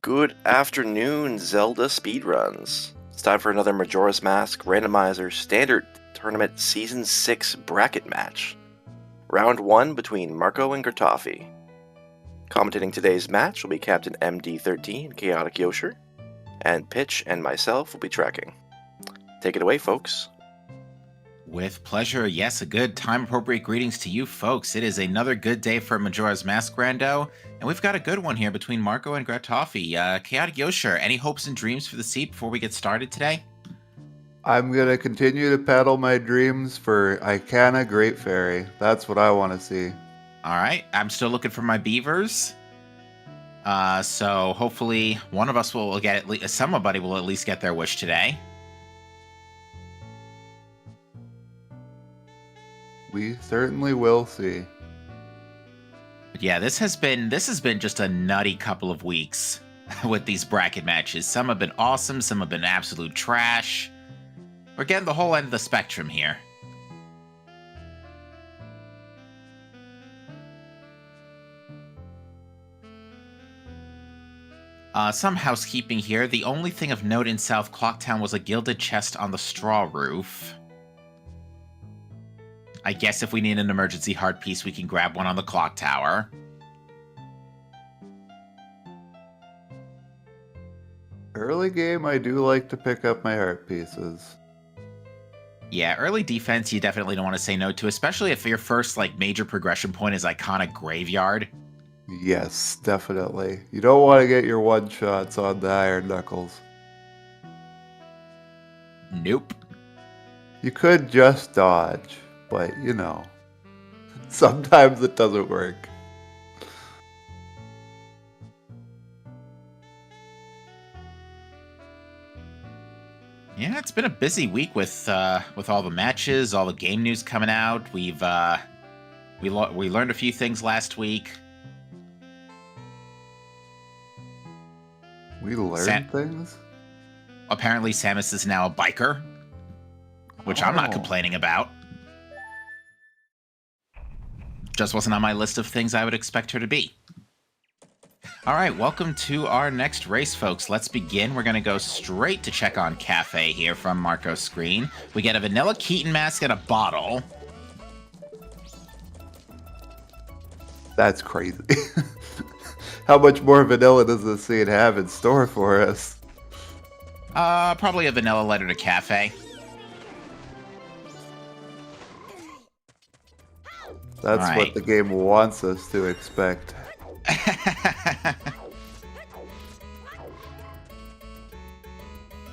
Good afternoon, Zelda Speedruns. It's time for another Majora's Mask Randomizer Standard Tournament Season 6 bracket match. Round 1 between Marco and Gratoffie. Commentating today's match will be Captain MD13, Chaotic Yosher, and Pitch and myself will be tracking. Take it away, folks. With pleasure, yes, a good time-appropriate greetings to you folks. It is another good day for Majora's Mask Rando, and we've got a good one here between Marco and Gratoffie. Chaotic Yosher, any hopes and dreams for the seat before we get started today? I'm going to continue to peddle my dreams for Icana Great Fairy. That's what I want to see. All right, I'm still looking for my beavers. So hopefully one of us will get at least, somebody will at least get their wish today. We certainly will see. But yeah, this has been just a nutty couple of weeks with these bracket matches. Some have been awesome, some have been absolute trash. We're getting the whole end of the spectrum here. Some housekeeping here. The only thing of note in South Clocktown was a gilded chest on the straw roof. I guess if we need an emergency heart piece, we can grab one on the clock tower. Early game, I do like to pick up my heart pieces. Yeah, early defense you definitely don't want to say no to, especially if your first major progression point is Iconic Graveyard. Yes, definitely. You don't want to get your one-shots on the Iron Knuckles. Nope. You could just dodge, but you know, sometimes it doesn't work. Yeah, it's been a busy week with all the matches, all the game news coming out. We learned a few things last week. We learned things? Apparently Samus is now a biker, which I'm not complaining about. Just wasn't on my list of things I would expect her to be. All right, welcome to our next race, folks. Let's begin. We're going to go straight to Check on Cafe here from Marco's screen. We get a Vanilla Keaton mask and a bottle. That's crazy. How much more vanilla does this scene have in store for us? Probably a vanilla letter to Cafe. That's right. What the game wants us to expect.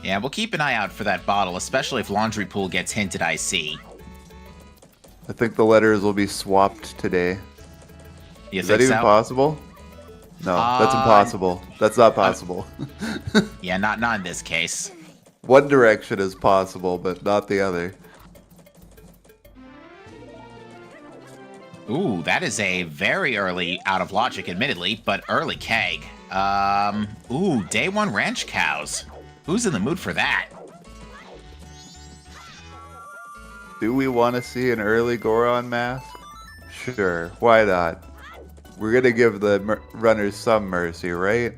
Yeah, we'll keep an eye out for that bottle, especially if Laundry Pool gets hinted IC. I think the letters will be swapped today. Is that even possible? No, that's impossible. That's not possible. Yeah, not in this case. One direction is possible, but not the other. Ooh, that is a very early out of logic, admittedly, but early keg. Ooh, day one ranch cows. Who's in the mood for that? Do we want to see an early Goron mask? Sure, why not? We're gonna give the runners some mercy, right?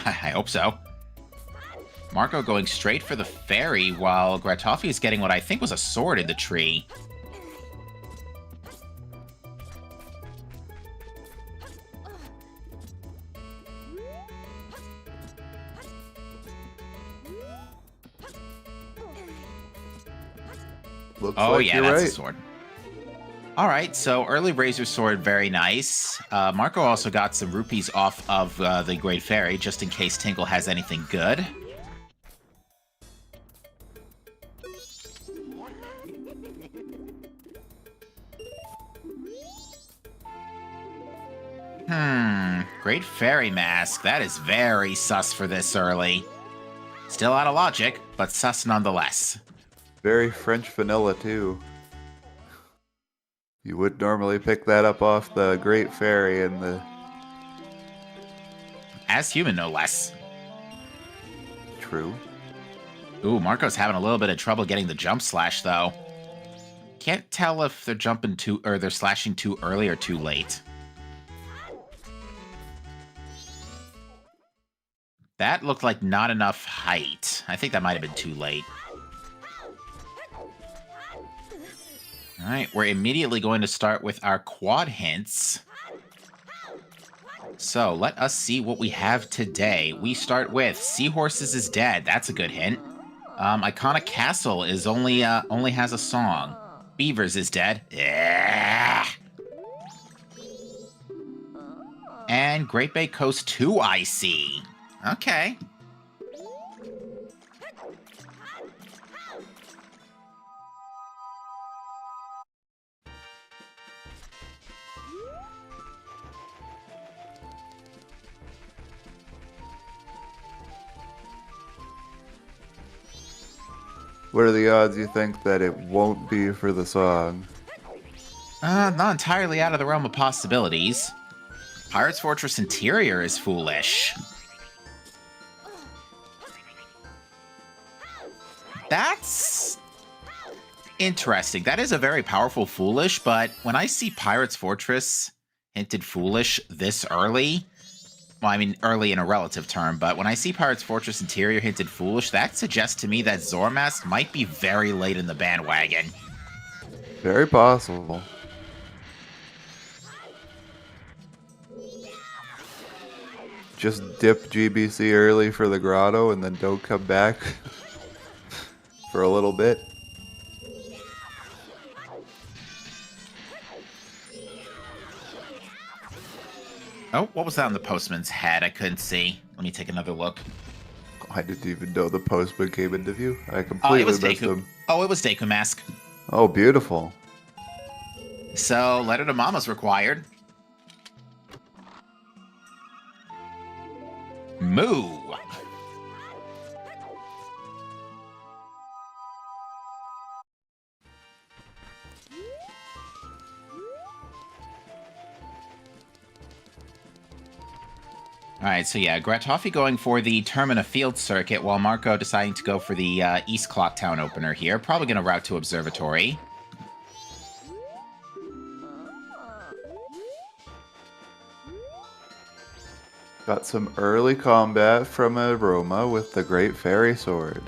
I hope so. Marco going straight for the fairy, while Gratoffie is getting what I think was a sword in the tree. Looks Oh, like yeah, you're that's right. a sword. All right, so early Razor Sword, very nice. Marco also got some rupees off of the Great Fairy, just in case Tinkle has anything good. Great Fairy Mask. That is very sus for this early. Still out of logic, but sus nonetheless. Very French vanilla, too. You would normally pick that up off the Great Fairy and the... As human, no less. True. Ooh, Marco's having a little bit of trouble getting the jump slash, though. Can't tell if they're they're slashing too early or too late. That looked like not enough height. I think that might have been too late. All right, we're immediately going to start with our quad hints. So let us see what we have today. We start with Seahorses is Dead. That's a good hint. Iconic Castle is only has a song. Beavers is Dead. Yeah. And Great Bay Coast 2 I see. Okay. What are the odds you think that it won't be for the song? Not entirely out of the realm of possibilities. Pirates Fortress Interior is foolish. That's interesting. That is a very powerful foolish, but when I see Pirates Fortress hinted foolish this early, well, I mean, early in a relative term, but when I see Pirates Fortress Interior hinted foolish, that suggests to me that Zormask might be very late in the bandwagon. Very possible. Just dip GBC early for the grotto and then don't come back for a little bit. Oh, what was that on the postman's head? I couldn't see. Let me take another look. I didn't even know the postman came into view. I completely missed him. Oh, it was Deku Mask. Oh, beautiful. So, letter to Mama's required. Moo. Alright, so yeah, Gratoffie going for the Termina Field Circuit, while Marco deciding to go for the East Clocktown opener here. Probably going to route to Observatory. Got some early combat from Aroma with the Great Fairy Sword.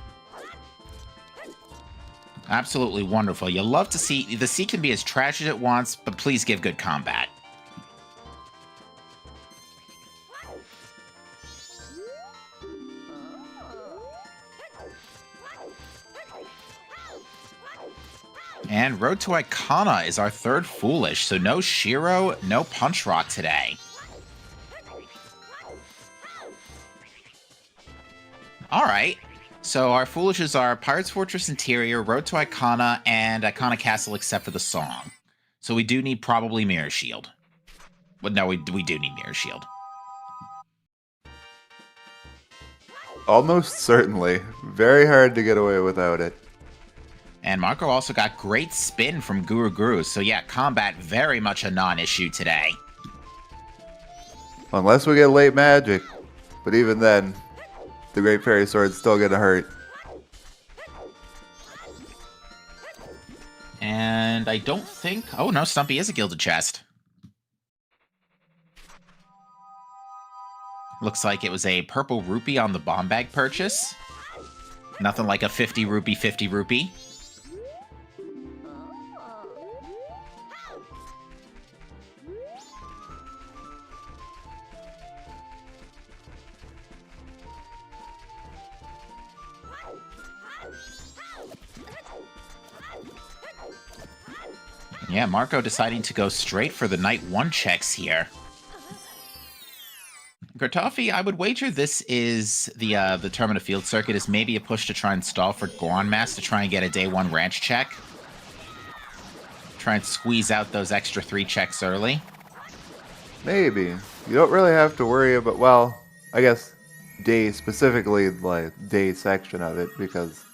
Absolutely wonderful. You love to see... The sea can be as trash as it wants, but please give good combat. And Road to Icona is our third foolish, so no Shiro, no Punch Rock today. Alright, so our foolishes are Pirates Fortress Interior, Road to Icona, and Icona Castle except for the song. So we do need probably Mirror Shield. Well, no, we do need Mirror Shield. Almost certainly. Very hard to get away without it. And Marco also got great spin from Guru Guru, so yeah, combat very much a non-issue today. Unless we get late magic. But even then, the Great Fairy Sword's still gonna hurt. And I don't think... Oh no, Stumpy is a Gilded Chest. Looks like it was a purple rupee on the bomb bag purchase. Nothing like a 50 rupee, 50 rupee. Yeah, Marco deciding to go straight for the Night 1 checks here. Gratoffie, I would wager this is the Termina Field Circuit is maybe a push to try and stall for Goron Mass to try and get a Day 1 ranch check. Try and squeeze out those extra 3 checks early. Maybe. You don't really have to worry about, well, I guess day specifically, like day section of it, because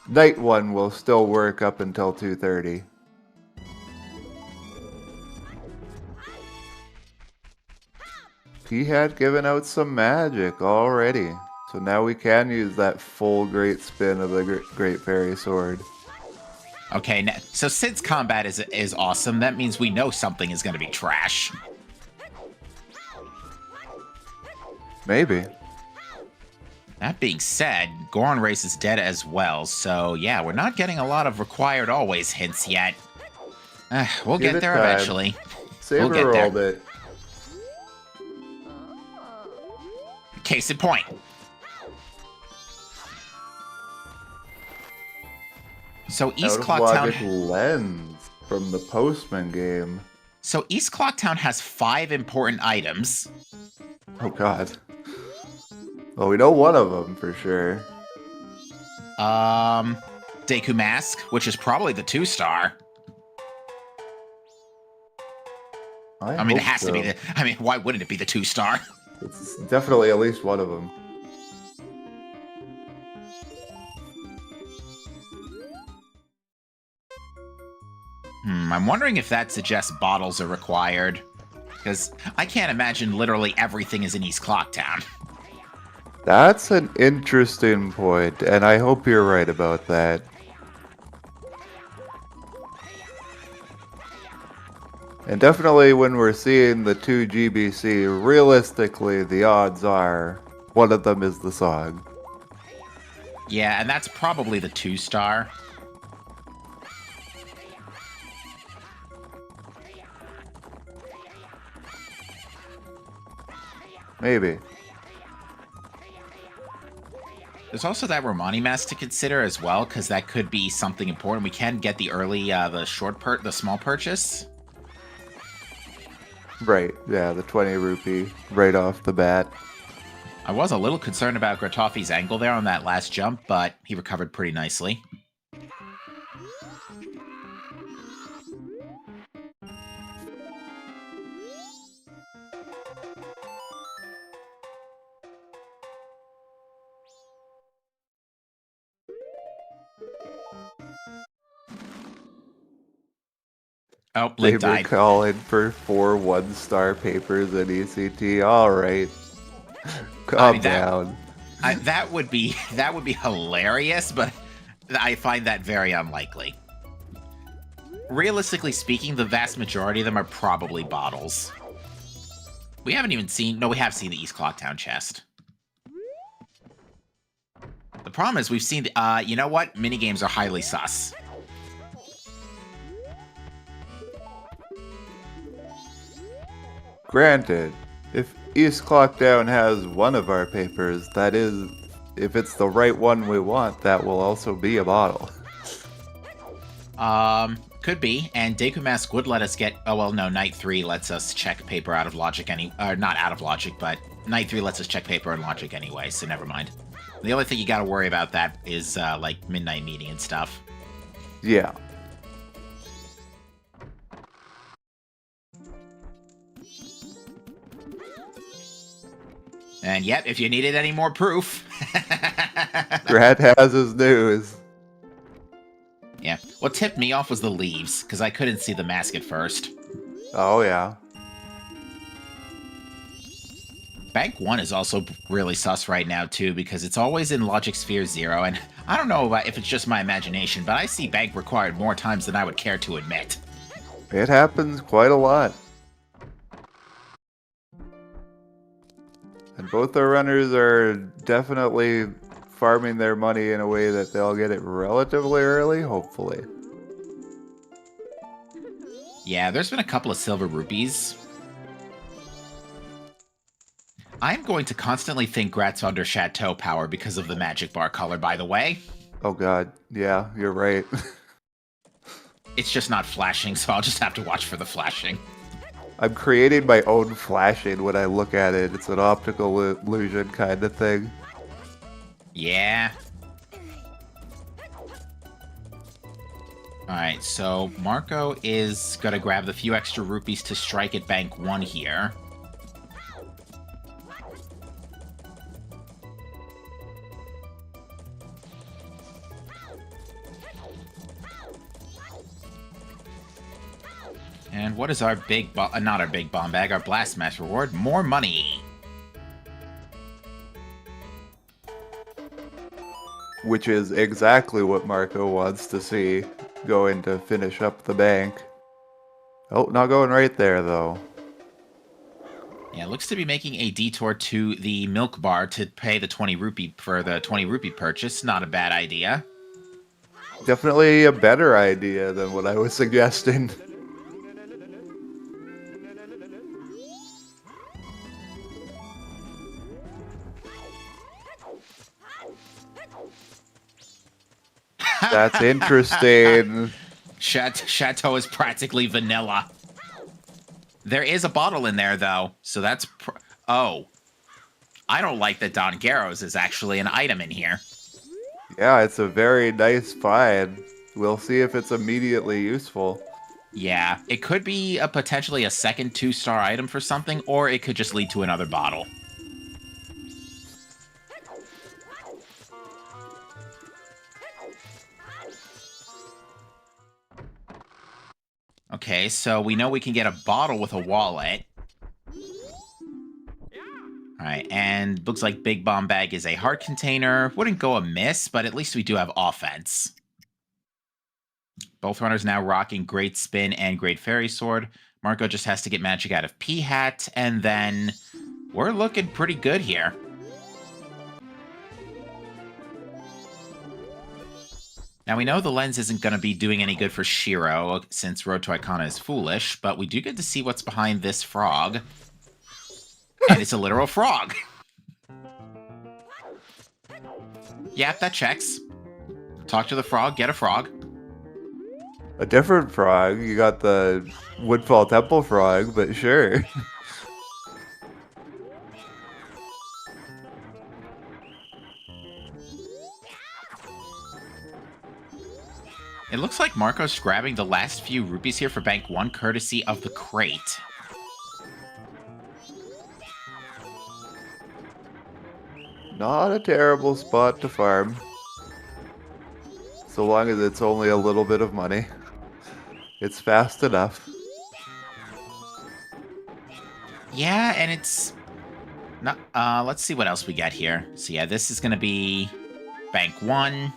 Night 1 will still work up until 2:30. He had given out some magic already, so now we can use that full great spin of the Great Fairy Sword. Okay, so since combat is awesome, that means we know something is going to be trash. Maybe. That being said, Goron Race is dead as well, so yeah, we're not getting a lot of required always hints yet. We'll Give get it there time. eventually. Save We'll a get there. roll bit. Case in point. So East Out-of-logic Clocktown. lens from the Postman game. So East Clocktown has 5 important items. Oh god. Well, we know one of them for sure. Deku Mask, which is probably the 2-star. I mean, it has to be the. I mean, why wouldn't it be the 2-star? It's definitely at least one of them. I'm wondering if that suggests bottles are required. Because I can't imagine literally everything is in East Clocktown. That's an interesting point, and I hope you're right about that. And definitely when we're seeing the 2 GBC, realistically, the odds are one of them is the song. Yeah, and that's probably the 2-star. Maybe. There's also that Romani mask to consider as well, because that could be something important. We can get the early, the small purchase. Right, yeah, the 20 rupee right off the bat. I was a little concerned about Gratoffie's angle there on that last jump, but he recovered pretty nicely. Oh, They Link were died. calling for 4 1-star papers at ECT. Alright. Calm down. That would be hilarious, but I find that very unlikely. Realistically speaking, the vast majority of them are probably bottles. We haven't even seen... No, we have seen the East Clocktown chest. The problem is we've seen... you know what? Minigames are highly sus. Granted, if East Clocktown has one of our papers, that is, if it's the right one we want, that will also be a bottle. Could be, and Deku Mask would let us get... Oh, well, no, Night 3 lets us check paper out of logic not out of logic, but Night 3 lets us check paper and logic anyway, so never mind. The only thing you gotta worry about that is, like, Midnight Meeting and stuff. Yeah. And yet, if you needed any more proof... Grant has his news. Yeah. What tipped me off was the leaves, because I couldn't see the mask at first. Oh, yeah. Bank 1 is also really sus right now, too, because it's always in Logic Sphere 0, and I don't know if it's just my imagination, but I see Bank required more times than I would care to admit. It happens quite a lot. And both the runners are definitely farming their money in a way that they'll get it relatively early, hopefully. Yeah, there's been a couple of silver rupees. I'm going to constantly think Grat's under Chateau power because of the magic bar color, by the way. Oh god, yeah, you're right. It's just not flashing, so I'll just have to watch for the flashing. I'm creating my own flashing when I look at it. It's an optical illusion kind of thing. Yeah. Alright, so Marco is gonna grab the few extra rupees to strike at Bank 1 here. And what is our big not our big bomb bag, our blast mask reward? More money! Which is exactly what Marco wants to see going to finish up the bank. Oh, not going right there, though. Yeah, looks to be making a detour to the milk bar to pay the 20 rupee for the 20 rupee purchase. Not a bad idea. Definitely a better idea than what I was suggesting. That's interesting. Chateau is practically vanilla. There is a bottle in there, though, so that's... Oh. I don't like that Don Garros is actually an item in here. Yeah, it's a very nice find. We'll see if it's immediately useful. Yeah, it could be potentially a second 2-star item for something, or it could just lead to another bottle. Okay, so we know we can get a bottle with a wallet. Alright, and looks like Big Bomb Bag is a heart container. Wouldn't go amiss, but at least we do have offense. Both runners now rocking Great Spin and Great Fairy Sword. Marco just has to get magic out of P-Hat, and then we're looking pretty good here. Now, we know the lens isn't going to be doing any good for Shiro, since Road to Icona is foolish, but we do get to see what's behind this frog. And it's a literal frog. Yep, that checks. Talk to the frog, get a frog. A different frog. You got the Woodfall Temple frog, but sure. It looks like Marco's grabbing the last few rupees here for Bank 1, courtesy of the crate. Not a terrible spot to farm. So long as it's only a little bit of money. It's fast enough. Yeah, and it's... not. Let's see what else we got here. So yeah, this is going to be Bank 1.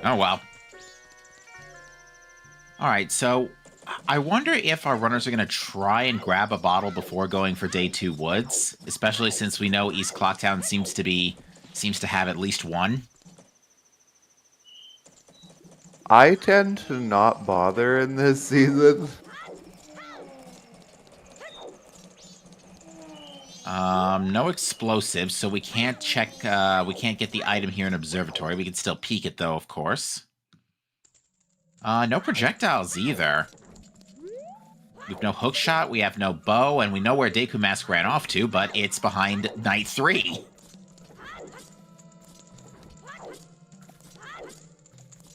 Oh, well. Alright, so I wonder if our runners are going to try and grab a bottle before going for Day 2 Woods, especially since we know East Clocktown seems to have at least one. I tend to not bother in this season. No explosives, so we can't check, we can't get the item here in Observatory. We can still peek it, though, of course. No projectiles, either. We have no hookshot, we have no bow, and we know where Deku Mask ran off to, but it's behind Night 3.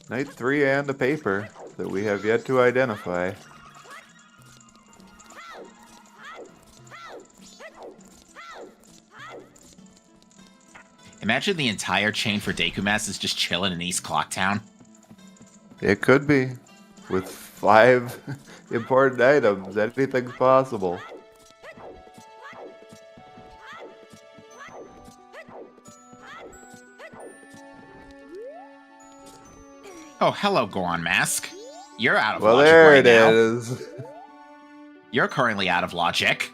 Night 3 and a paper that we have yet to identify. Imagine the entire chain for Deku Mask is just chilling in East Clocktown. It could be. With 5 important items, anything's possible. Oh, hello, Goron Mask. You're out of Well, logic there right it now. is. You're currently out of logic.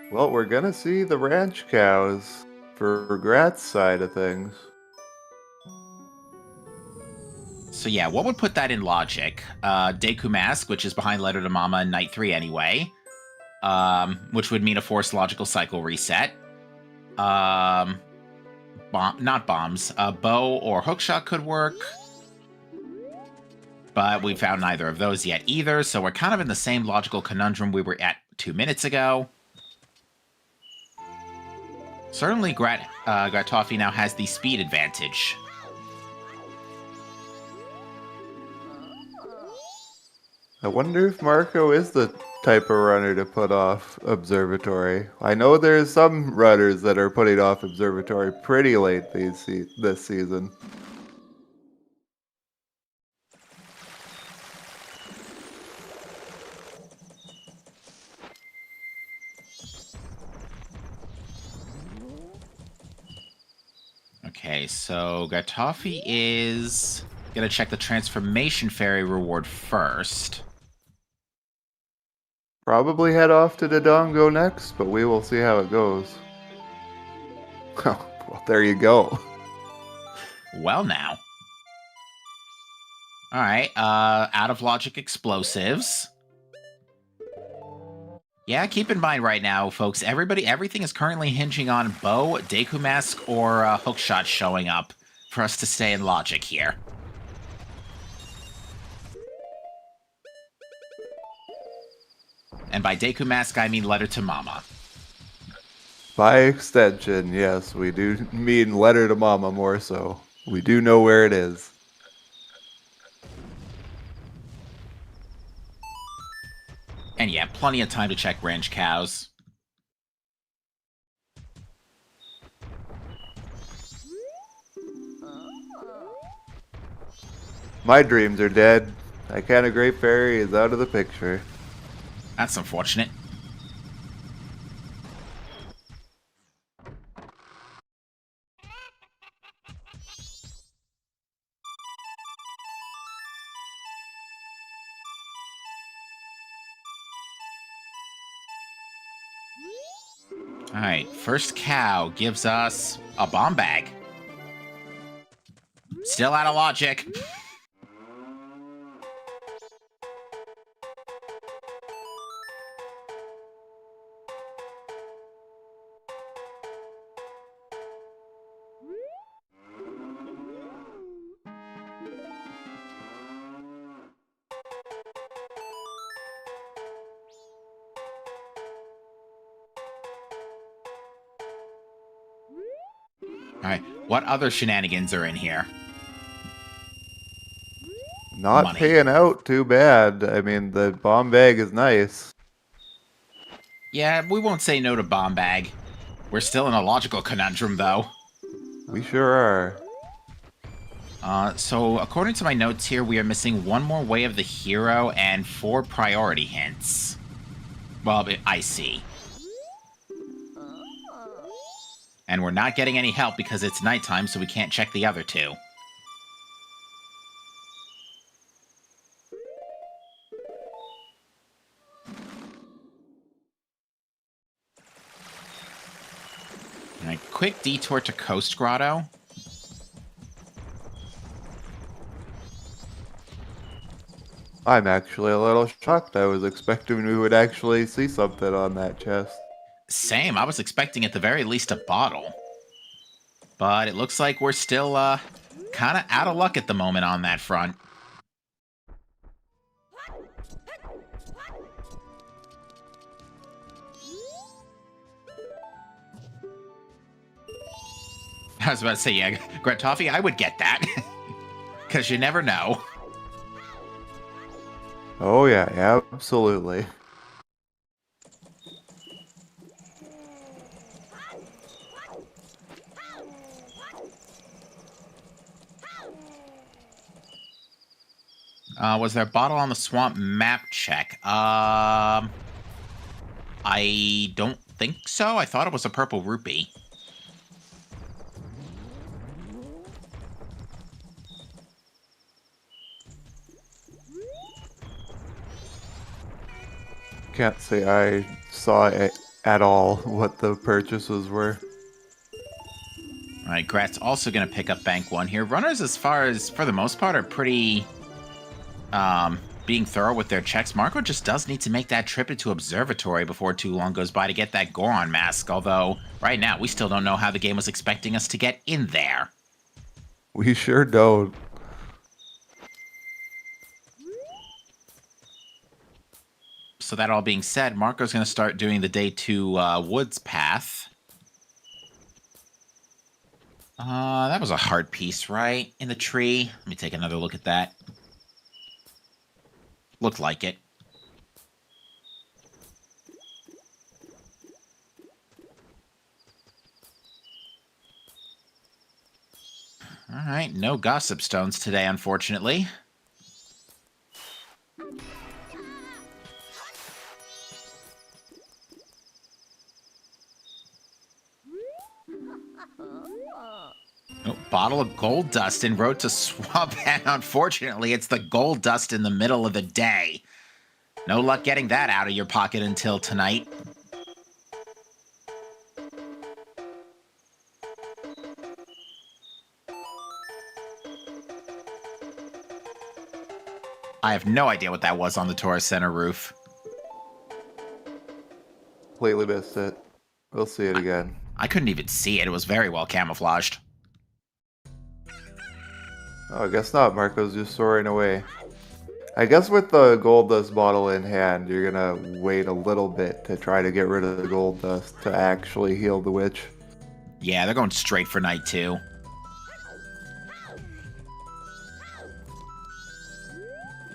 Well, we're gonna see the ranch cows for Grat's side of things. So yeah, what would put that in logic? Deku Mask, which is behind Letter to Mama in Night 3 anyway. Which would mean a forced logical cycle reset. Not bombs. A bow or hookshot could work. But we found neither of those yet either, so we're kind of in the same logical conundrum we were at 2 minutes ago. Certainly, Gratoffie now has the speed advantage. I wonder if Marco is the type of runner to put off Observatory. I know there's some runners that are putting off Observatory pretty late this season. Okay, so Gratoffie is gonna check the Transformation Fairy reward first. Probably head off to Dodongo next, but we will see how it goes. Well, there you go. Well, now. All right, out of logic explosives. Yeah, keep in mind right now, folks, everything is currently hinging on Bow, Deku Mask, or Hookshot showing up for us to stay in logic here. And by Deku Mask, I mean letter to Mama. By extension, yes, we do mean letter to Mama more so. We do know where it is. And yeah, plenty of time to check ranch cows. My dreams are dead. That kind of great fairy is out of the picture. That's unfortunate. Alright, first cow gives us a bomb bag. Still out of logic. Alright, what other shenanigans are in here? Not Money. paying out too bad. I mean, the bomb bag is nice. Yeah, we won't say no to bomb bag. We're still in a logical conundrum, though. We sure are. So according to my notes here, we are missing one more way of the hero and 4 priority hints. Well, I see. And we're not getting any help because it's nighttime, so we can't check the other 2. Alright, quick detour to Coast Grotto. I'm actually a little shocked. I was expecting we would actually see something on that chest. Same, I was expecting at the very least a bottle. But it looks like we're still, kind of out of luck at the moment on that front. I was about to say, yeah, Gratoffie, I would get that. Because you never know. Oh yeah, absolutely. Was there a bottle on the swamp map check? I don't think so. I thought it was a purple rupee. Can't say I saw it at all what the purchases were. All right, Grat's also going to pick up Bank 1 here. Runners, as far as, for the most part, are pretty being thorough with their checks. Marco just does need to make that trip into Observatory before too long goes by to get that Goron mask, although right now we still don't know how the game was expecting us to get in there. We sure don't. So that all being said, Marco's going to start doing the day 2 woods path. That was a hard piece, right? In the tree. Let me take another look at that. Looked like it. Alright, no gossip stones today, unfortunately. Oh, bottle of gold dust en route to swap, and unfortunately, it's the gold dust in the middle of the day. No luck getting that out of your pocket until tonight. I have no idea what that was on the tourist center roof. Completely missed it. We'll see it again. I couldn't even see it. It was very well camouflaged. Oh, I guess not. Marco's just soaring away. I guess with the gold dust bottle in hand, you're gonna wait a little bit to try to get rid of the gold dust to actually heal the witch. Yeah, they're going straight for night 2.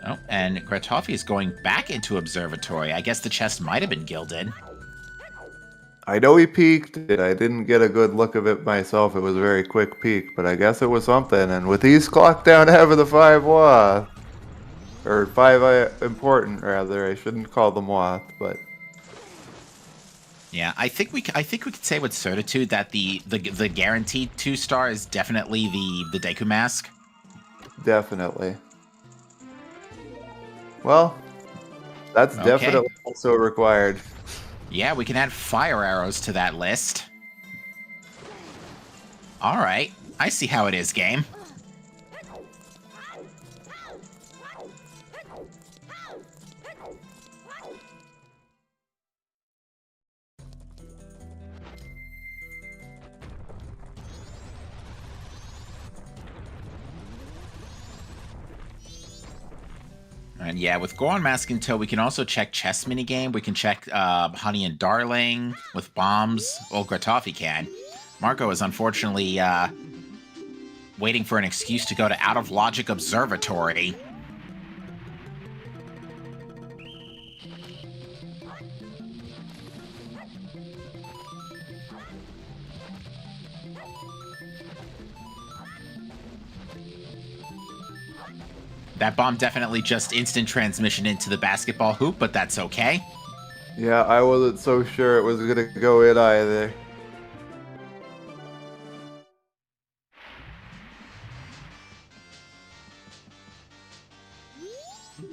Oh, and Gratoffie is going back into Observatory. I guess the chest might have been gilded. I know he peeked, and I didn't get a good look of it myself. It was a very quick peek, but I guess it was something. And with these clocked down to having the 5 Wath, or 5 important rather, I shouldn't call them Wath, but Yeah, I think we could say with certitude that the guaranteed 2-star is definitely the Deku mask. definitely. Well, that's Okay. definitely also required. Yeah, we can add fire arrows to that list. All right, I see how it is, game. And yeah, with Goron Mask in tow, we can also check chess minigame. We can check Honey and Darling with bombs. Well, Gratoffie can. Marco is unfortunately waiting for an excuse to go to Out of Logic Observatory. That bomb definitely just instant transmission into the basketball hoop, but that's okay. Yeah, I wasn't so sure it was gonna go in either.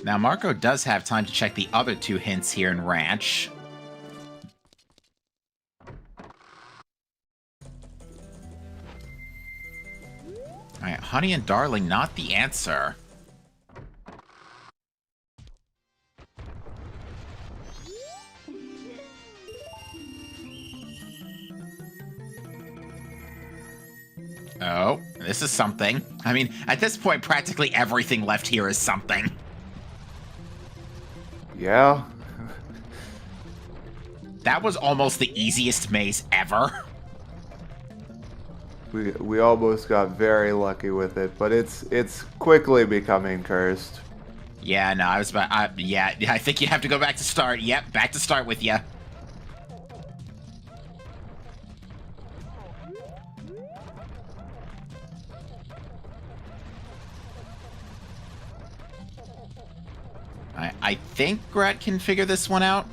Now, Marco does have time to check the other 2 hints here in Ranch. Alright, Honey and Darling, not the answer. Oh, this is something. I mean, at this point, practically everything left here is something. Yeah. That was almost the easiest maze ever. We almost got very lucky with it, but it's quickly becoming cursed. Yeah, no, I was about... yeah, I think you have to go back to start. Yep, back to start with you. I think Grat can figure this one out.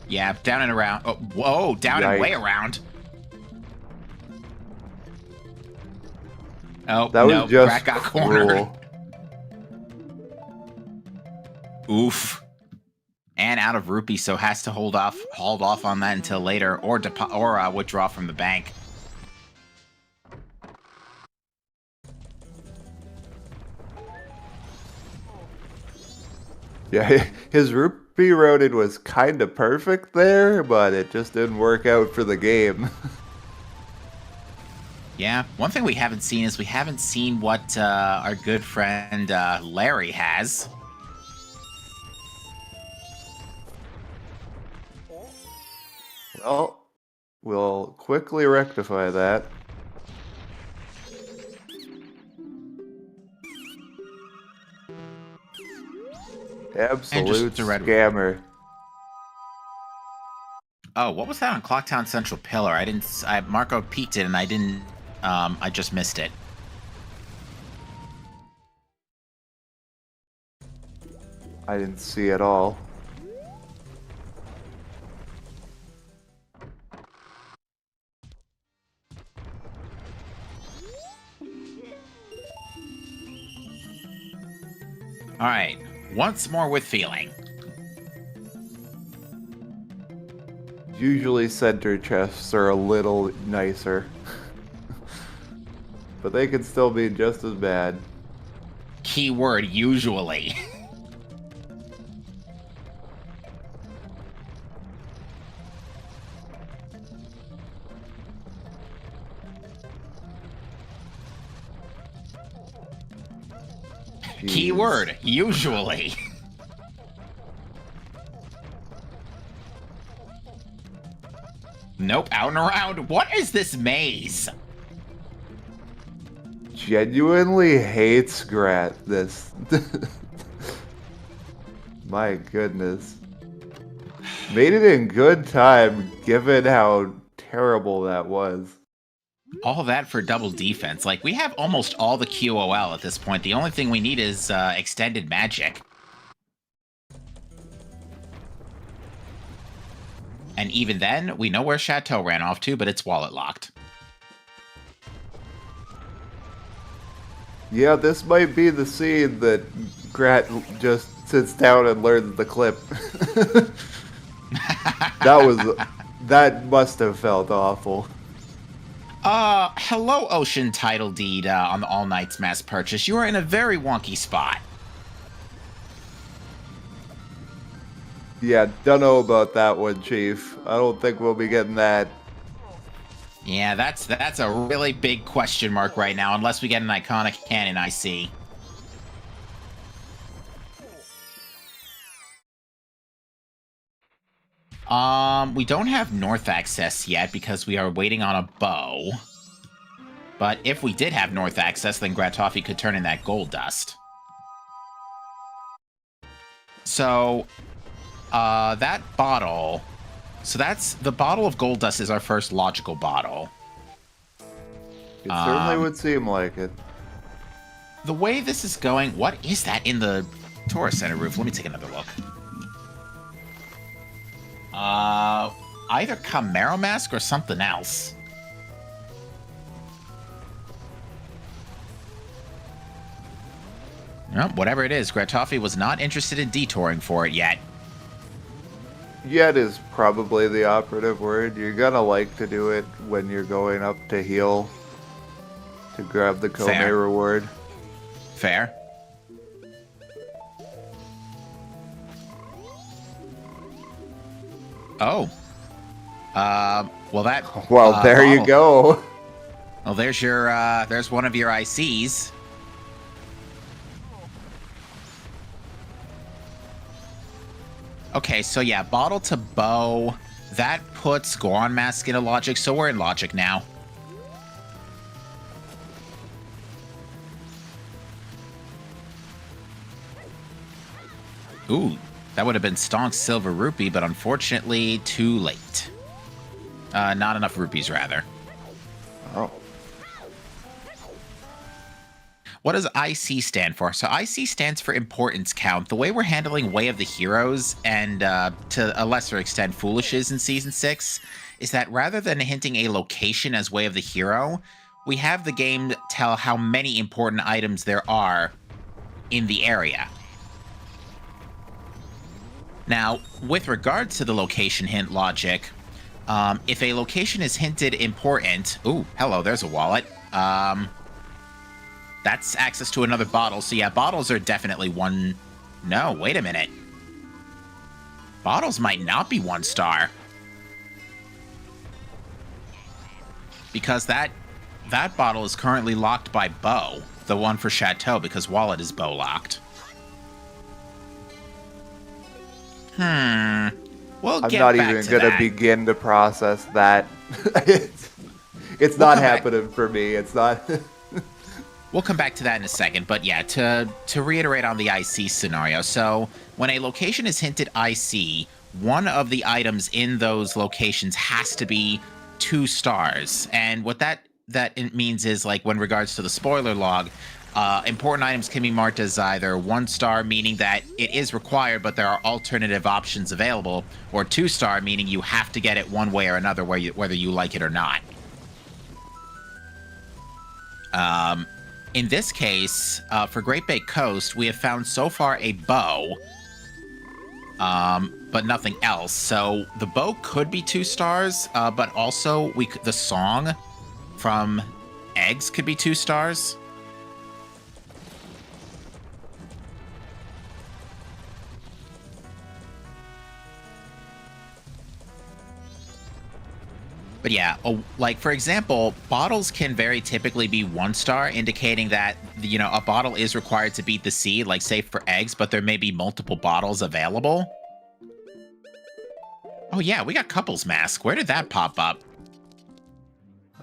Yeah, down and around. Oh, whoa, down and way around. Oh, That no, was just Grat got cornered. cruel. Oof. And out of rupee, so has to hauled off on that until later, or withdraw from the bank. Yeah, his rupee roaded was kind of perfect there, but it just didn't work out for the game. Yeah, one thing we haven't seen is we haven't seen what our good friend Larry has. Well, we'll quickly rectify that. Absolute a red scammer. Oh, what was that on Clocktown Central Pillar? Marco peeked it and I didn't, I just missed it. I didn't see it all. All right. Once more with feeling. Usually center chests are a little nicer. But they could still be just as bad. Keyword usually. Jeez. Keyword usually. Nope, out and around. What is this maze? Genuinely hates Grat this. My goodness. Made it in good time, given how terrible that was. All that for double defense. Like, we have almost all the QOL at this point. The only thing we need is extended magic. And even then, we know where Chateau ran off to, but it's wallet locked. Yeah, this might be the scene that Grat just sits down and learns the clip. That must have felt awful. Hello, Ocean Title Deed on the All Knights mass purchase. You are in a very wonky spot. Yeah, don't know about that one, Chief. I don't think we'll be getting that. Yeah, that's a really big question mark right now, unless we get an iconic cannon IC. We don't have north access yet because we are waiting on a bow. But if we did have north access, then Gratoffie could turn in that gold dust. So, that bottle... So that's... The bottle of gold dust is our first logical bottle. It certainly would seem like it. The way this is going... What is that in the tourist center roof? Let me take another look. Either Chimera Mask or something else. Well, whatever it is, Gratoffie was not interested in detouring for it yet. Yet is probably the operative word. You're gonna like to do it when you're going up to heal to grab the Kome Fair. reward. Fair. Oh. Well that... Well, there you go. Well, there's your, there's one of your ICs. Okay, so yeah, bottle to bow. That puts Goron Mask into logic, so we're in logic now. Ooh, that would have been Stonk Silver Rupee, but unfortunately, too late. Not enough rupees, rather. Oh. What does IC stand for? So IC stands for Importance Count. The way we're handling Way of the Heroes, and to a lesser extent Foolishes in Season 6, is that rather than hinting a location as Way of the Hero, we have the game tell how many important items there are in the area. Now, with regards to the location hint logic, if a location is hinted important... Ooh, hello, there's a wallet. That's access to another bottle. So yeah, bottles are definitely one... No, wait a minute. Bottles might not be 1 star. Because that bottle is currently locked by Bow. The one for Chateau, because Wallet is Bow locked. We'll I'm get not back even to gonna that. begin to process that. It's not happening for me. It's not. We'll come back to that in a second, but yeah, to reiterate on the IC scenario. So when a location is hinted IC, one of the items in those locations has to be 2 stars. And what that it means is, like, when regards to the spoiler log, important items can be marked as either 1 star, meaning that it is required, but there are alternative options available, or 2 star, meaning you have to get it one way or another, whether you like it or not. In this case, for Great Bay Coast, we have found so far a bow, but nothing else. So the bow could be 2 stars, but also the song from Eggs could be 2 stars. But yeah, like for example, bottles can very typically be 1 star, indicating that, you know, a bottle is required to beat the sea, like say for Eggs, but there may be multiple bottles available. Oh yeah, we got Couples Mask. Where did that pop up?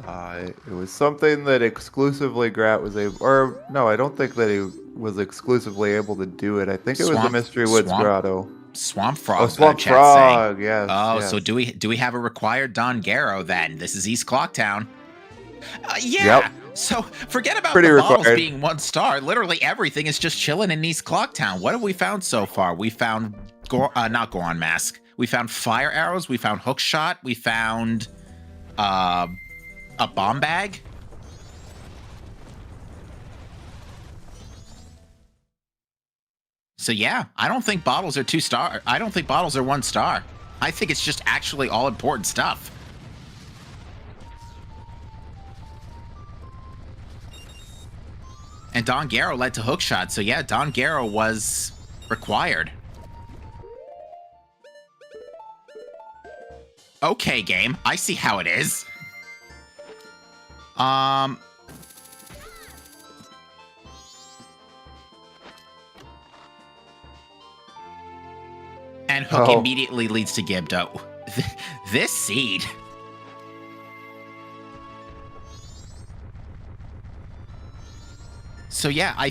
It was something that exclusively Grat was able, or no, I don't think that he was exclusively able to do it. I think it was the Mystery Woods Grotto. Swamp Frog. Oh, Swamp Frog, yes. Oh, yes. So do we have a required Don Garrow then? This is East Clocktown. Yeah. Yep. So forget about the bottles being 1 star. Literally everything is just chilling in East Clocktown. What have we found so far? We found not Goron Mask. We found fire arrows. We found hook shot. We found a bomb bag. So yeah, I don't think bottles are 2 star. I don't think bottles are 1 star. I think it's just actually all important stuff. And Don Garrow led to hookshot, so yeah, Don Garrow was required. Okay, game. I see how it is. And Hook immediately leads to Gibdo. This seed. So yeah, I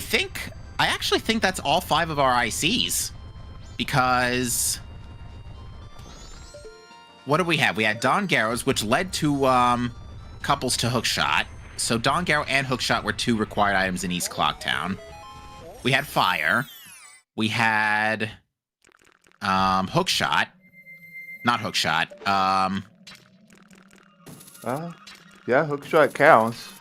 actually think that's all 5 of our ICs. Because what do we have? We had Don Garrow's, which led to couples to Hookshot. So Don Garrow and Hookshot were 2 required items in East Clocktown. We had Fire. We had Hookshot. Not Hookshot. Yeah, Hookshot counts.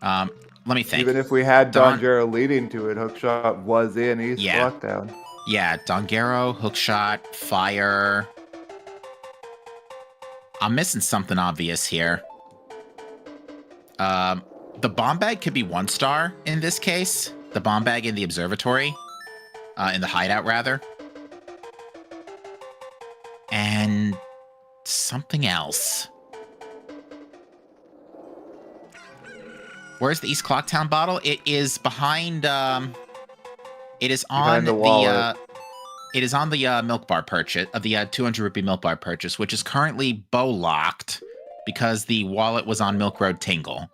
Let me think. Even if we had Don Garrow leading to it, Hookshot was in East Clocktown. Yeah, Don Garrow, Hookshot, Fire. I'm missing something obvious here. The bomb bag could be 1 star in this case. The bomb bag in the observatory. In the hideout, rather. And something else. Where's the East Clocktown bottle? It is behind. It is on it is on the milk bar purchase of the 200 rupee milk bar purchase, which is currently bow locked because the wallet was on Milk Road Tingle.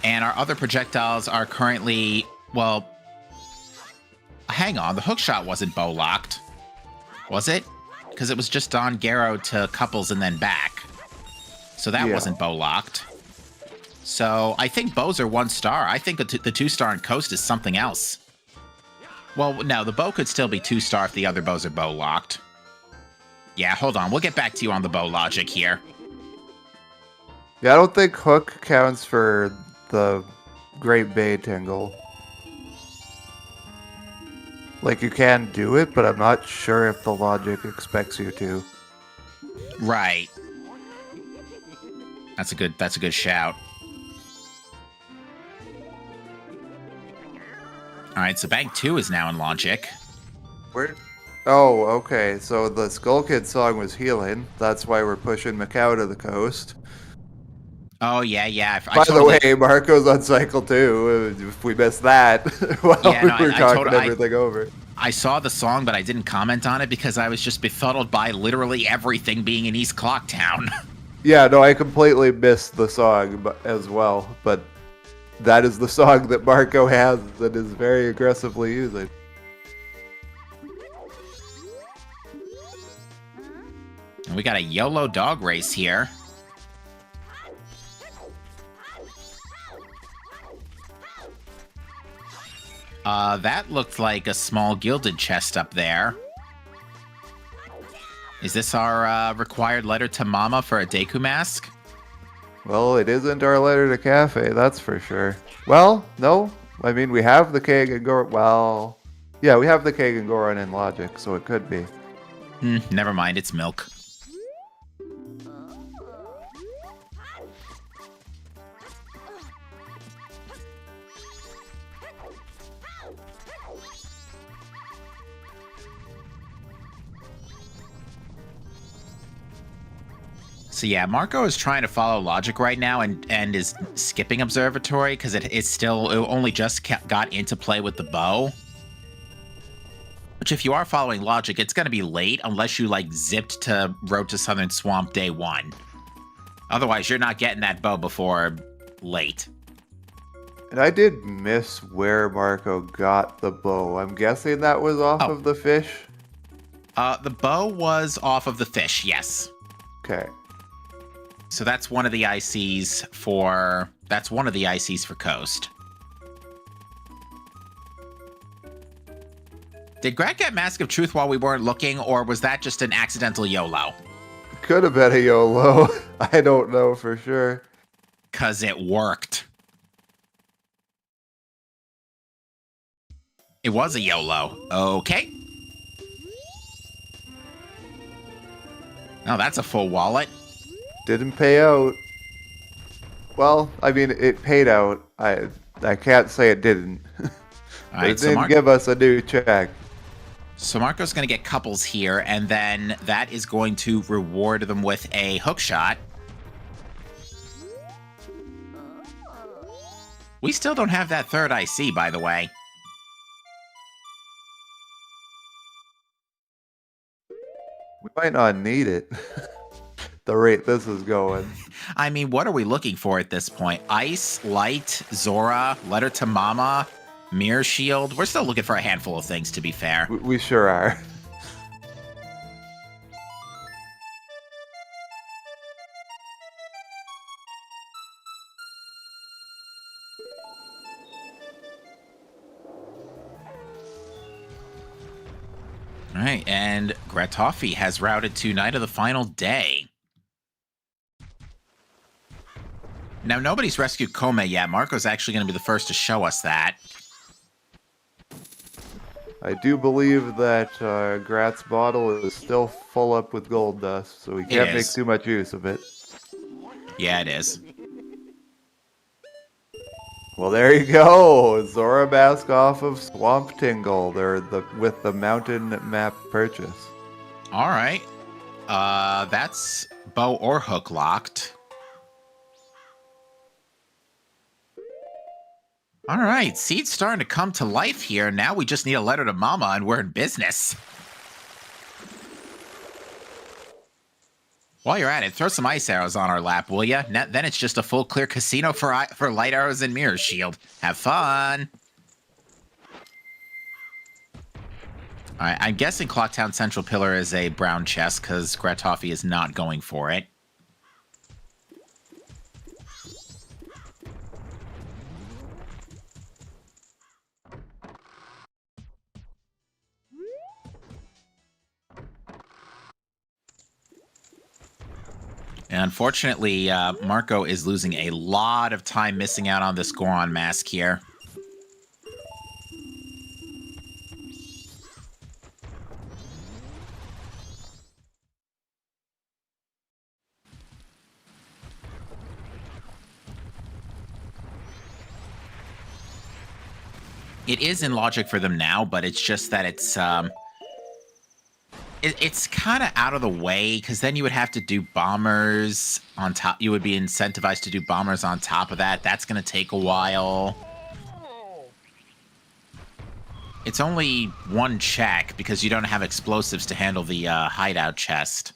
And our other projectiles are currently, well, hang on, the hookshot wasn't bow locked, was it? Because it was just Don Garrow to couples and then back. So that wasn't bow locked. So I think bows are 1 star. I think the 2 star in Coast is something else. Well, no, the bow could still be 2 star if the other bows are bow locked. Yeah, hold on. We'll get back to you on the bow logic here. Yeah, I don't think Hook counts for the Great Bay Tingle. Like, you can do it, but I'm not sure if the logic expects you to. Right. That's a good shout. All right, so Bank 2 is now in logic. Where? Oh, okay. So the Skull Kid song was healing. That's why we're pushing Macau to the coast. Oh, yeah. By the way, Marco's on cycle 2. If we missed that while we were talking everything over. I saw the song, but I didn't comment on it because I was just befuddled by literally everything being in East Clocktown. Yeah, no, I completely missed the song as well, but that is the song that Marco has that is very aggressively using. And we got a YOLO dog race here. That looked like a small gilded chest up there. Is this our required letter to Mama for a Deku mask? Well, it isn't our letter to Cafe, that's for sure. Well, no. I mean, we have the Keg and Goron. Well, yeah, we have the Keg and Goron in Logic, so it could be. Never mind, it's milk. So yeah, Marco is trying to follow logic right now and is skipping Observatory because it only just got into play with the bow. Which if you are following logic, it's going to be late unless you like zipped to Road to Southern Swamp day 1. Otherwise, you're not getting that bow before late. And I did miss where Marco got the bow. I'm guessing that was off of the fish? The bow was off of the fish, yes. Okay. So that's one of the ICs for Coast. Did Grat get Mask of Truth while we weren't looking, or was that just an accidental YOLO? Could have been a YOLO. I don't know for sure. 'Cause it worked. It was a YOLO. Okay. Oh, that's a full wallet. Didn't pay out. Well, I mean, it paid out. I can't say it didn't. All right, it didn't give us a new check. So Marco's going to get couples here, and then that is going to reward them with a hook shot. We still don't have that third IC, by the way. We might not need it. The rate this is going. I mean, what are we looking for at this point? Ice, Light, Zora, Letter to Mama, Mirror Shield. We're still looking for a handful of things, to be fair. We sure are. All right, and Gratoffie has routed to Night of the Final Day. Now, nobody's rescued Kome yet. Marco's actually going to be the first to show us that. I do believe that Grat's bottle is still full up with gold dust, so we can't make too much use of it. Yeah, it is. Well, there you go. Zora Mask off of Swamp Tingle with the mountain map purchase. All right. That's bow or hook locked. All right, Seed's starting to come to life here. Now we just need a letter to Mama and we're in business. While you're at it, throw some ice arrows on our lap, will ya? Then it's just a full clear casino for light arrows and mirror shield. Have fun. All right, I'm guessing Clocktown Central Pillar is a brown chest because Gratoffie is not going for it. And unfortunately, Marco is losing a lot of time missing out on this Goron mask here. It is in logic for them now, but it's just that it's kind of out of the way, because then you would have to do bombers on top. You would be incentivized to do bombers on top of that. That's going to take a while. It's only one check, because you don't have explosives to handle the hideout chest.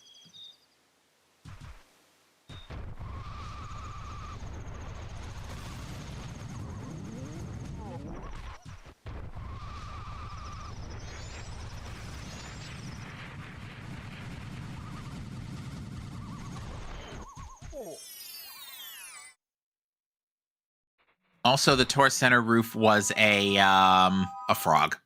Also, the tour center roof was a frog.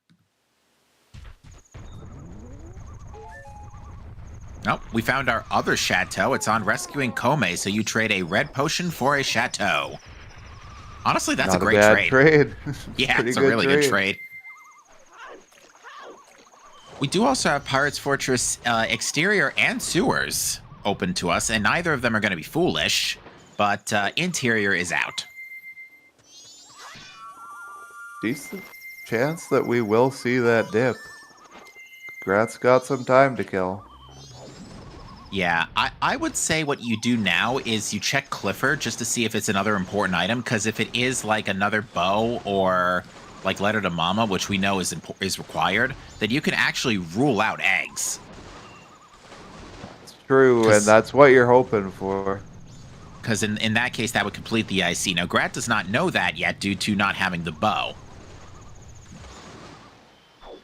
Oh, we found our other chateau. It's on rescuing Kome, so you trade a red potion for a chateau. Honestly, that's Not a great bad trade. It's Yeah, pretty it's a good really good trade. We do also have Pirate's Fortress exterior and sewers open to us, and neither of them are going to be foolish, but interior is out. Decent chance that we will see that dip. Grat's got some time to kill. Yeah, I would say what you do now is you check Clifford just to see if it's another important item, because if it is like another bow or like Letter to Mama, which we know is required, then you can actually rule out eggs. It's true, and that's what you're hoping for. Because in that case, that would complete the IC. Now, Grat does not know that yet due to not having the bow.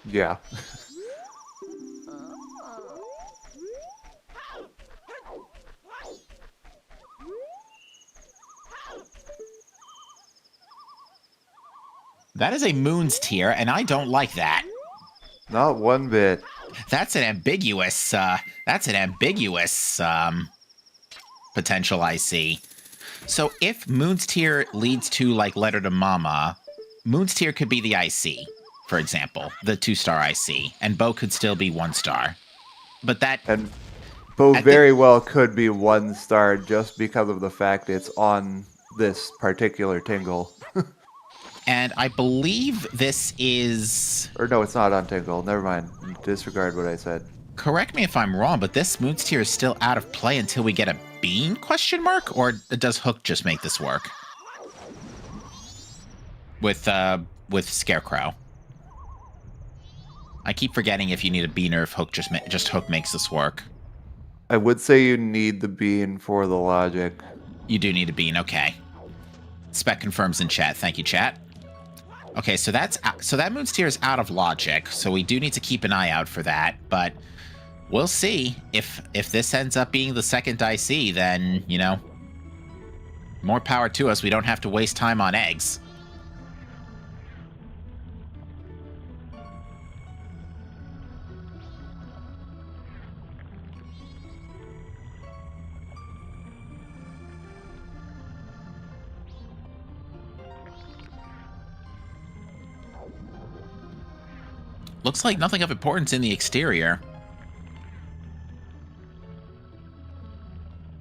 Yeah. That is a Moon's Tear, and I don't like that. Not one bit. That's an ambiguous potential IC. So if Moon's Tear leads to like Letter to Mama, Moon's Tear could be the IC, for example, the 2-star IC, and Bow could still be 1-star. But that And Bow very well could be 1-star just because of the fact it's on this particular tingle. And I believe this is... Or no, it's not on tingle. Never mind. Disregard what I said. Correct me if I'm wrong, but this Moon's Tear is still out of play until we get a bean, question mark? Or does Hook just make this work? With Scarecrow. I keep forgetting if you need a bean or if Hook just Hook makes this work. I would say you need the bean for the logic. You do need a bean, okay. Spec confirms in chat. Thank you, chat. Okay, so that Moon's Tear is out of logic, so we do need to keep an eye out for that, but we'll see. If this ends up being the second IC, then, you know, more power to us. We don't have to waste time on eggs. Looks like nothing of importance in the exterior.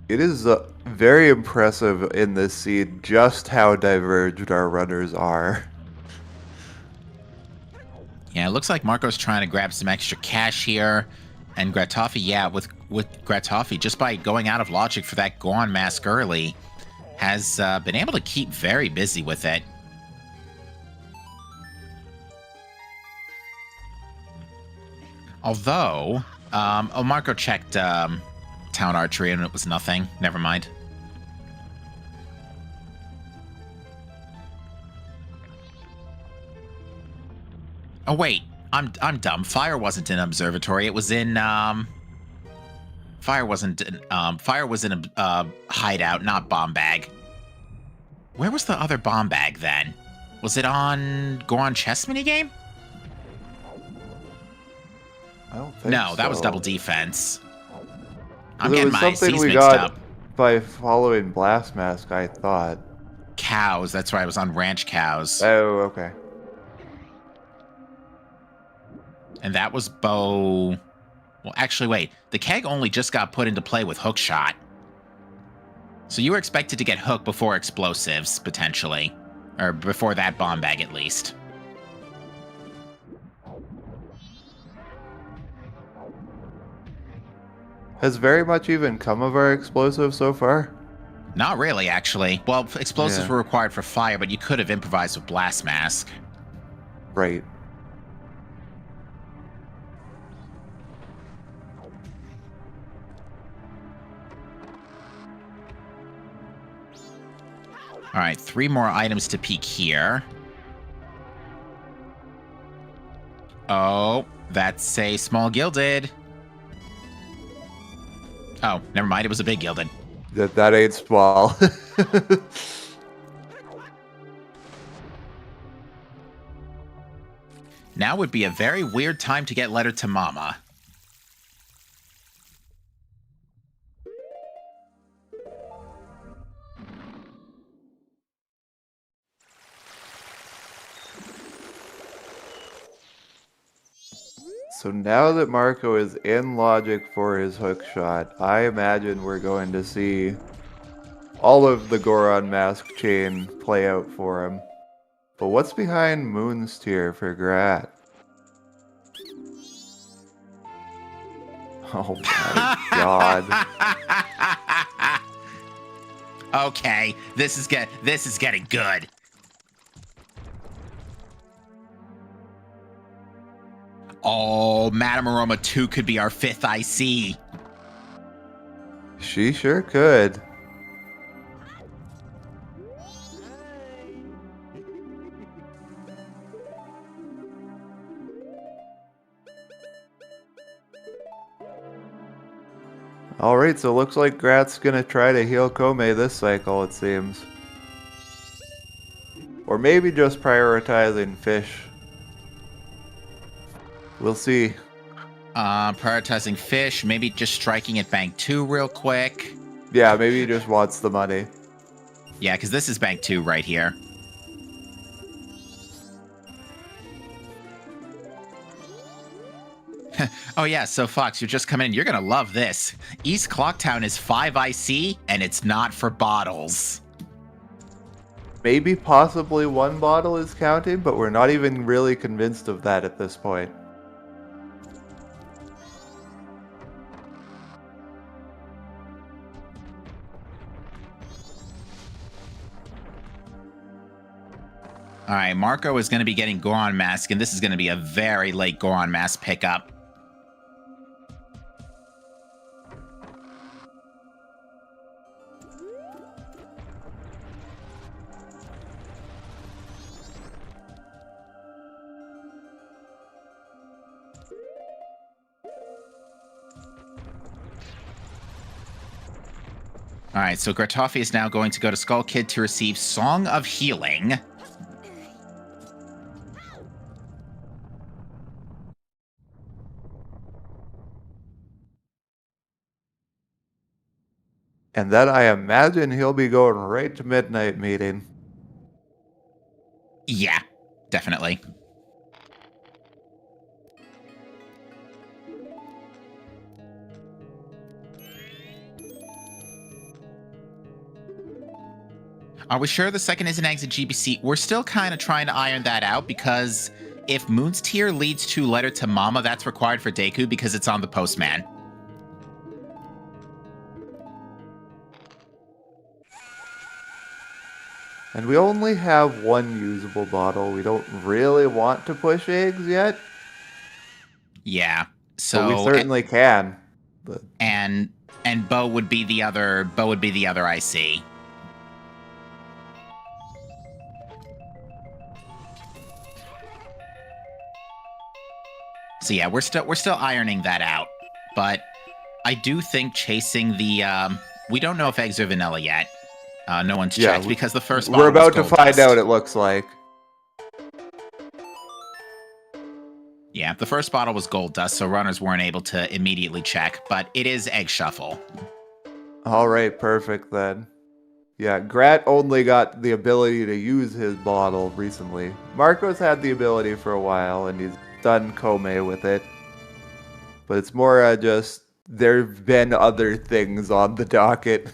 It is very impressive in this scene just how diverged our runners are. Yeah, it looks like Marco's trying to grab some extra cash here. And Gratoffie, yeah, with Gratoffie, just by going out of logic for that Goron mask early, has been able to keep very busy with it. Although, Marco checked Town Archery and it was nothing. Never mind. Oh wait, I'm dumb. Fire wasn't in Observatory. It was in Fire was in a hideout, not bomb bag. Where was the other bomb bag then? Was it on Goron chess minigame? I don't think No, that was so. double defense. I'm It getting was my something ICs we mixed got up. by following Blast Mask, I thought. Cows, that's right, I was on Ranch Cows. Oh, okay. And that was Bow... Well, actually, wait. The keg only just got put into play with Hookshot. So you were expected to get Hook before explosives, potentially. Or before that bomb bag, at least. Has very much even come of our explosive so far? Not really, actually. Well, explosives Yeah. were required for fire, but you could have improvised with Blast Mask. Right. All right, 3 more items to peek here. Oh, that's a small gilded. Oh, never mind. It was a big gilded. That ain't small. Now would be a very weird time to get Letter to Mama. So now that Marco is in logic for his hook shot, I imagine we're going to see all of the Goron mask chain play out for him. But what's behind Moon's Tear for Grat? Oh my god. Okay, this is getting good. Oh, Madame Aroma 2 could be our 5th IC. She sure could. Alright, so it looks like Grat's gonna try to heal Kome this cycle, it seems. Or maybe just prioritizing fish. We'll see. Prioritizing fish, maybe just striking at Bank 2 real quick. Yeah, maybe he just wants the money. Yeah, because this is Bank 2 right here. Oh yeah, so Fox, you're just coming in. You're going to love this. East Clocktown is 5 IC, and it's not for bottles. Maybe possibly one bottle is counting, but we're not even really convinced of that at this point. All right, Marco is going to be getting Goron Mask, and this is going to be a very late Goron Mask pickup. All right, so Gratoffie is now going to go to Skull Kid to receive Song of Healing. And then I imagine he'll be going right to Midnight Meeting. Yeah, definitely. Are we sure the second is an exit GBC? We're still kind of trying to iron that out because if Moon's Tear leads to Letter to Mama, that's required for Deku because it's on the Postman. And we only have one usable bottle. We don't really want to push eggs yet. Yeah. So but we certainly can. But and Bo would be the other IC. So yeah, we're still ironing that out. But I do think chasing the we don't know if eggs are vanilla yet. No one's checked because the first bottle we're about was to find dust. out, it looks like. Yeah, the first bottle was gold dust, so runners weren't able to immediately check, but it is egg shuffle. All right, perfect then. Yeah, Grat only got the ability to use his bottle recently. Marco's had the ability for a while, and he's done Kome with it. But it's more just, there have been other things on the docket.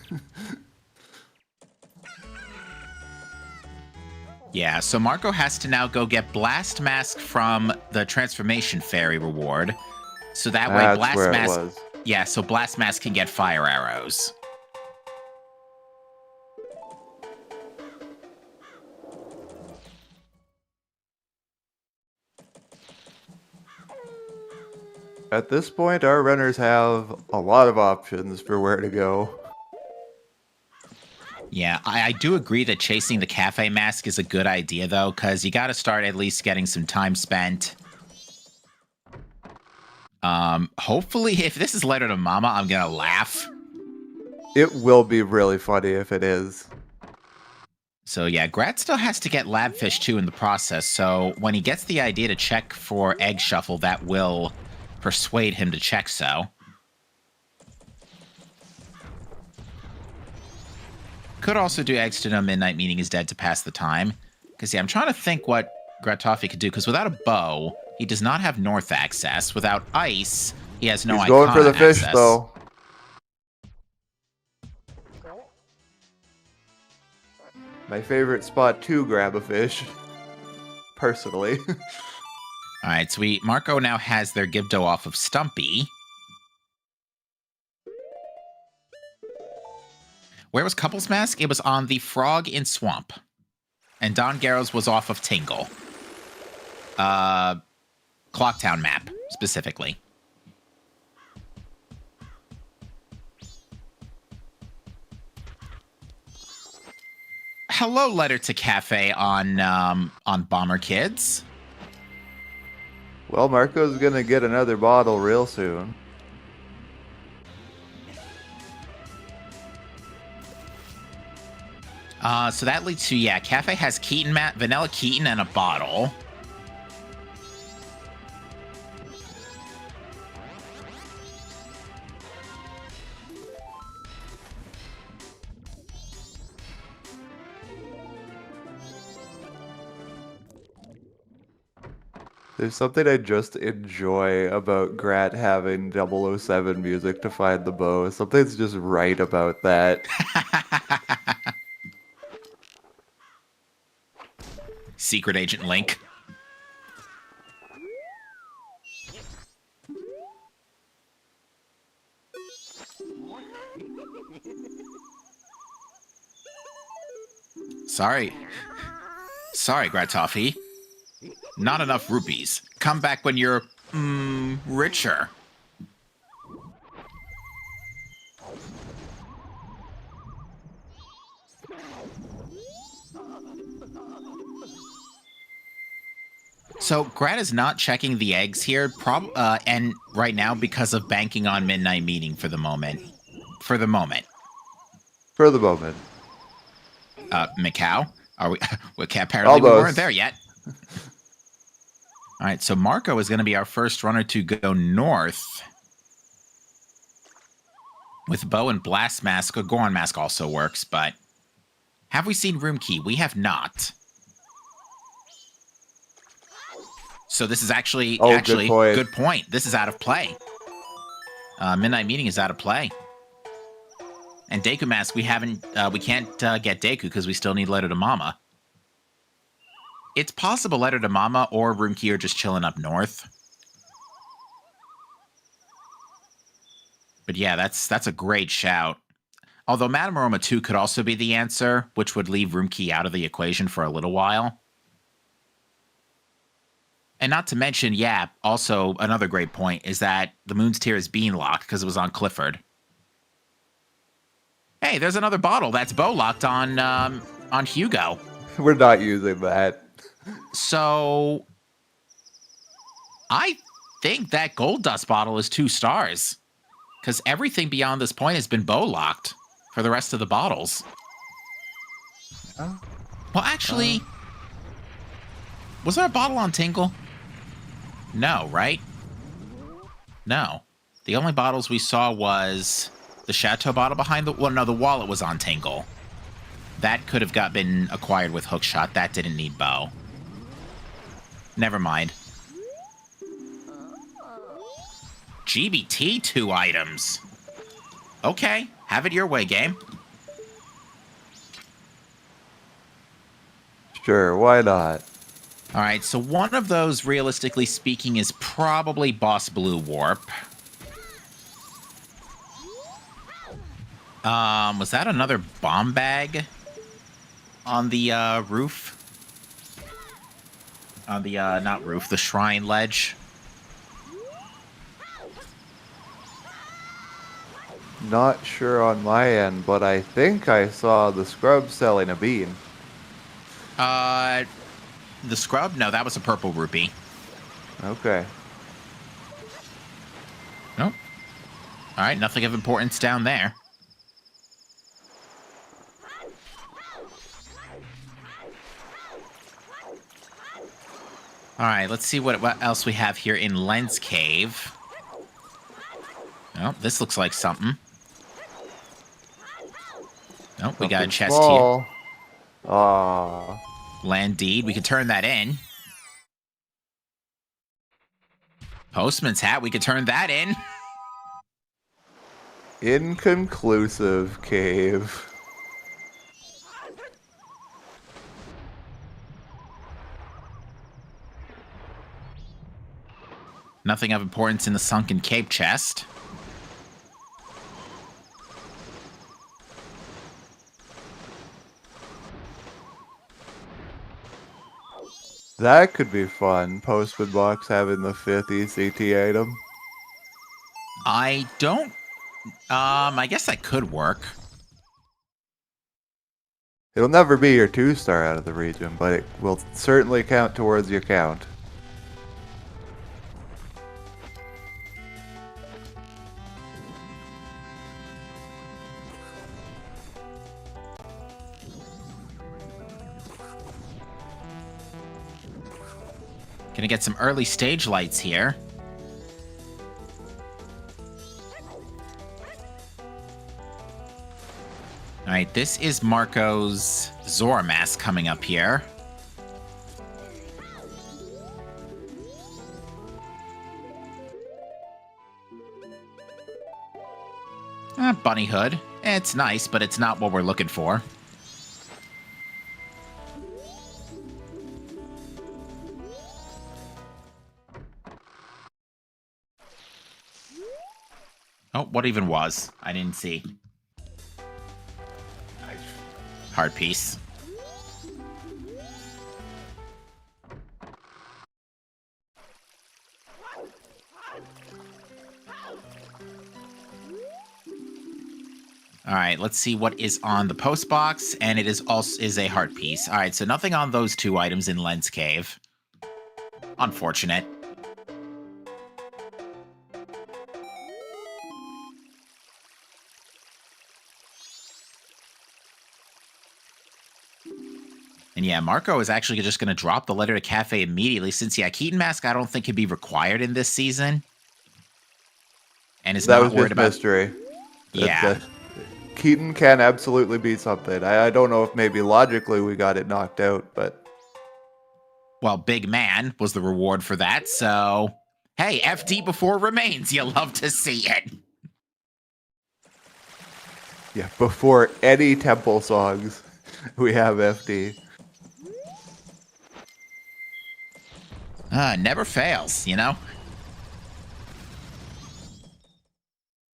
Yeah, so Marco has to now go get Blast Mask from the Transformation Fairy reward. So that way That's Blast where Mask... it was. Yeah, so Blast Mask can get fire arrows. At this point, our runners have a lot of options for where to go. Yeah, I do agree that chasing the cafe mask is a good idea, though, because you got to start at least getting some time spent. Hopefully, if this is Letter to Mama, I'm going to laugh. It will be really funny if it is. So yeah, Grat still has to get Labfish, too, in the process, so when he gets the idea to check for Egg Shuffle, that will persuade him to check so. Could also do eggs to know Midnight Meeting is dead to pass the time. Because, yeah, I'm trying to think what Gratoffie could do. Because without a bow, He does not have north access. Without ice, he has no He's Icona going for the fish, access. though. My favorite spot to grab a fish, personally. All right, so Marco now has their Gibdo off of Stumpy. Where was Couples Mask? It was on the Frog in Swamp. And Don Garrows was off of Tingle. Clocktown map, specifically. Hello, Letter to Cafe on Bomber Kids. Well, Marco's gonna get another bottle real soon. So that leads to, yeah, Cafe has Keaton, Vanilla Keaton, and a bottle. There's something I just enjoy about Grat having 007 music to find the bow. Something's just right about that. Secret Agent Link. Sorry, Gratoffie. Not enough rupees. Come back when you're, richer. So Grat is not checking the eggs here, and right now because of banking on Midnight Meeting for the moment. For the moment. Macau? Are we? Apparently we weren't there yet. All right, so Marco is going to be our first runner to go north. With Bow and Blast Mask, or Goron Mask also works, but have we seen Room Key? We have not. So this is actually good point. This is out of play. Midnight Meeting is out of play. And Deku Mask, we can't get Deku because we still need Letter to Mama. It's possible Letter to Mama or Room Key are just chilling up north. But yeah, that's a great shout. Although Madame Aroma 2 could also be the answer, which would leave Room Key out of the equation for a little while. And not to mention, yeah, also another great point is that the Moon's Tear is being locked because it was on Clifford. Hey, there's another bottle that's bow locked on Hugo. We're not using that. So I think that Gold Dust bottle is 2 stars. Because everything beyond this point has been bow locked for the rest of the bottles. Oh. Well, actually, was there a bottle on Tingle? No, right? No. The only bottles we saw was the Chateau bottle behind the... Well, no, the wallet was on Tingle. That could have been acquired with Hookshot. That didn't need bow. Never mind. GBT 2 items. Okay, have it your way, game. Sure, why not? All right, so one of those, realistically speaking, is probably Boss Blue Warp. Was that another bomb bag on the roof? On the, not roof, the shrine ledge? Not sure on my end, but I think I saw the scrub selling a bean. The scrub? No, that was a purple rupee. Okay. Nope. All right, nothing of importance down there. All right, let's see what else we have here in Lens Cave. Oh, this looks like something. Nope, we got a chest small. Here. Ah. Land deed. We could turn that in. Postman's hat, we could turn that in. Inconclusive, Cave. Nothing of importance in the sunken cape chest. That could be fun. Postman box having the 5th ECT item. I don't... I guess that could work. It'll never be your 2-star out of the region, but it will certainly count towards your count. Gonna get some early stage lights here. Alright, this is Marco's Zora mask coming up here. Bunny hood. It's nice, but it's not what we're looking for. Oh, what even was? I didn't see. Hard piece. All right, let's see what is on the post box, and it is a heart piece. All right, so nothing on those 2 items in Lens Cave. Unfortunate. And yeah, Marco is actually just going to drop the letter to Cafe immediately, since, yeah, Keaton Mask I don't think could be required in this season. And is not worried about... mystery. Yeah. Keaton can absolutely be something. I don't know if maybe logically we got it knocked out, but... Well, Big Man was the reward for that, so... Hey, FD before remains. You love to see it. Yeah, before any temple songs, we have FD. Never fails, you know?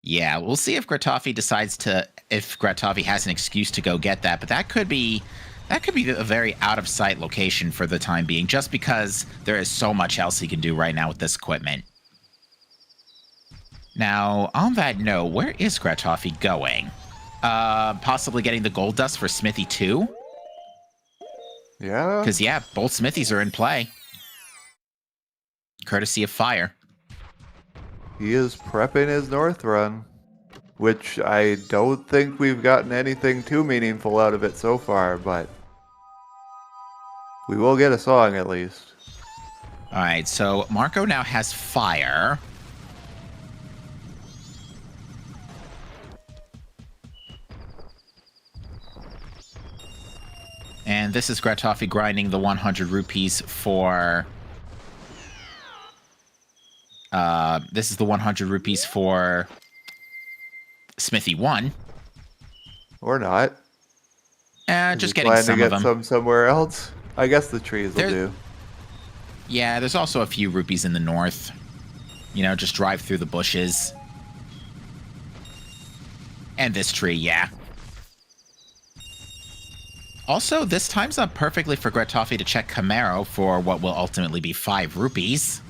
Yeah, we'll see if Gratoffie decides to... If Gratoffie has an excuse to go get that, but that could be a very out-of-sight location for the time being, just because there is so much else he can do right now with this equipment. Now, on that note, where is Gratoffie going? Possibly getting the gold dust for Smithy 2? Yeah? Because, yeah, both Smithies are in play. Courtesy of Fire. He is prepping his North Run, which I don't think we've gotten anything too meaningful out of it so far, but we will get a song at least. All right, so Marco now has Fire. And this is Gratoffie grinding the 100 rupees for... this is the 100 rupees for Smithy 1. Or not. Just getting some of them. Some somewhere else? I guess the trees will do. Yeah, there's also a few rupees in the north. You know, just drive through the bushes. And this tree, yeah. Also, this time's up perfectly for Gratoffie to check Camaro for what will ultimately be 5 rupees.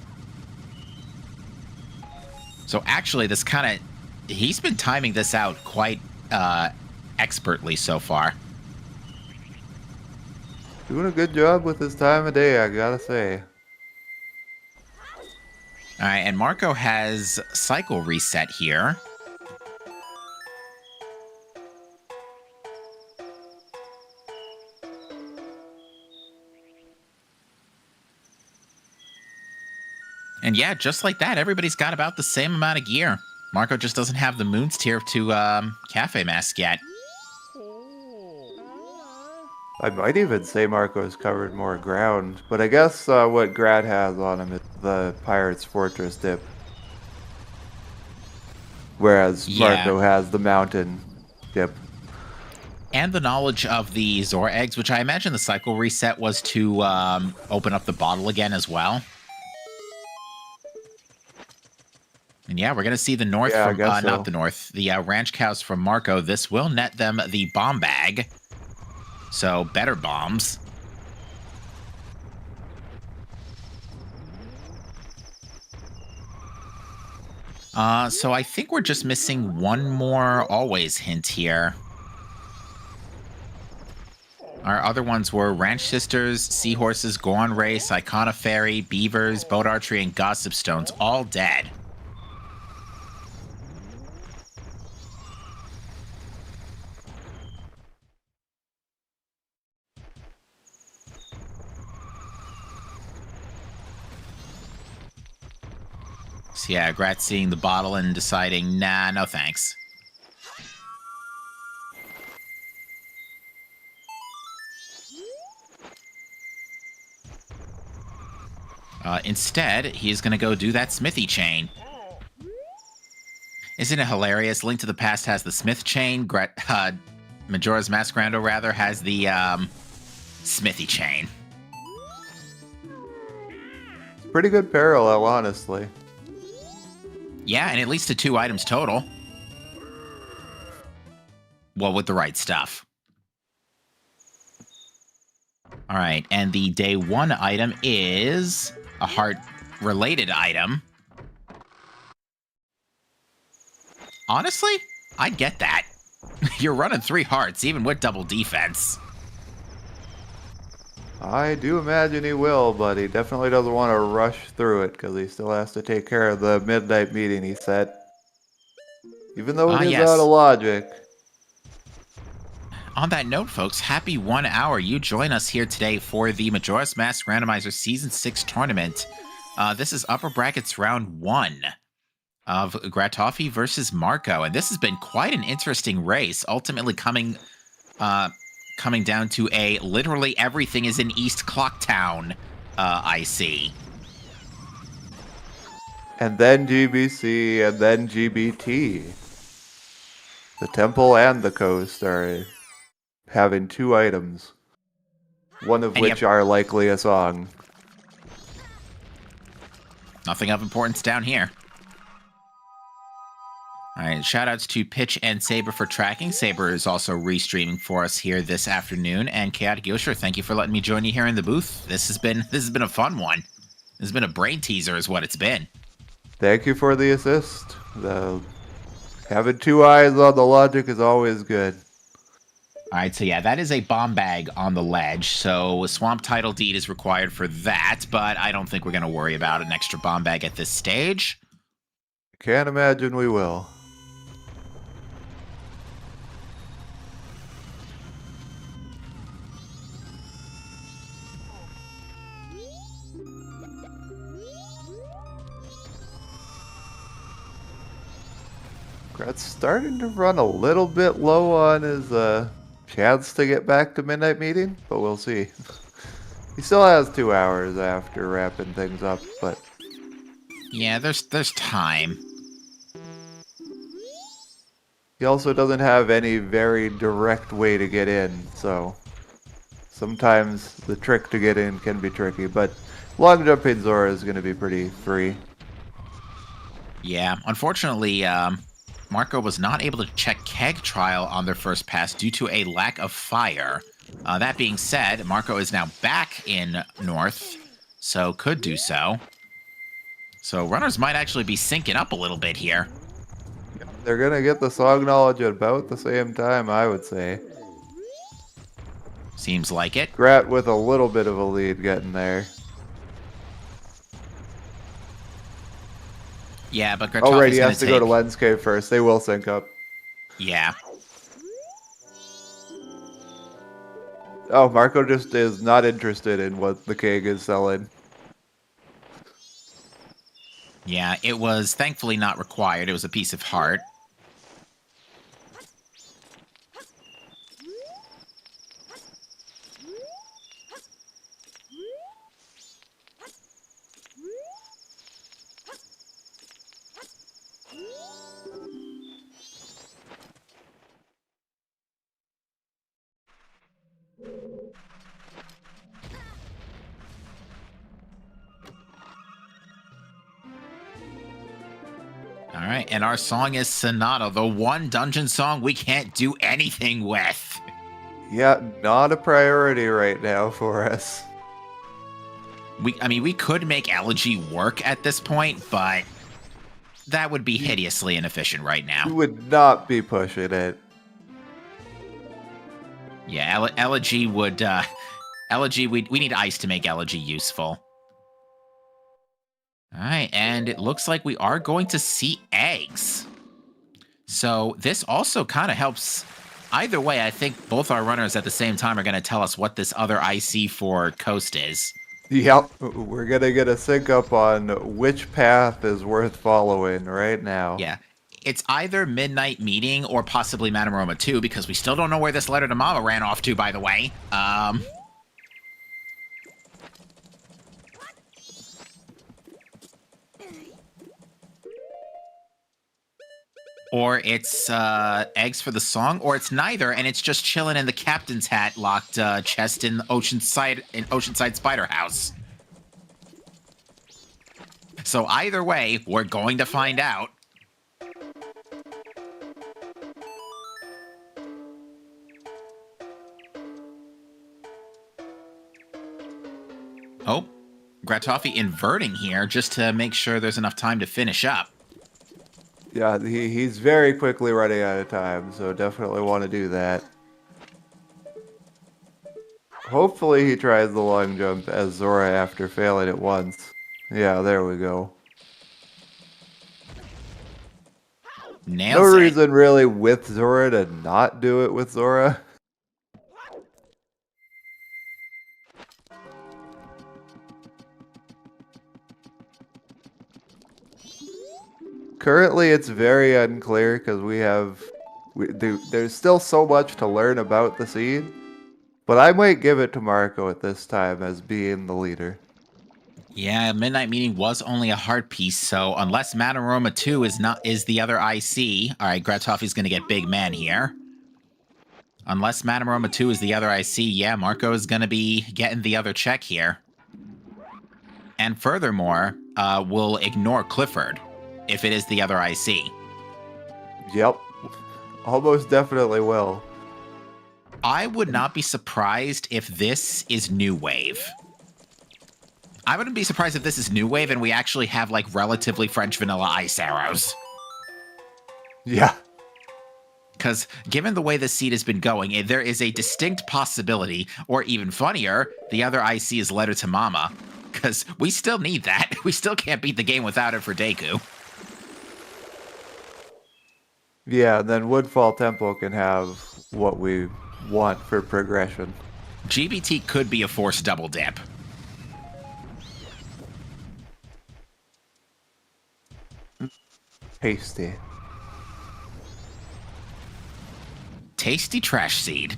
So actually, this kind of... He's been timing this out quite expertly so far. Doing a good job with his time of day, I gotta say. All right, and Marco has cycle reset here. And yeah, just like that, everybody's got about the same amount of gear. Marco just doesn't have the Moon's Tier to Cafe Mask yet. I might even say Marco's covered more ground, but I guess what Grat has on him is the Pirate's Fortress dip, whereas Yeah. Marco has the mountain dip. And the knowledge of the Zora eggs, which I imagine the cycle reset was to open up the bottle again as well. And yeah, we're going to see the North Yeah, I from, guess so. not the North, the ranch cows from Marco. This will net them the bomb bag. So, better bombs. So I think we're just missing one more always hint here. Our other ones were Ranch Sisters, Seahorses, Gorn Race, Icona Fairy, Beavers, Boat Archery, and Gossip Stones, all dead. So yeah, Grat seeing the bottle and deciding, nah, no thanks. Instead, he's going to go do that smithy chain. Isn't it hilarious? Link to the Past has the Smith chain. Majora's Mask Rando, rather, has the smithy chain. Pretty good parallel, honestly. Yeah, and it leads to 2 items total. Well, with the right stuff. All right, and the day 1 item is a heart-related item. Honestly, I get that. You're running 3 hearts, even with double defense. I do imagine he will, but he definitely doesn't want to rush through it because he still has to take care of the midnight meeting he set. Even though it is yes. out of logic. On that note, folks, happy 1 hour. You join us here today for the Majora's Mask Randomizer Season 6 tournament. This is Upper Brackets Round 1 of Gratoffie versus Marco, and this has been quite an interesting race, ultimately coming down to a literally everything is in East Clocktown IC. And then GBC, and then GBT. The temple and the coast are having 2 items, one of which are likely a song. Nothing of importance down here. All right, shoutouts to Pitch and Saber for tracking. Saber is also restreaming for us here this afternoon. And Chaotic Yosher, thank you for letting me join you here in the booth. This has been a fun one. This has been a brain teaser is what it's been. Thank you for the assist. Having 2 eyes on the logic is always good. All right, so yeah, that is a bomb bag on the ledge. So Swamp Title Deed is required for that, but I don't think we're going to worry about an extra bomb bag at this stage. Can't imagine we will. Grat's starting to run a little bit low on his chance to get back to midnight meeting, but we'll see. He still has 2 hours after wrapping things up, but yeah, there's time. He also doesn't have any very direct way to get in, so sometimes the trick to get in can be tricky, but long jumping Zora is going to be pretty free. Yeah, unfortunately, Marco was not able to check Keg Trial on their first pass due to a lack of fire. That being said, Marco is now back in North, so could do so. So runners might actually be syncing up a little bit here. They're going to get the song knowledge at about the same time, I would say. Seems like it. Grat with a little bit of a lead getting there. Yeah, but Gratoffie's oh, right, he gonna has to go to Lens Cave first. They will sync up. Yeah. Oh, Marco just is not interested in what the keg is selling. Yeah, it was thankfully not required. It was a piece of heart. right, and our song is Sonata, the one dungeon song we can't do anything with. Yeah, not a priority right now for us. We could make Elegy work at this point, but that would be hideously inefficient right now. You would not be pushing it. Yeah, Elegy would, Elegy, we need ice to make Elegy useful. All right, and it looks like we are going to see eggs. So this also kind of helps. Either way, I think both our runners at the same time are going to tell us what this other IC for Coast is. Yep, we're going to get a sync up on which path is worth following right now. Yeah, it's either Midnight Meeting or possibly Manoroma 2, because we still don't know where this letter to Mama ran off to, by the way. Or it's eggs for the song, or it's neither, and it's just chilling in the captain's hat locked chest in Oceanside Spider House. So either way, we're going to find out. Oh, Gratoffie inverting here just to make sure there's enough time to finish up. Yeah, he's very quickly running out of time, so definitely want to do that. Hopefully he tries the long jump as Zora after failing it once. Yeah, there we go. Nails no it. reason really with Zora to not do it with Zora. Currently, it's very unclear because there's still so much to learn about the scene. But I might give it to Marco at this time as being the leader. Yeah, Midnight Meeting was only a heart piece, so unless Manoroma 2 is the other IC, all right, Gratoffie's going to get big man here. Unless Manoroma 2 is the other IC, yeah, Marco is going to be getting the other check here. And furthermore, we'll ignore Clifford if it is the other IC. Yep. Almost definitely will. I would not be surprised if this is New Wave. I wouldn't be surprised if this is New Wave and we actually have, like, relatively French vanilla ice arrows. Yeah. Because given the way the seed has been going, there is a distinct possibility, or even funnier, the other IC is Letter to Mama. Because we still need that. We still can't beat the game without it for Deku. Yeah, then Woodfall Temple can have what we want for progression. GBT could be a forced double dip. Tasty. Tasty trash seed.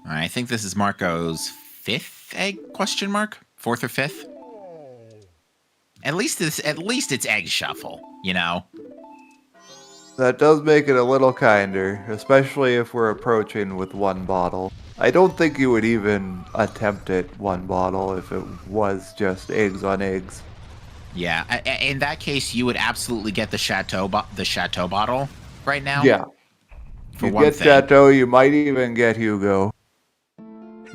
I think this is Marco's fifth egg, question mark? Fourth or fifth? At least it's egg shuffle, you know? That does make it a little kinder, especially if we're approaching with one bottle. I don't think you would even attempt it one bottle if it was just eggs on eggs. Yeah, in that case, you would absolutely get the Chateau bottle right now. Yeah. For you one get thing. Chateau, you might even get Hugo.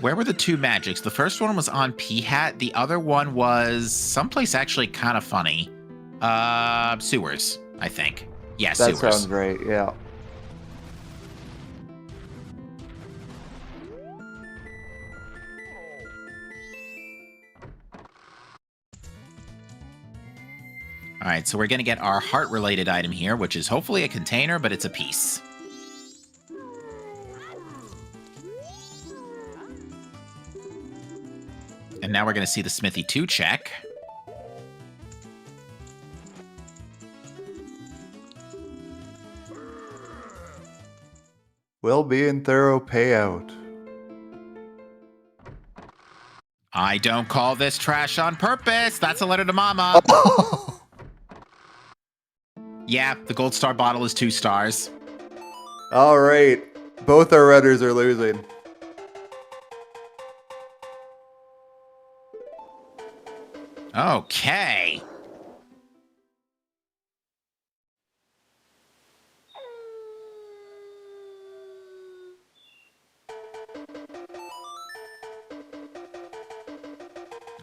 Where were the two magics? The first one was on P-Hat. The other one was someplace actually kind of funny. Sewers, I think. Yeah, That sewers. sounds right, yeah. All right, so we're going to get our heart-related item here, which is hopefully a container, but it's a piece. And now we're going to see the Smithy 2 check. Will be in thorough payout. I don't call this trash on purpose. That's a letter to Mama. Yeah, the gold star bottle is 2 stars. All right. Both our runners are losing. Okay.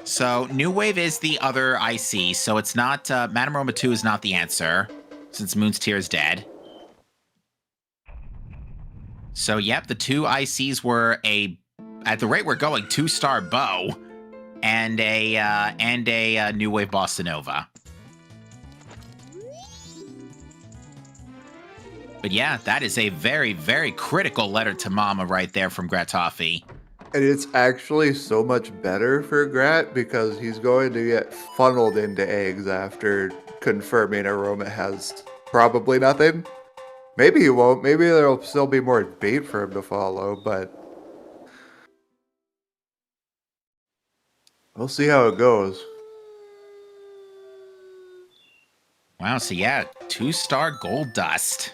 So, New Wave is the other IC, so it's not, Madame Roma 2 is not the answer, since Moon's Tear is dead. So, yep, the 2 ICs were at the rate we're going, 2-star bow, and a New Wave Bossa Nova. But yeah, that is a very, very critical letter to Mama right there from Gratoffie. And it's actually so much better for Grat because he's going to get funneled into eggs after confirming Aroma has probably nothing. Maybe he won't. Maybe there'll still be more bait for him to follow, but we'll see how it goes. Wow, so yeah, 2-star gold dust.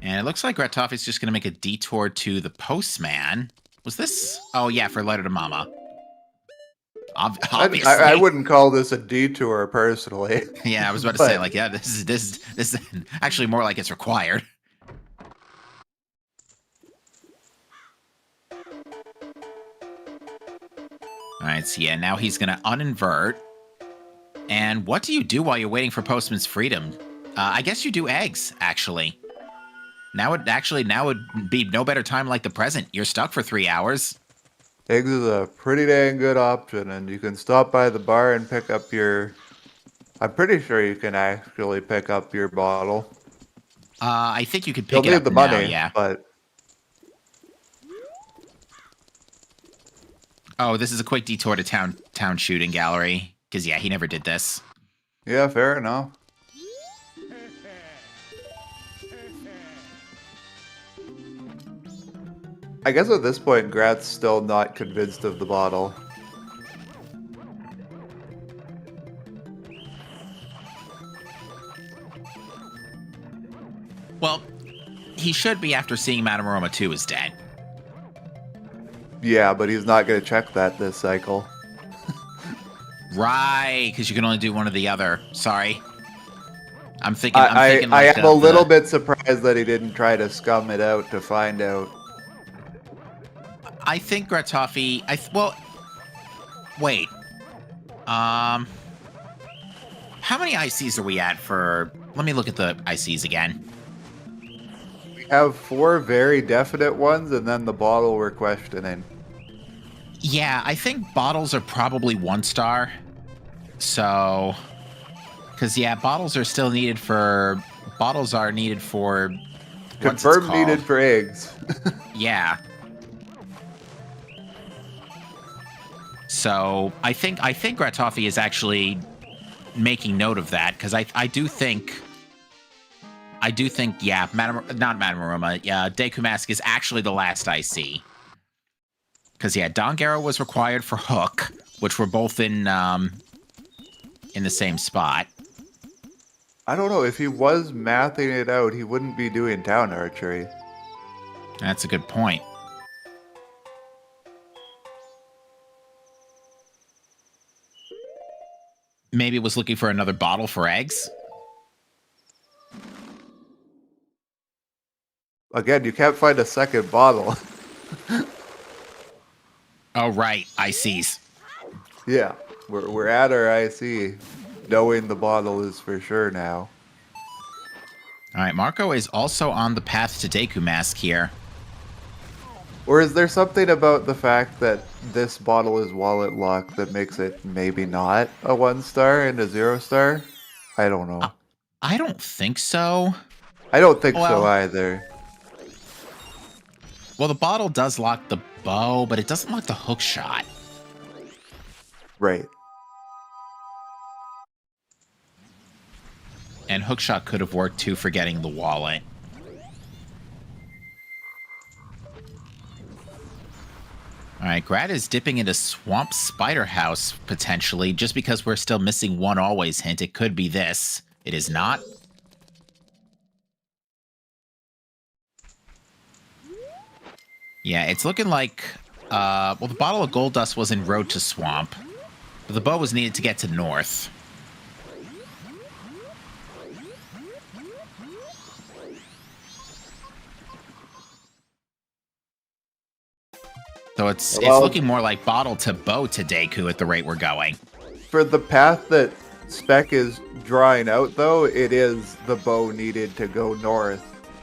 And it looks like Gratoffie's just going to make a detour to the postman. Was this? Oh, yeah, for letter to Mama. Obviously. I wouldn't call this a detour personally. Yeah, I was about to say, like, yeah, this is actually more like it's required. All right, so yeah, now he's going to uninvert. And what do you do while you're waiting for Postman's freedom? I guess you do eggs, actually. Now would be no better time like the present. You're stuck for 3 hours. Eggs is a pretty dang good option, and you can stop by the bar and pick up your... I'm pretty sure you can actually pick up your bottle. I think you could pick You'll it up need the now, money, yeah. But... Oh, this is a quick detour to town shooting gallery. Because, yeah, he never did this. Yeah, fair enough. I guess at this point, Grat's still not convinced of the bottle. Well, he should be after seeing Madame Roma 2 is dead. Yeah, but he's not going to check that this cycle. Right, because you can only do one or the other. Sorry. I'm thinking I like am a little bit surprised that he didn't try to scum it out to find out. I think Gratoffie... well... Wait. How many ICs are we at for... Let me look at the ICs again. We have 4 very definite ones, and then the bottle we're questioning. Yeah, I think bottles are probably 1-star. So... Because, yeah, bottles are still needed for... Bottles are needed for... Confirmed needed for eggs. Yeah. So I think Gratoffie is actually making note of that because I do think yeah, not Madame Aroma, yeah, Deku Mask is actually the last IC. Because yeah, Dongaro was required for Hook, which were both in the same spot. I don't know, if he was mathing it out, he wouldn't be doing town archery. That's a good point. Maybe was looking for another bottle for eggs. Again, you can't find a second bottle. Oh, right. ICs. Yeah, we're at our IC, knowing the bottle is for sure now. All right, Marco is also on the path to Deku Mask here. Or is there something about the fact that this bottle is wallet locked that makes it maybe not a 1-star and a 0-star? I don't know. I don't think so. I don't think so Well- either. Well, the bottle does lock the bow, but it doesn't lock the hook shot. Right. And hookshot could have worked too for getting the wallet. Alright, Grad is dipping into Swamp Spider House, potentially, just because we're still missing one always hint. It could be this. It is not. Yeah, it's looking like... well, the bottle of gold dust was in Road to Swamp, but the bow was needed to get to North. So it's looking more like bottle to bow to Deku at the rate we're going. For the path that Spec is drawing out, though, it is the bow needed to go north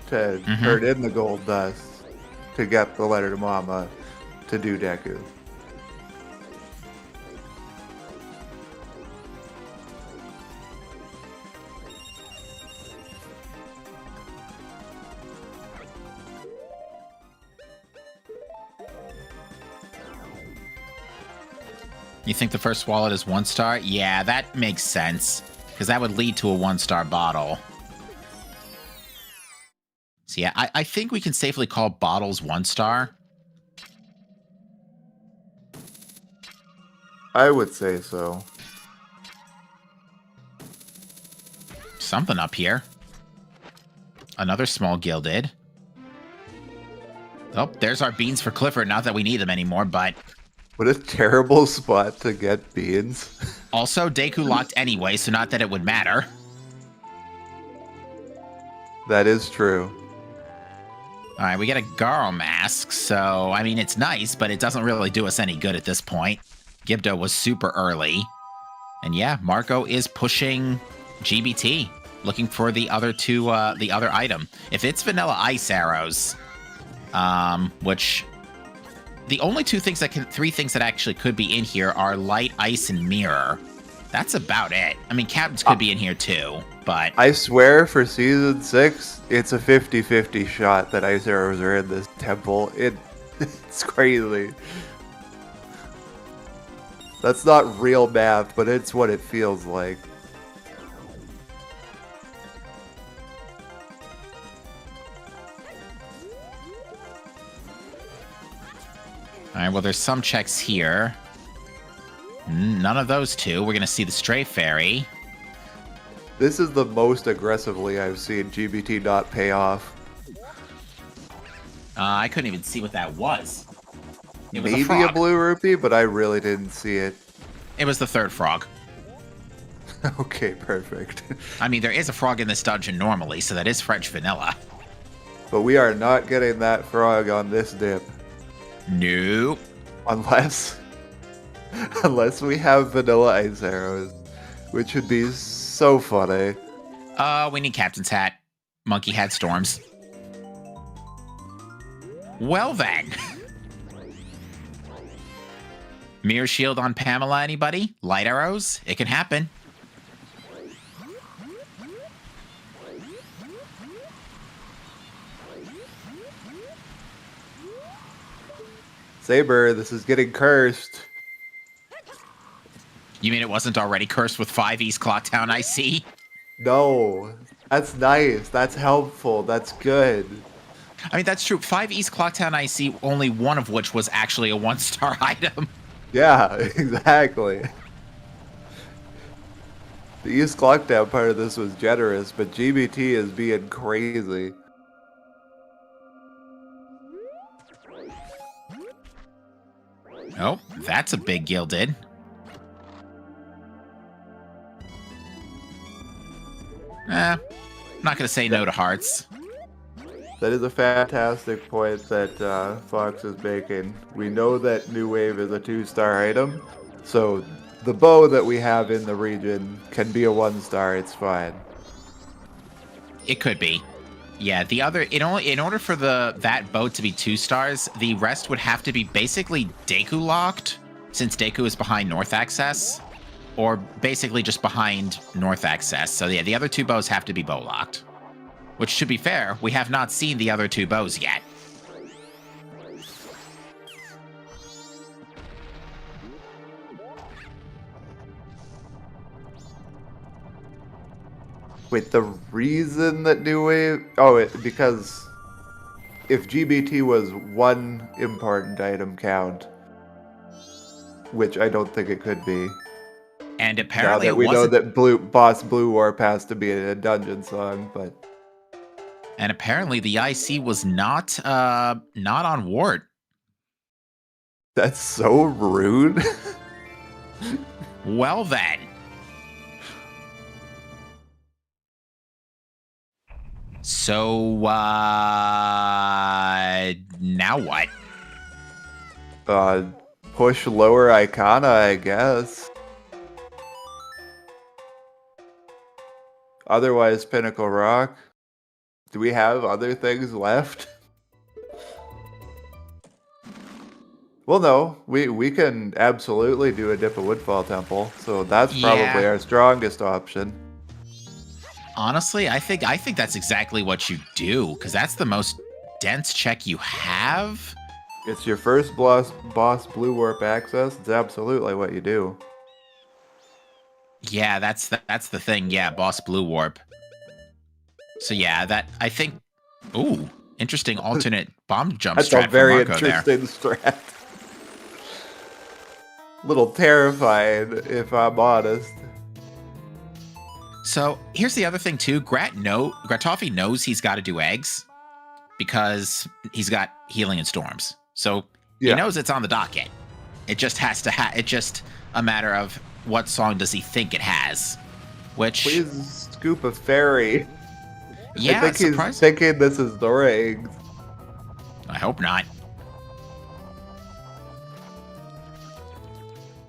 to turn in the gold dust to get the letter to Mama to do Deku. You think the first wallet is 1 star? Yeah, that makes sense, because that would lead to a 1-star bottle. So yeah, I think we can safely call bottles 1 star. I would say so. Something up here. Another small gilded. Oh, there's our beans for Clifford. Not that we need them anymore, but... What a terrible spot to get beans. Also, Deku locked anyway, so not that it would matter. That is true. Alright, we get a Garo mask, so, I mean, it's nice, but it doesn't really do us any good at this point. Gibdo was super early. And yeah, Marco is pushing GBT, looking for the other the other item. If it's vanilla ice arrows, which the only three things that actually could be in here are light, ice, and mirror. That's about it. I mean, captains could be in here too, but... I swear for Season 6, it's a 50-50 shot that ice arrows are in this temple. It's crazy. That's not real math, but it's what it feels like. Alright, well, there's some checks here. None of those two. We're going to see the Stray Fairy. This is the most aggressively I've seen GBT not pay off. I couldn't even see what that was. It was Maybe a frog. a blue rupee, but I really didn't see it. It was the third frog. Okay, perfect. I mean, there is a frog in this dungeon normally, so that is French vanilla. But we are not getting that frog on this dip. Nope. Unless we have vanilla ice arrows, which would be so funny. We need Captain's Hat. Monkey Hat Storms. Well then. Mirror Shield on Pamela, anybody? Light arrows? It can happen. Saber, this is getting cursed. You mean it wasn't already cursed with 5 East Clocktown IC? No, that's nice. That's helpful. That's good. I mean, that's true. 5 East Clocktown IC, only one of which was actually a 1-star item. Yeah, exactly. The East Clockdown part of this was generous, but GBT is being crazy. Oh, that's a big gilded. I'm not going to say no to hearts. That is a fantastic point that Fox is making. We know that New Wave is a 2-star item, so the bow that we have in the region can be a 1-star. It's fine. It could be. Yeah, the other in order for that boat to be 2 stars, the rest would have to be basically Deku locked, since Deku is behind North Access, or basically just behind North Access. So yeah, the other 2 bows have to be bow locked. Which, to be fair, we have not seen the other two bows yet. Wait, the reason that New Wave... Oh, because if GBT was one important item count, which I don't think it could be. And apparently now that we know that Boss Blue Warp has to be in a dungeon song, but... And apparently the IC was not on Wart. That's so rude. Well then. So, now what? Push lower Icona, I guess. Otherwise, Pinnacle Rock. Do we have other things left? Well, no. We can absolutely do a Dip of Woodfall Temple, so that's probably our strongest option. Honestly, I think that's exactly what you do, because that's the most dense check you have. It's your first boss Blue Warp access. It's absolutely what you do. Yeah, that's the thing. Yeah, boss Blue Warp. So yeah, that I think. Ooh, interesting alternate bomb jump That's strat a very for Marco interesting strat. Little terrified, if I'm honest. So here's the other thing too. Gratoffie knows he's got to do eggs because he's got healing and storms. So he knows it's on the docket. It just has to it's just a matter of what song does he think it has. Which please scoop a fairy. Yeah, I think he's thinking this is the rings. I hope not.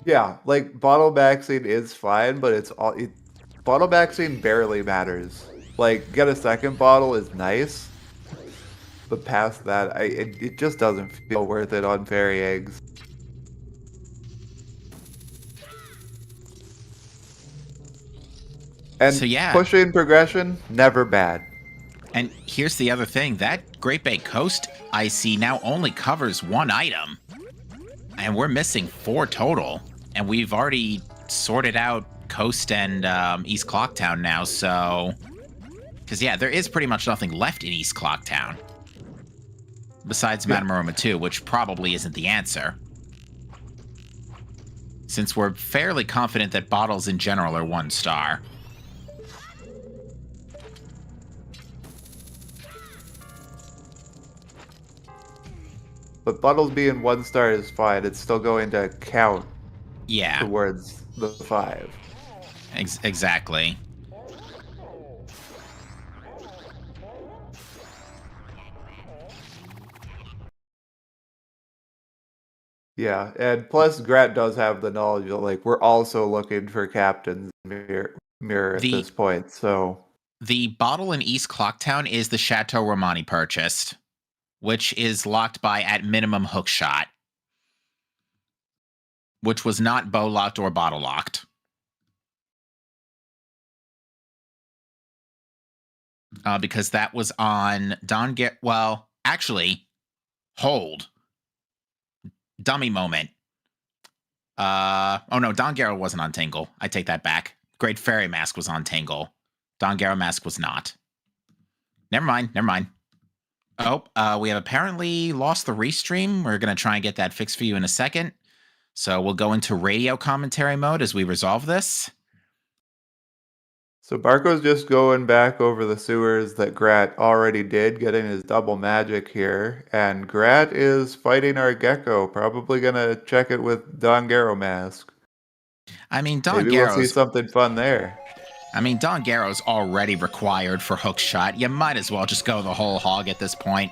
Yeah, like bottle maxing is fine, but bottle maxing barely matters. Like get a second bottle is nice, but past that, it just doesn't feel worth it on fairy eggs. And so, yeah. Pushing progression, never bad. And here's the other thing. That Great Bay Coast IC now only covers one item. And we're missing 4 total. And we've already sorted out Coast and East Clocktown now, so... Because, yeah, there is pretty much nothing left in East Clocktown. Besides Matamaroma 2, which probably isn't the answer. Since we're fairly confident that bottles in general are 1 star. But bottles being 1 star is fine. It's still going to count towards the 5. Exactly. Yeah, and plus Grat does have the knowledge that, like, we're also looking for captains mirror at this point, so... The bottle in East Clocktown is the Chateau Romani purchased, which is locked by, at minimum, Hookshot. Which was not bow locked or bottle locked. Because that was on well, actually, hold. Dummy moment. Oh no, Don Garo wasn't on Tingle. I take that back. Great Fairy Mask was on Tingle. Don Garo Mask was not. Never mind. Oh, we have apparently lost the restream. We're going to try and get that fixed for you in a second. So we'll go into radio commentary mode as we resolve this. So Barco's just going back over the sewers that Grat already did, getting his double magic here. And Grat is fighting our Gecko, probably going to check it with Don Garo Mask. I mean, Maybe we'll see something fun there. I mean, Don Garo's already required for Hookshot. You might as well just go the whole hog at this point.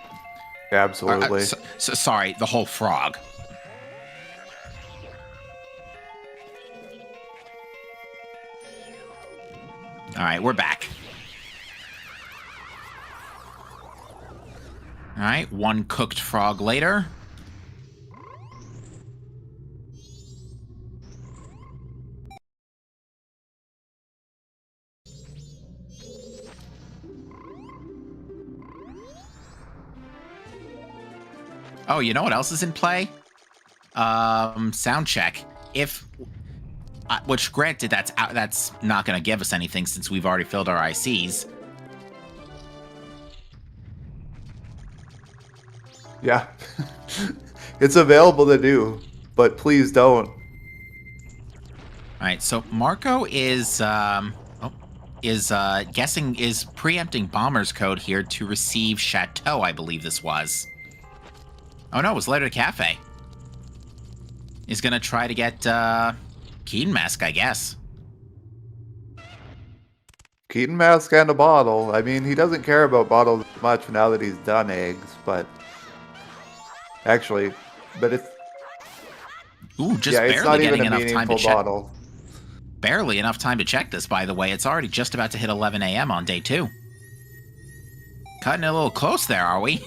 Absolutely. Sorry, the whole frog. All right, we're back. All right, 1 cooked frog later. Oh, you know what else is in play? Sound check. Which granted, that's not going to give us anything since we've already filled our ICs. Yeah. It's available to do, but please don't. All right, so Marco is preempting Bomber's code here to receive Chateau, I believe this was. Oh no, it was later to Cafe. He's gonna try to get Keaton Mask, I guess. Keaton Mask and a bottle. I mean, he doesn't care about bottles much now that he's done eggs, but actually, it's Ooh, just it's barely not getting even a enough time to meaningful check. bottle. Barely enough time to check this, by the way. It's already just about to hit 11 a.m. on day 2. Cutting it a little close there, are we?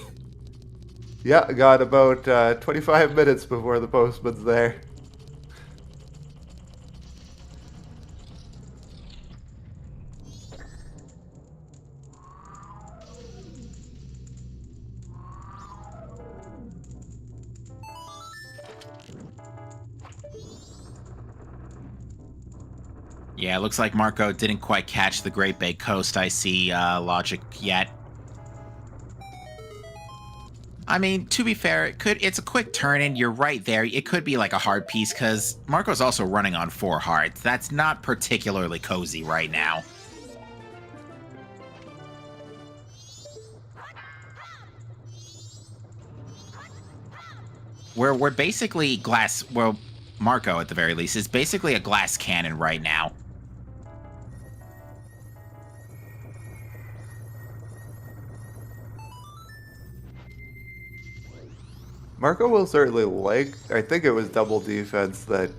Yeah, got about 25 minutes before the postman's there. Yeah, it looks like Marco didn't quite catch the Great Bay Coast IC logic yet. I mean, to be fair, it's a quick turn in. You're right there. It could be like a hard piece because Marco's also running on 4 hearts. That's not particularly cozy right now. We're basically glass. Well, Marco at the very least is basically a glass cannon right now. Marco will certainly like, I think it was double defense that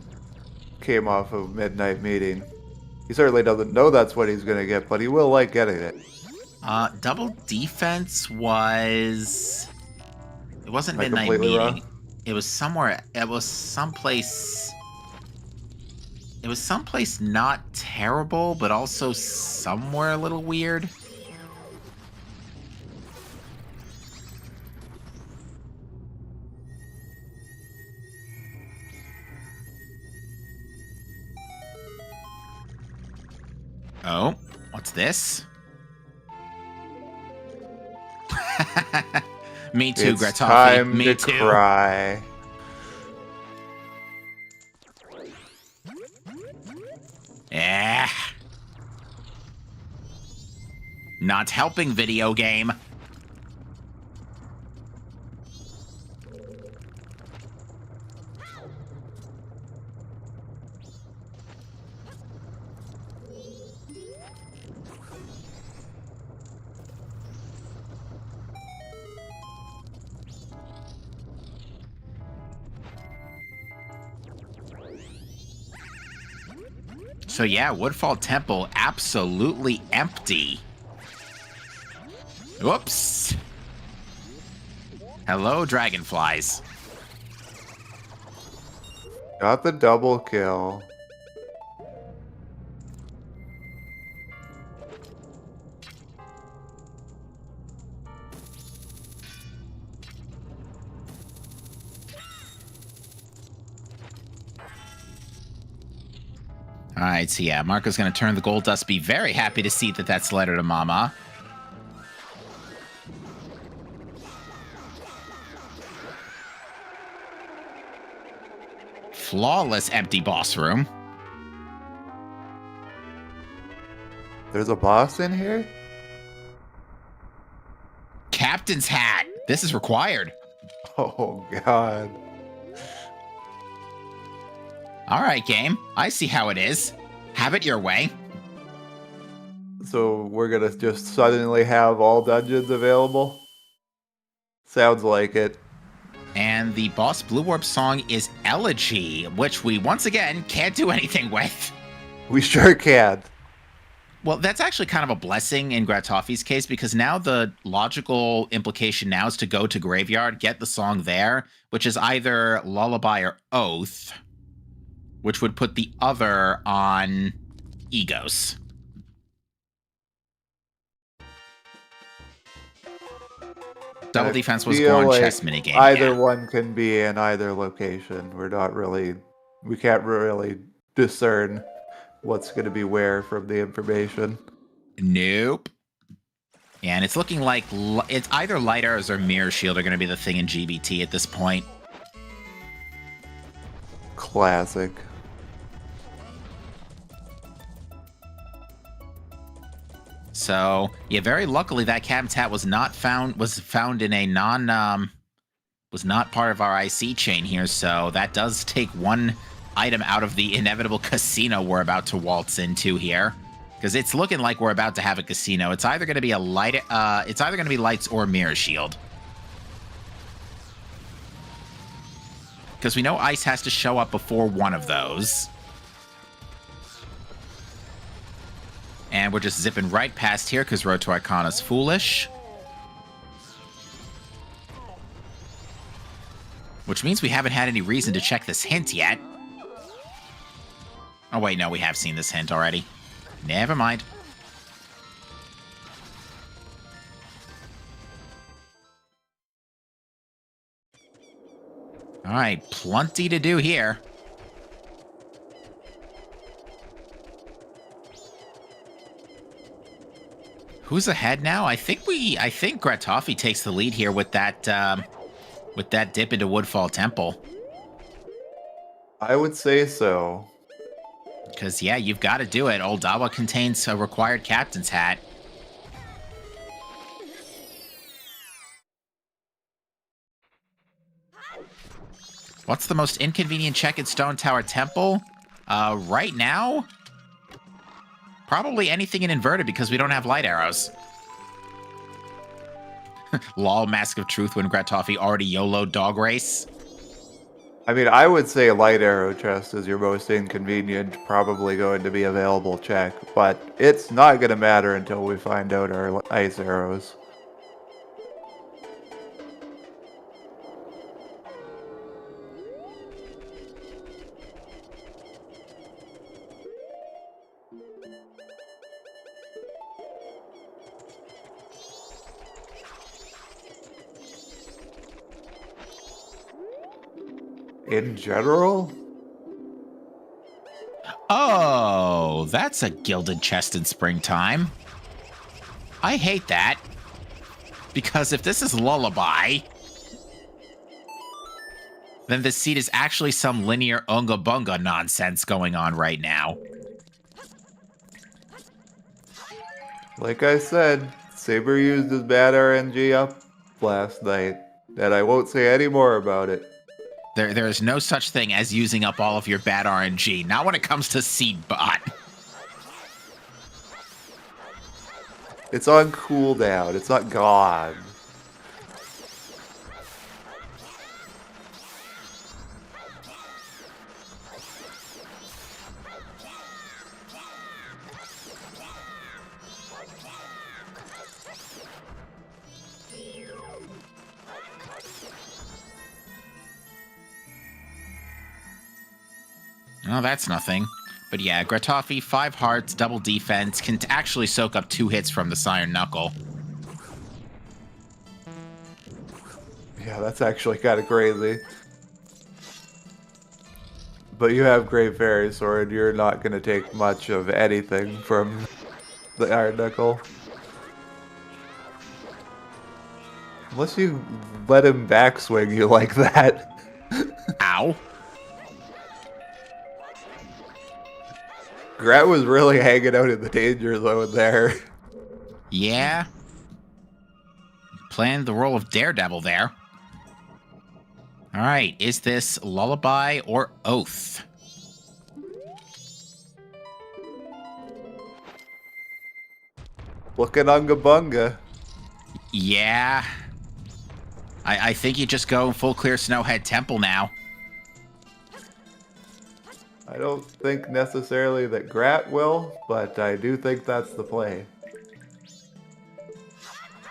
came off of Midnight Meeting. He certainly doesn't know that's what he's going to get, but he will like getting it. Double defense was... It wasn't Am I Midnight completely Meeting. wrong? It was somewhere... It was someplace... It was someplace not terrible, but also somewhere a little weird. Oh, what's this? Me too, It's Gratoffie. time Me to too. cry. Yeah. Not helping, video game. So yeah, Woodfall Temple absolutely empty. Whoops. Hello, dragonflies. Got the double kill. All right, so yeah, Marco's going to turn the gold dust. Be very happy to see that that's letter to Mama. Flawless empty boss room. There's a boss in here? Captain's hat. This is required. Oh, God. All right, game. I see how it is. Have it your way. So we're gonna just suddenly have all dungeons available? Sounds like it. And the boss Blue Orb song is Elegy, which we once again can't do anything with. We sure can. Well, that's actually kind of a blessing in Gratoffie's case, because now the logical implication now is to go to Graveyard, get the song there, which is either Lullaby or Oath, which would put the other on Egos. Double I defense was feel Gorn like chess minigame. either Yeah. one can be in either location. We can't really discern what's going to be where from the information. Nope. Yeah, and it's looking like it's either light arrows or mirror shield are going to be the thing in GBT at this point. Classic. So yeah, very luckily that captain's hat was found in a was not part of our IC chain here. So that does take one item out of the inevitable casino we're about to waltz into here. Because it's looking like we're about to have a casino. It's either going to be it's either going to be lights or mirror shield. Because we know ice has to show up before one of those. And we're just zipping right past here because Road to Icon is foolish. Which means we haven't had any reason to check this hint yet. Oh wait, no, we have seen this hint already. Never mind. All right, plenty to do here. Who's ahead now? I think Gratoffie takes the lead here with that dip into Woodfall Temple. I would say so. Because, yeah, you've got to do it. Old Dawa contains a required captain's hat. What's the most inconvenient check in Stone Tower Temple? Right now? Probably anything in inverted because we don't have light arrows. Lol, Mask of Truth when Gratoffie already YOLO dog race. I mean, I would say light arrow chest is your most inconvenient, probably going to be available check, but it's not going to matter until we find out our ice arrows. In general? Oh, that's a gilded chest in springtime. I hate that. Because if this is Lullaby, then this seed is actually some linear Unga Bunga nonsense going on right now. Like I said, Saber used his bad RNG up last night, and I won't say any more about it. There is no such thing as using up all of your bad RNG. Not when it comes to Seed Bot. It's on cooldown. It's not gone. Oh, that's nothing. But yeah, Gratoffie, 5 hearts, double defense, can actually soak up 2 hits from the Siren Knuckle. Yeah, that's actually kind of crazy. But you have Great Fairy Sword, you're not going to take much of anything from the Iron Knuckle. Unless you let him backswing you like that. Ow. Grat was really hanging out in the danger zone there. Yeah. Playing the role of Daredevil there. Alright, is this Lullaby or Oath? Looking Unga Bunga. Yeah. I think you just go full clear Snowhead Temple now. I don't think necessarily that Grat will, but I do think that's the play.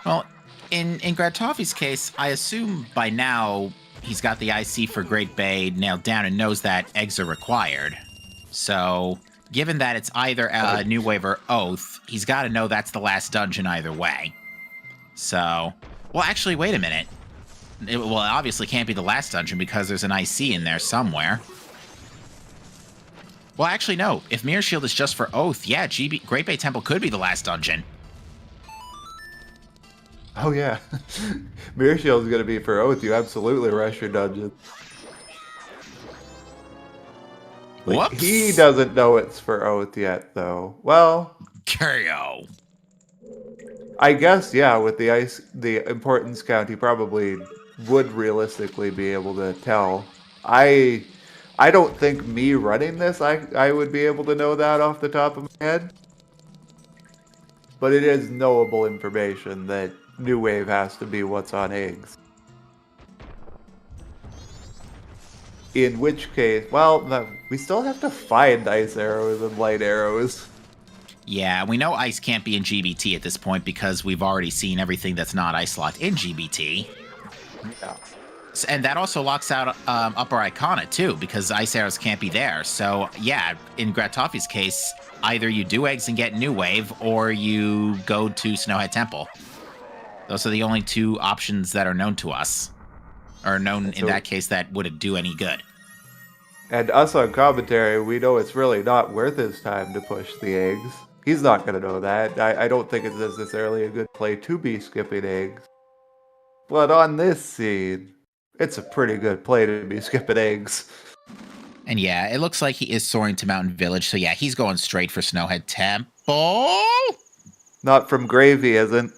Well, in Gratoffie's case, I assume by now he's got the IC for Great Bay nailed down and knows that eggs are required. So, given that it's either a New Wave or Oath, he's got to know that's the last dungeon either way. So, Well, actually, wait a minute. It obviously can't be the last dungeon because there's an IC in there somewhere. Well, actually, no. If Mirror Shield is just for Oath, yeah, Great Bay Temple could be the last dungeon. Oh, yeah. Mirror Shield's going to be for Oath. You absolutely rush your dungeon. Whoops. He doesn't know it's for Oath yet, though. Well... KO. I guess, yeah, with the importance count, he probably would realistically be able to tell. I don't think me running this, I would be able to know that off the top of my head. But it is knowable information that New Wave has to be what's on eggs. In which case, well, we still have to find ice arrows and light arrows. Yeah, we know ice can't be in GBT at this point because we've already seen everything that's not ice locked in GBT. Yeah. And that also locks out Upper Icona, too, because ice arrows can't be there. So, yeah, in Gratoffie's case, either you do eggs and get New Wave, or you go to Snowhead Temple. Those are the only two options that are known to us. Or known, in that case, that would do any good. And us on commentary, we know it's really not worth his time to push the eggs. He's not going to know that. I don't think it's necessarily a good play to be skipping eggs. But on this scene, it's a pretty good play to be skipping eggs. And yeah, it looks like he is soaring to Mountain Village, so yeah, he's going straight for Snowhead Temple. Not from Grave, he isn't.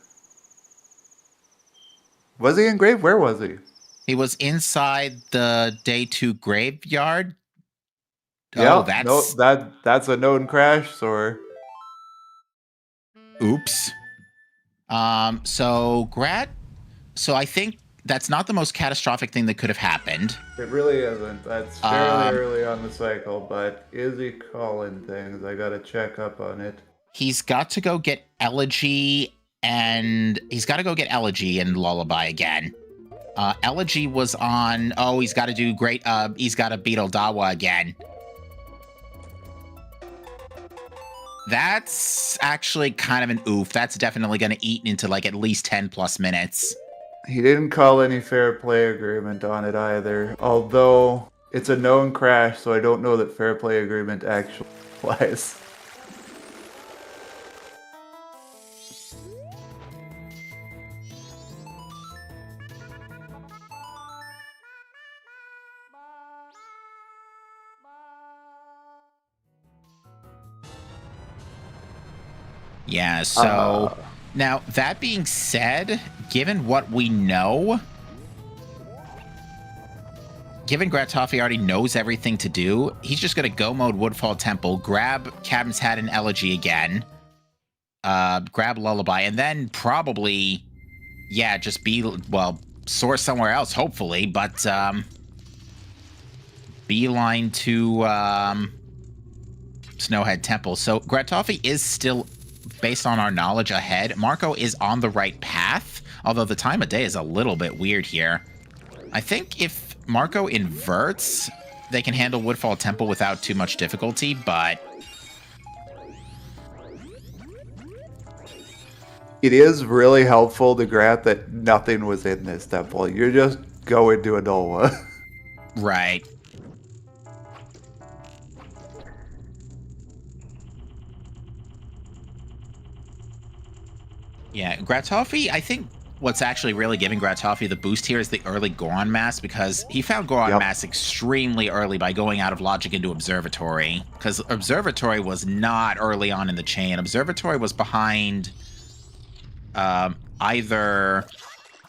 Was he in Grave? Where was he? He was inside the Day 2 graveyard. Yeah, oh, that's a known crash, so... Oops. So I think that's not the most catastrophic thing that could have happened. It really isn't. That's fairly early on the cycle, but is he calling things? I gotta check up on it. He's got to go get Elegy and Lullaby again. Elegy was on. Oh, he's got to do great. He's got to beat Odawa again. That's actually kind of an oof. That's definitely going to eat into like at least 10 plus minutes. He didn't call any fair play agreement on it either. Although it's a known crash, so I don't know that fair play agreement actually applies. Yeah, so now that being said, given what we know, given Gratoffie already knows everything to do, he's just going to go mode Woodfall Temple, grab Captain's Hat and Elegy again, grab Lullaby, and then probably, yeah, just soar somewhere else, hopefully, but beeline to Snowhead Temple. So Gratoffie is still, based on our knowledge, ahead. Marco is on the right path, although the time of day is a little bit weird here. I think if Marco inverts, they can handle Woodfall Temple without too much difficulty, but... It is really helpful to Grat that nothing was in this temple. You're just going to Adola. Right. Yeah, Gratoffie, I think what's actually really giving Gratoffie the boost here is the early Goron Mass, because he found Goron Mass extremely early by going out of Logic into Observatory, because Observatory was not early on in the chain. Observatory was behind either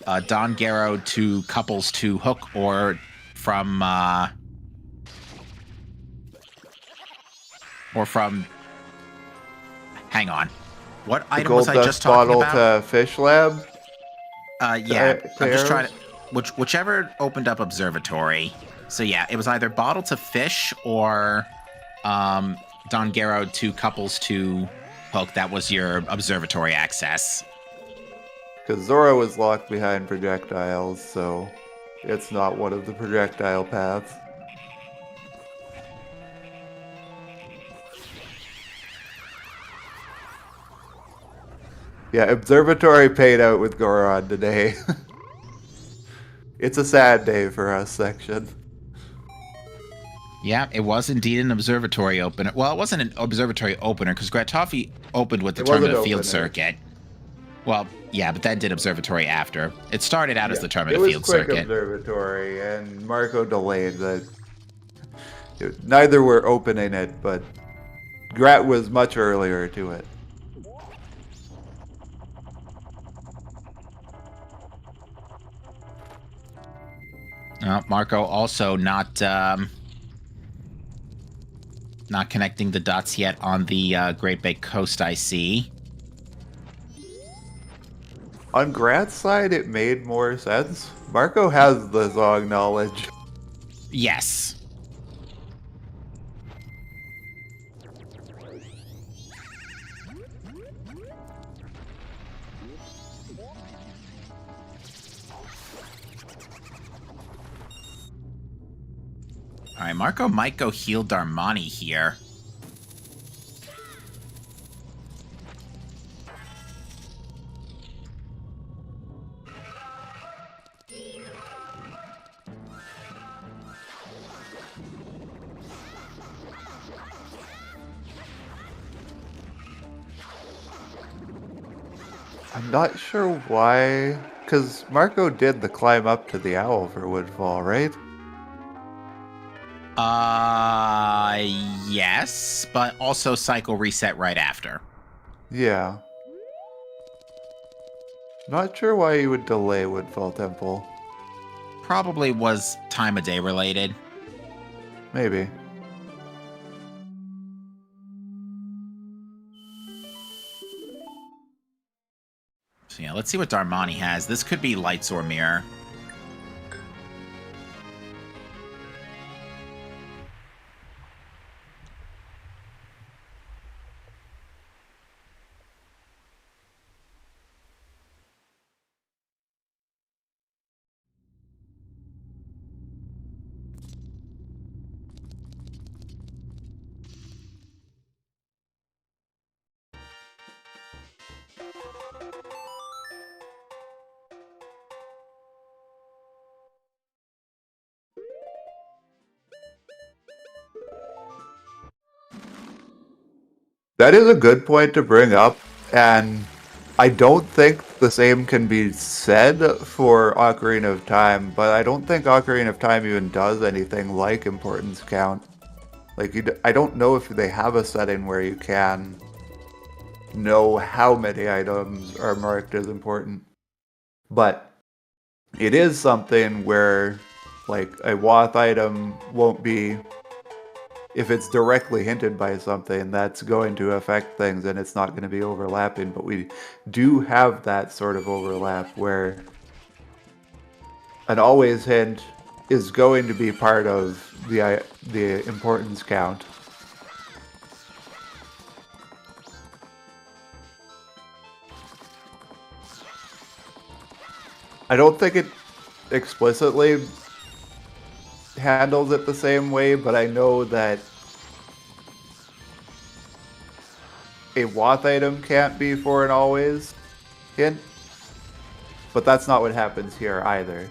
Don Garo to Couples to Hook, or from hang on. What item was I just talking about? Bottle to Fish Lab? Yeah, I'm just trying to... Whichever opened up Observatory. So yeah, it was either Bottle to Fish or Don Garo to Couples to Hook. That was your Observatory access. Because Zora was locked behind projectiles, so it's not one of the projectile paths. Yeah, Observatory paid out with Goron today. It's a sad day for us, section. Yeah, it was indeed an observatory opener. Well, it wasn't an observatory opener because Gratoffie opened with the Tournament of Field Circuit. Well, yeah, but that did observatory after. It started out as the Tournament of Field Circuit. It was quick observatory, and Marco delayed that. Neither were opening it, but Grat was much earlier to it. Marco also not connecting the dots yet on the Great Bay Coast, I see. On Grat's side, it made more sense. Marco has the Zog knowledge. Yes. All right, Marco might go heal Darmani here. I'm not sure why, because Marco did the climb up to the owl for Woodfall, right? Yes, but also cycle reset right after. Yeah. Not sure why you would delay Woodfall Temple. Probably was time of day related. Maybe. So yeah, let's see what Darmani has. This could be Lights or Mirror. That is a good point to bring up, and I don't think the same can be said for Ocarina of Time, but I don't think Ocarina of Time even does anything like importance count. Like, I don't know if they have a setting where you can know how many items are marked as important. But it is something where, like, a Wath item won't be... If it's directly hinted by something, that's going to affect things and it's not going to be overlapping. But we do have that sort of overlap where an always hint is going to be part of the importance count. I don't think it explicitly handles it the same way, but I know that a Wath item can't be for an always hint, but that's not what happens here either.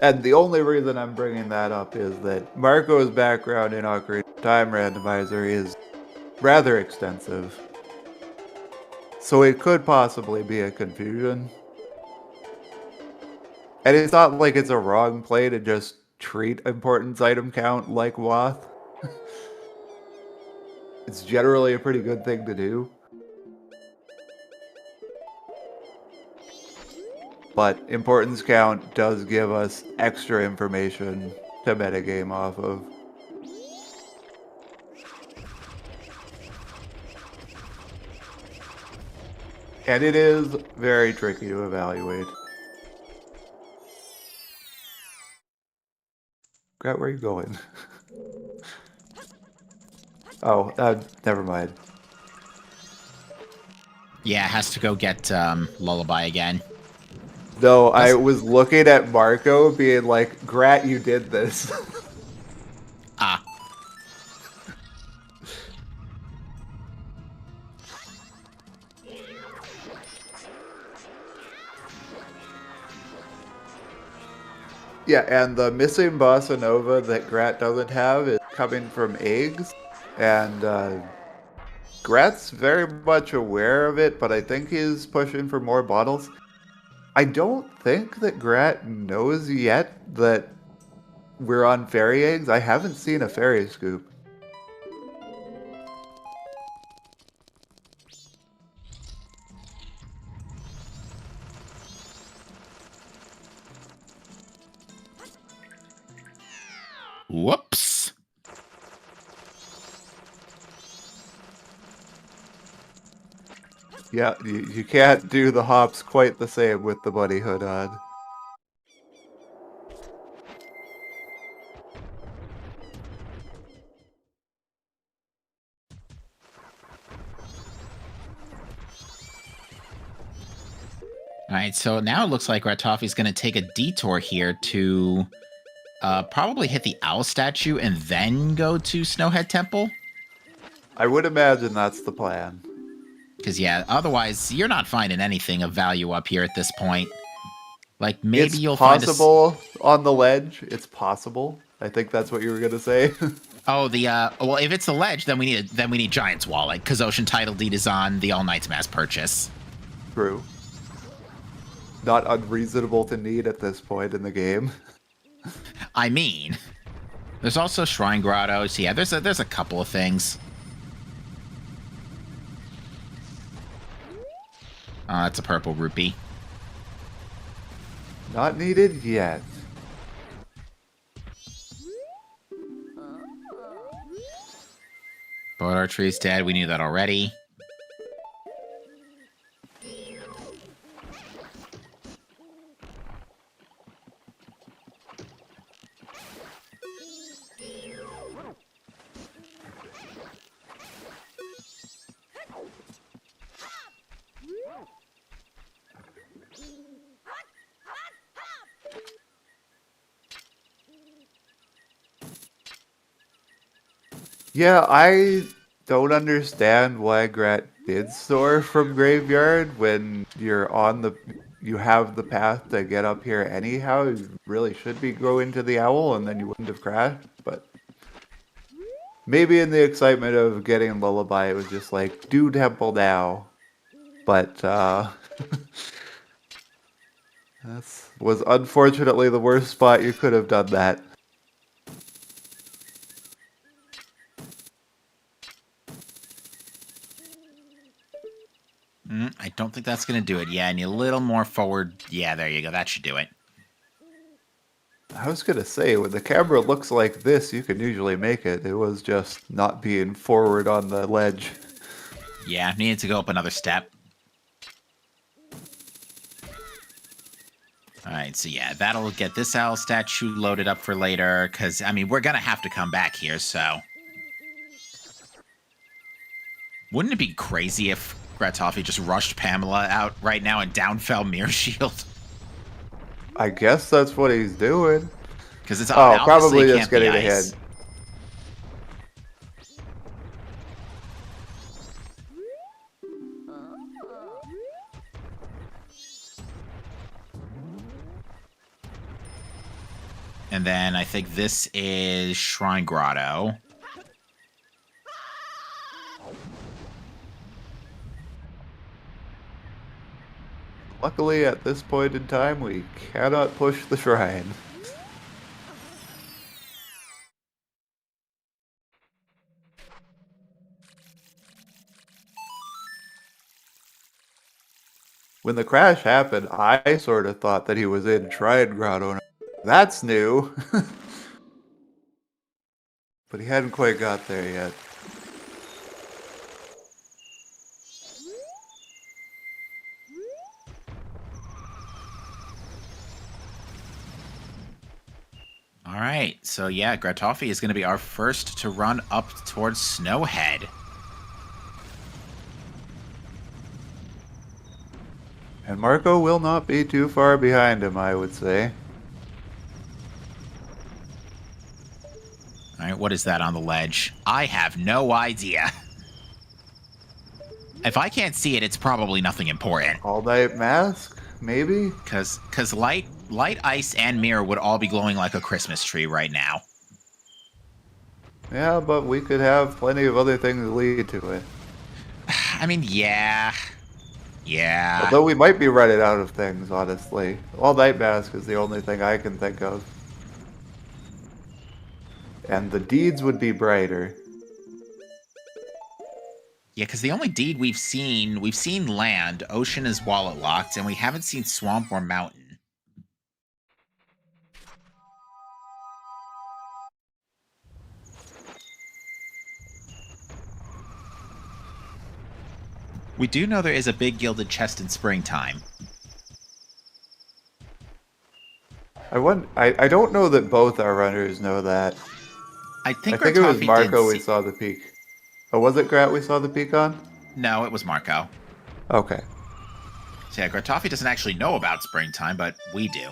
And the only reason I'm bringing that up is that Marco's background in Ocarina of Time Randomizer is rather extensive. So it could possibly be a confusion. And it's not like it's a wrong play to just treat importance item count like Wath. It's generally a pretty good thing to do. But importance count does give us extra information to metagame off of. And it is very tricky to evaluate. Grat, where are you going? Oh, never mind. Yeah, has to go get Lullaby again. No, I was looking at Marco being like, Grat, you did this. Ah. Yeah, and the missing bossa nova that Grat doesn't have is coming from eggs, and Grat's very much aware of it, but I think he's pushing for more bottles. I don't think that Grat knows yet that we're on fairy eggs. I haven't seen a fairy scoop. Whoops. Yeah, you can't do the hops quite the same with the bunny hood on. All right, so now it looks like Gratoffie's going to take a detour here to probably hit the owl statue and then go to Snowhead Temple. I would imagine that's the plan. Because, yeah, otherwise, you're not finding anything of value up here at this point. Like, maybe It's you'll find possible on the ledge. It's possible. I think that's what you were gonna say. Oh, well, if it's the ledge, then we need Giant's Wallet, because Ocean Title Deed is on the All Knights Mass purchase. True. Not unreasonable to need at this point in the game. I mean, there's also Shrine Grottos. Yeah, there's a couple of things. Oh, that's a purple rupee. Not needed yet. Boat Archery's dead. We knew that already. Yeah, I don't understand why Grat did soar from Graveyard when you have the path to get up here anyhow. You really should be going to the owl and then you wouldn't have crashed, but maybe in the excitement of getting Lullaby, it was just like, do Temple now. But, that was unfortunately the worst spot you could have done that. I don't think that's going to do it. Yeah, and a little more forward. Yeah, there you go. That should do it. I was going to say, when the camera looks like this, you can usually make it. It was just not being forward on the ledge. Yeah, needed to go up another step. Alright, so yeah, that'll get this owl statue loaded up for later, because, I mean, we're going to have to come back here, so... Wouldn't it be crazy if Gratoffie just rushed Pamela out right now and down fell Mirror Shield? I guess that's what he's doing. Because it's probably just can't be getting ice. ahead. And then I think this is Shrine Grotto. Luckily, at this point in time, we cannot push the shrine. When the crash happened, I sort of thought that he was in Shrine Grotto. That's new. But he hadn't quite got there yet. All right, so yeah, Gratoffie is going to be our first to run up towards Snowhead. And Marco will not be too far behind him, I would say. All right, what is that on the ledge? I have no idea. If I can't see it, it's probably nothing important. All Night Mask, maybe? Because light Light, Ice, and Mirror would all be glowing like a Christmas tree right now. Yeah, but we could have plenty of other things lead to it. I mean, yeah. Yeah. Although we might be running out of things, honestly. All Night Mask is the only thing I can think of. And the deeds would be brighter. Yeah, because the only deed we've seen land, ocean is wallet locked, and we haven't seen swamp or mountain. We do know there is a big gilded chest in springtime. I don't know that both our runners know that. I think it was Gratoffie Marco did we saw the peak. Oh, was it Grat we saw the peak on? No, it was Marco. Okay. So yeah, Gratoffie doesn't actually know about springtime, but we do.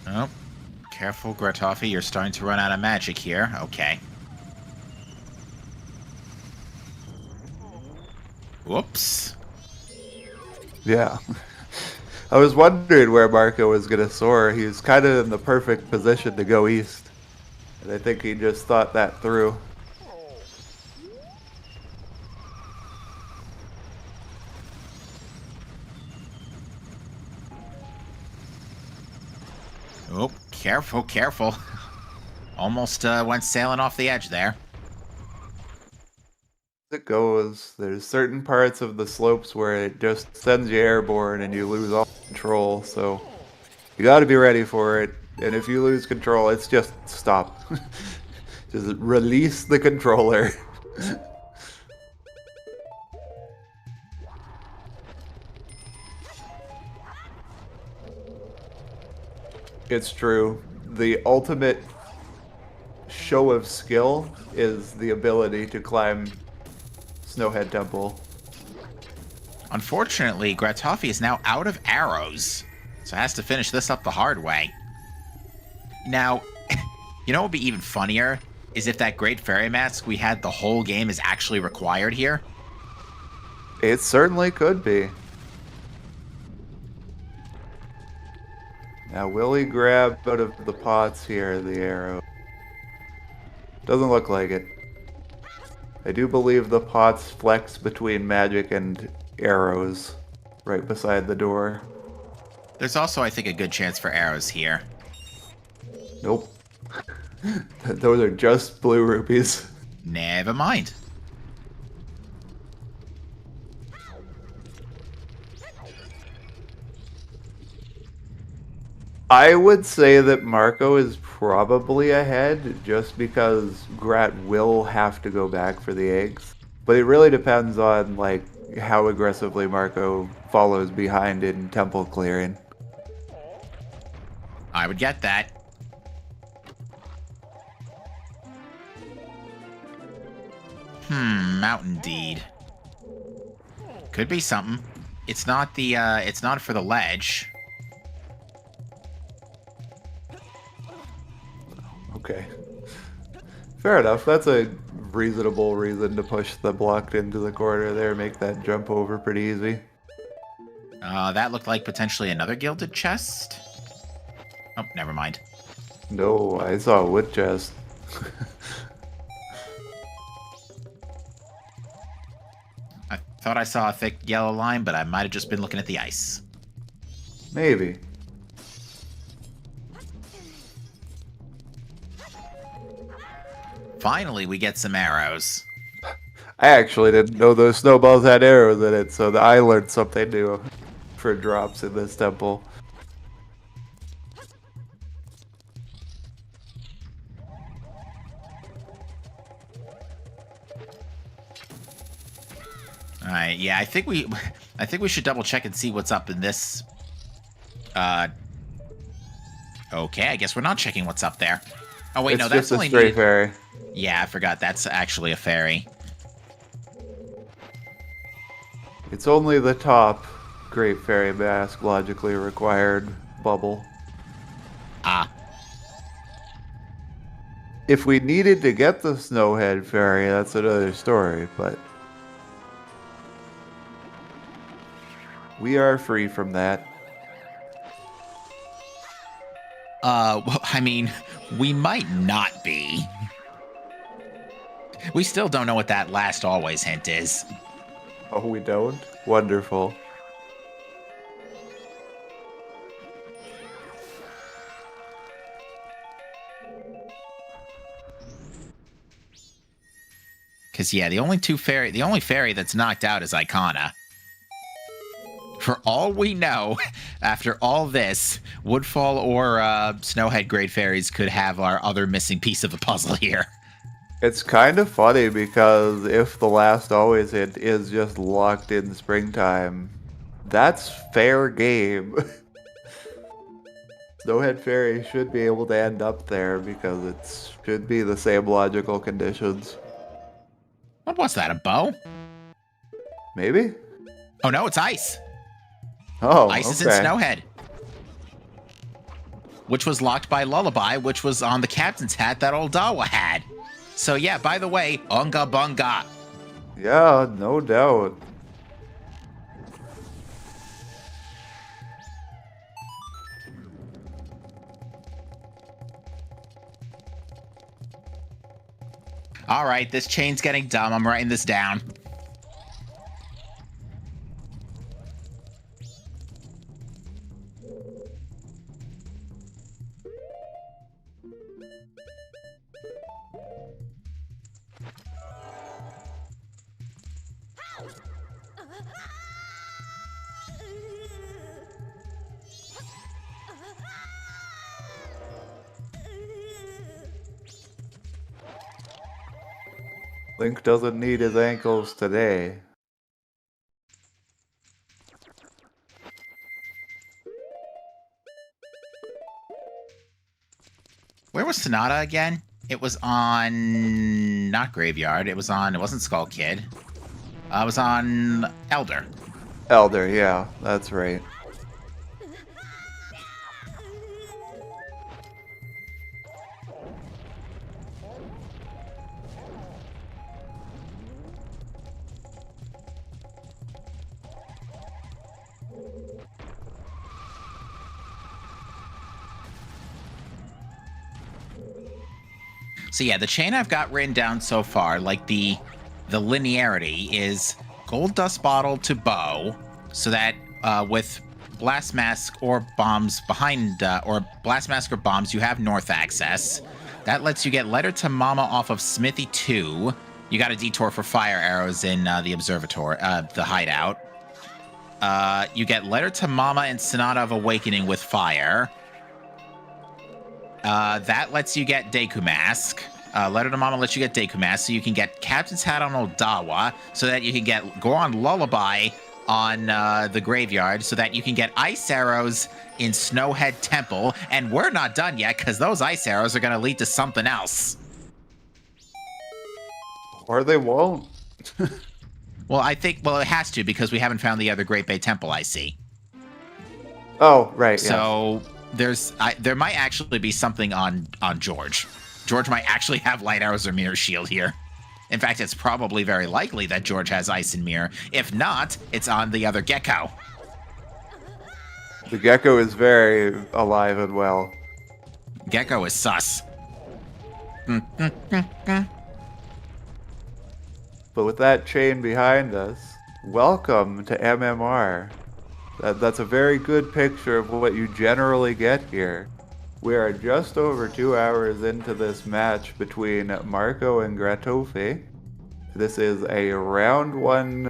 Oh, careful, Gratoffie. You're starting to run out of magic here. Okay. Whoops. Yeah. I was wondering where Marco was going to soar. He was kind of in the perfect position to go east. And I think he just thought that through. Oh, careful, careful. Almost went sailing off the edge there. As it goes, there's certain parts of the slopes where it just sends you airborne and you lose all control, so you got to be ready for it. And if you lose control, it's just stop. Just release the controller. It's true. The ultimate show of skill is the ability to climb Snowhead Temple. Unfortunately, Gratoffie is now out of arrows, so has to finish this up the hard way. Now, you know what would be even funnier is if that Great Fairy Mask we had the whole game is actually required here. It certainly could be. Now, will he grab out of the pots here the arrow? Doesn't look like it. I do believe the pots flex between magic and arrows right beside the door. There's also, I think, a good chance for arrows here. Nope. Those are just blue rupees. Never mind. I would say that Marco is probably ahead just because Grat will have to go back for the eggs. But it really depends on like how aggressively Marco follows behind in temple clearing. I would get that. Mountain Deed. Could be something. It's not the, it's not for the ledge. Okay. Fair enough. That's a reasonable reason to push the block into the corner there, make that jump over pretty easy. That looked like potentially another gilded chest. Oh, never mind. No, I saw a wood chest. I thought I saw a thick yellow line, but I might have just been looking at the ice. Maybe. Finally, we get some arrows. I actually didn't know those snowballs had arrows in it, so I learned something new for drops in this temple. All right, yeah, I think we should double check and see what's up in this. Okay, I guess we're not checking what's up there. Oh, wait, it's no, that's just a only stray fairy. Yeah, I forgot. That's actually a fairy. It's only the top Great Fairy Mask logically required bubble. Ah. If we needed to get the Snowhead Fairy, that's another story, but we are free from that. Well, I mean, we might not be. We still don't know what that last always hint is. Oh, we don't? Wonderful. Because, yeah, the only fairy that's knocked out is Icona. For all we know, after all this, Woodfall or Snowhead Great Fairies could have our other missing piece of the puzzle here. It's kind of funny because if the last always hint is just locked in springtime, that's fair game. Snowhead Fairy should be able to end up there because it should be the same logical conditions. What was that, a bow? Maybe? Oh, no, it's ice. Oh, Ice is in okay. Snowhead. Which was locked by Lullaby, which was on the captain's hat that old Dawa had. So yeah, by the way, Unga Bunga. Yeah, no doubt. All right, this chain's getting dumb. I'm writing this down. Link doesn't need his ankles today. Where was Sonata again? It was on... not Graveyard. It wasn't Skull Kid. It was on Elder. Elder, yeah, that's right. So yeah, the chain I've got written down so far, like the linearity is Gold Dust Bottle to Bow, so that with Blast Mask or bombs behind, or Blast Mask or bombs, you have north access. That lets you get Letter to Mama off of Smithy 2. You got a detour for fire arrows in the observatory, the hideout. You get Letter to Mama and Sonata of Awakening with fire. That lets you get Deku Mask. Letter to Mama lets you get Deku Mask, so you can get Captain's Hat on Odawa, so that you can go on Lullaby on the Graveyard, so that you can get Ice Arrows in Snowhead Temple, and we're not done yet, because those Ice Arrows are going to lead to something else. Or they won't. Well, it has to, because we haven't found the other Great Bay Temple I see. Oh, right, So... there might actually be something on George. George might actually have Light Arrows or Mirror Shield here. In fact, it's probably very likely that George has Ice and Mirror. If not, it's on the other Gecko. The Gecko is very alive and well. Gecko is sus. But with that chain behind us, welcome to MMR. That's a very good picture of what you generally get here. We are just over 2 hours into this match between Marco and Gratoffie. This is a round 1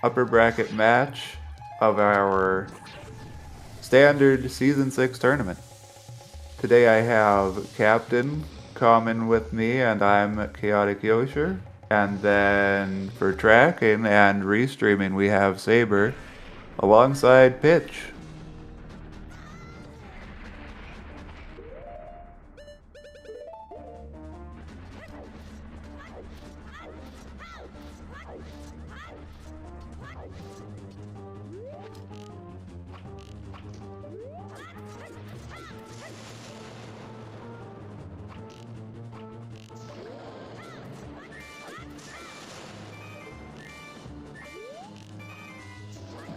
upper bracket match of our standard Season 6 tournament. Today I have Captain Common with me, and I'm Chaotic Yosher. And then for tracking and restreaming we have Saber alongside Pitch.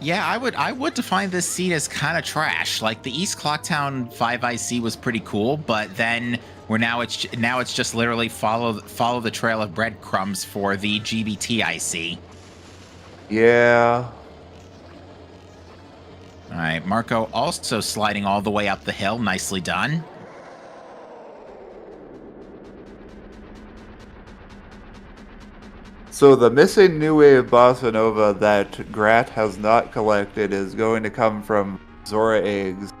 Yeah, I would define this seed as kind of trash. Like the East Clocktown 5IC was pretty cool, but then it's just literally follow the trail of breadcrumbs for the GBT IC. Yeah. All right, Marco also sliding all the way up the hill. Nicely done. So the missing New Wave Bossa Nova that Grat has not collected is going to come from Zora eggs.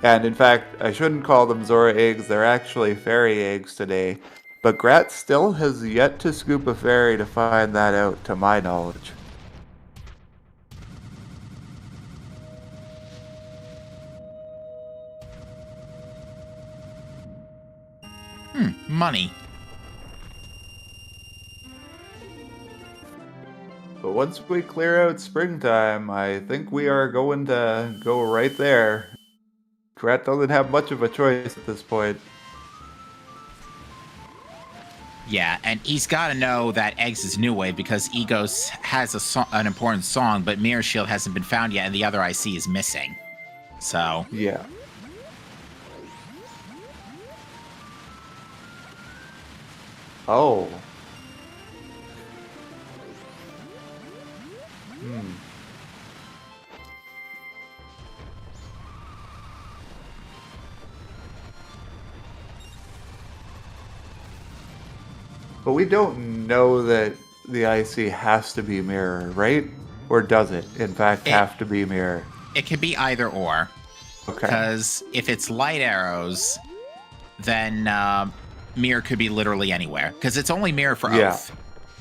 And in fact, I shouldn't call them Zora eggs, they're actually fairy eggs today. But Grat still has yet to scoop a fairy to find that out, to my knowledge. Money. But once we clear out springtime, I think we are going to go right there. Grat doesn't have much of a choice at this point. Yeah, and he's got to know that Eggs is New Wave because Egos has an important song, but Mirror Shield hasn't been found yet, and the other IC is missing. So Yeah. Oh. But we don't know that the IC has to be mirror, right? Or does it, in fact, have to be mirror? it could be either or. Okay. Because if it's light arrows, then mirror could be literally anywhere. Because it's only mirror for Oath.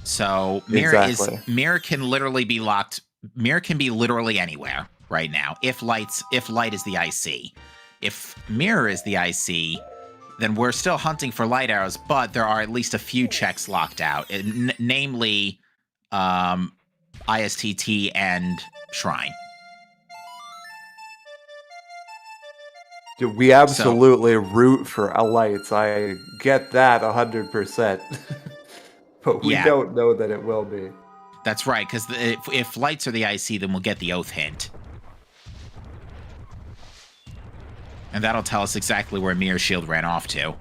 So mirror can literally be locked. Mirror can be literally anywhere right now. If light is the IC. If mirror is the IC, then we're still hunting for light arrows, but there are at least a few checks locked out, namely ISTT and Shrine. We absolutely root for lights. I get that 100%. But we don't know that it will be. That's right, because if lights are the IC, then we'll get the Oath hint. And that'll tell us exactly where Mirror Shield ran off to.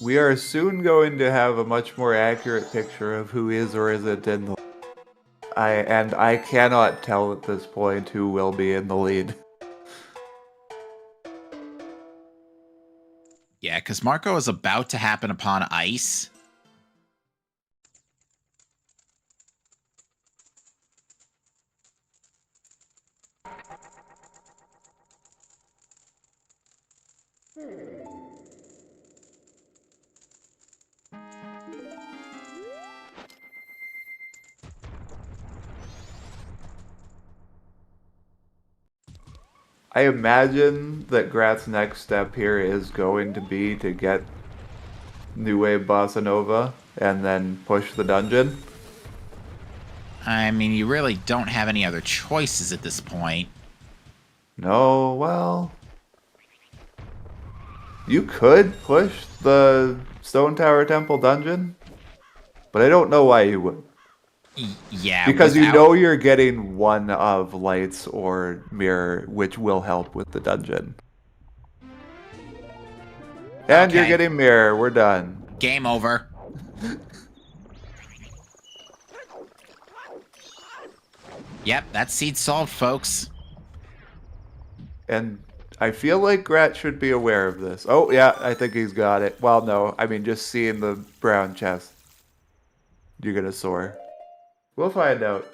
We are soon going to have a much more accurate picture of who is or isn't in the lead. I cannot tell at this point who will be in the lead. Yeah, because Marco is about to happen upon ice. I imagine that Grat's next step here is going to be to get New Wave Bossa Nova and then push the dungeon. I mean, you really don't have any other choices at this point. No, well... You could push the Stone Tower Temple dungeon, but I don't know why you would. Yeah, because you know you're getting one of lights or mirror, which will help with the dungeon. And you're getting mirror. We're done. Game over. Yep, that's seed solved, folks. And I feel like Grat should be aware of this. Oh, yeah, I think he's got it. Well, no, I mean, just seeing the brown chest. You're gonna soar. We'll find out.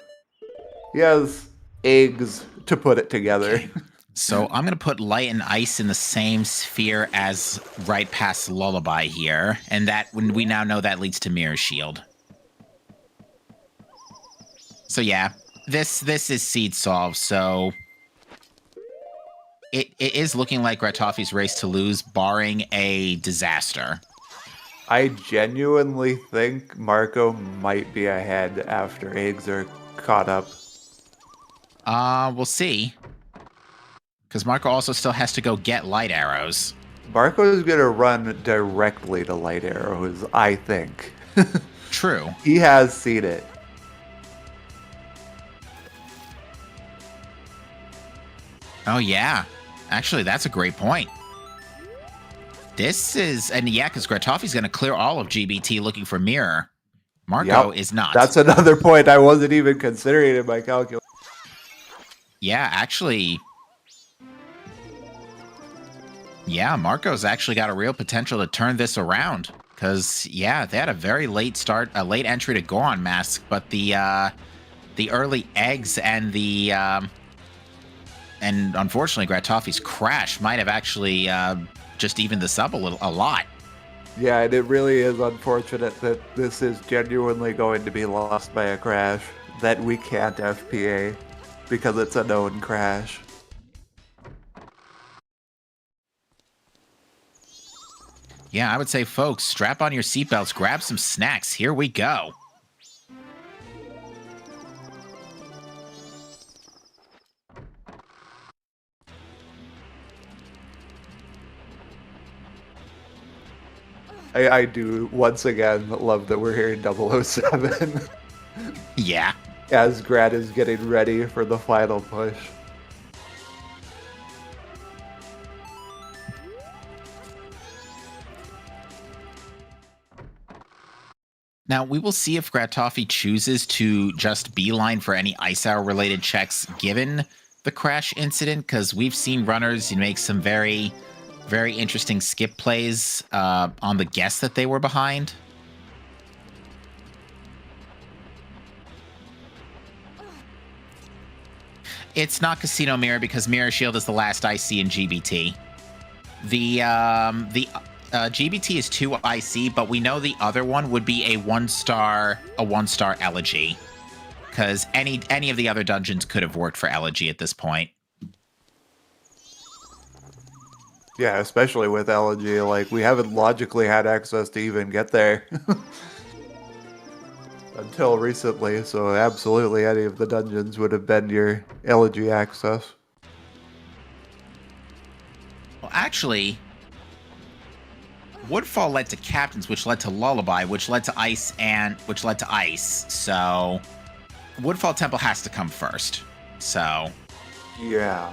He has eggs to put it together. Okay. So I'm going to put light and ice in the same sphere as right past Lullaby here. And that, when we now know that leads to Mirror Shield. So yeah, this is seed solved. So it is looking like Gratoffie's race to lose, barring a disaster. I genuinely think Marco might be ahead after eggs are caught up. We'll see. Because Marco also still has to go get light arrows. Marco is going to run directly to light arrows, I think. True. He has seen it. Oh, yeah. Actually, that's a great point. This is... And yeah, because Gratoffie's going to clear all of GBT looking for Mirror. Marco is not. That's another point I wasn't even considering in my calculation. Yeah, actually... Yeah, Marco's actually got a real potential to turn this around. Because, yeah, they had a very late start, a late entry to Goron Mask, but the early eggs and the... and unfortunately, Gratoffie's crash might have actually just evened this up a lot. Yeah, and it really is unfortunate that this is genuinely going to be lost by a crash that we can't FPA because it's a known crash. Yeah, I would say, folks, strap on your seatbelts, grab some snacks. Here we go. I do, once again, love that we're here in 007. Yeah. As Grat is getting ready for the final push. Now, we will see if Gratoffie chooses to just beeline for any Ice Hour-related checks given the crash incident, because we've seen runners make some very interesting skip plays on the guess that they were behind. It's not Casino Mirror because Mirror Shield is the last IC in GBT. The GBT is 2 IC, but we know the other one would be a 1-star Elegy, because any of the other dungeons could have worked for Elegy at this point. Yeah, especially with Elegy, like, we haven't logically had access to even get there. Until recently, so absolutely any of the dungeons would have been your Elegy access. Well, actually, Woodfall led to Captains, which led to Lullaby, which led to Ice, so Woodfall Temple has to come first, so... Yeah.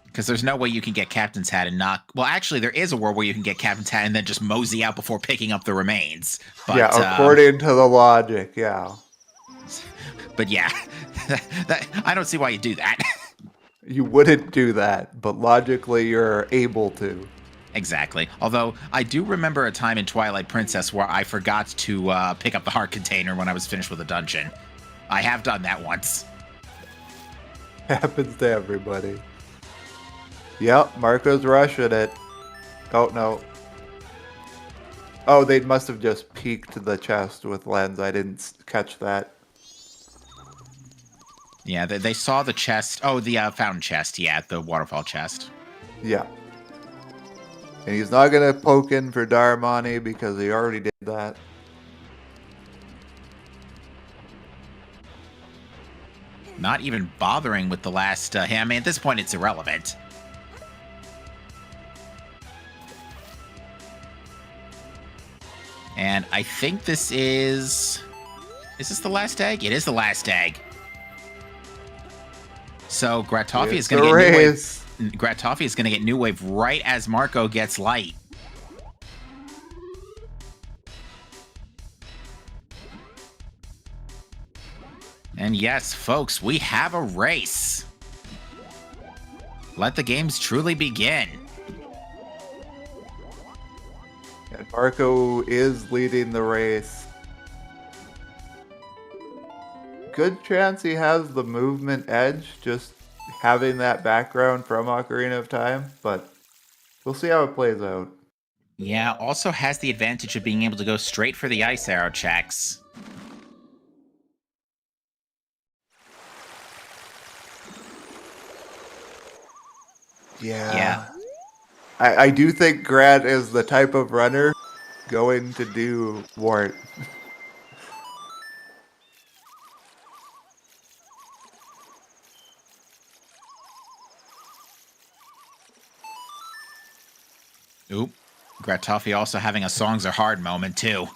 Because there's no way you can get Captain's Hat and not... Well, actually, there is a world where you can get Captain's Hat and then just mosey out before picking up the remains. But, yeah, according to the logic, yeah. But yeah, I don't see why you do that. You wouldn't do that, but logically you're able to. Exactly. Although, I do remember a time in Twilight Princess where I forgot to pick up the heart container when I was finished with a dungeon. I have done that once. Happens to everybody. Yep, Marco's rushing it. Oh, no. Oh, they must have just peeked the chest with lens. I didn't catch that. Yeah, they saw the chest. Oh, the fountain chest. Yeah, the waterfall chest. Yeah. And he's not going to poke in for Darmani because he already did that. Not even bothering with the last... I mean, at this point, it's irrelevant. And I think this is... Is this the last egg? It is the last egg. So Gratoffie is going to get New Wave. Gratoffie is going to get New Wave right as Marco gets light. And yes, folks, we have a race. Let the games truly begin. And Marco is leading the race. Good chance he has the movement edge, just having that background from Ocarina of Time, but we'll see how it plays out. Yeah, also has the advantage of being able to go straight for the Ice Arrow checks. Yeah. I do think Grant is the type of runner going to do Wart. Oop. Gratoffie also having a songs are hard moment, too.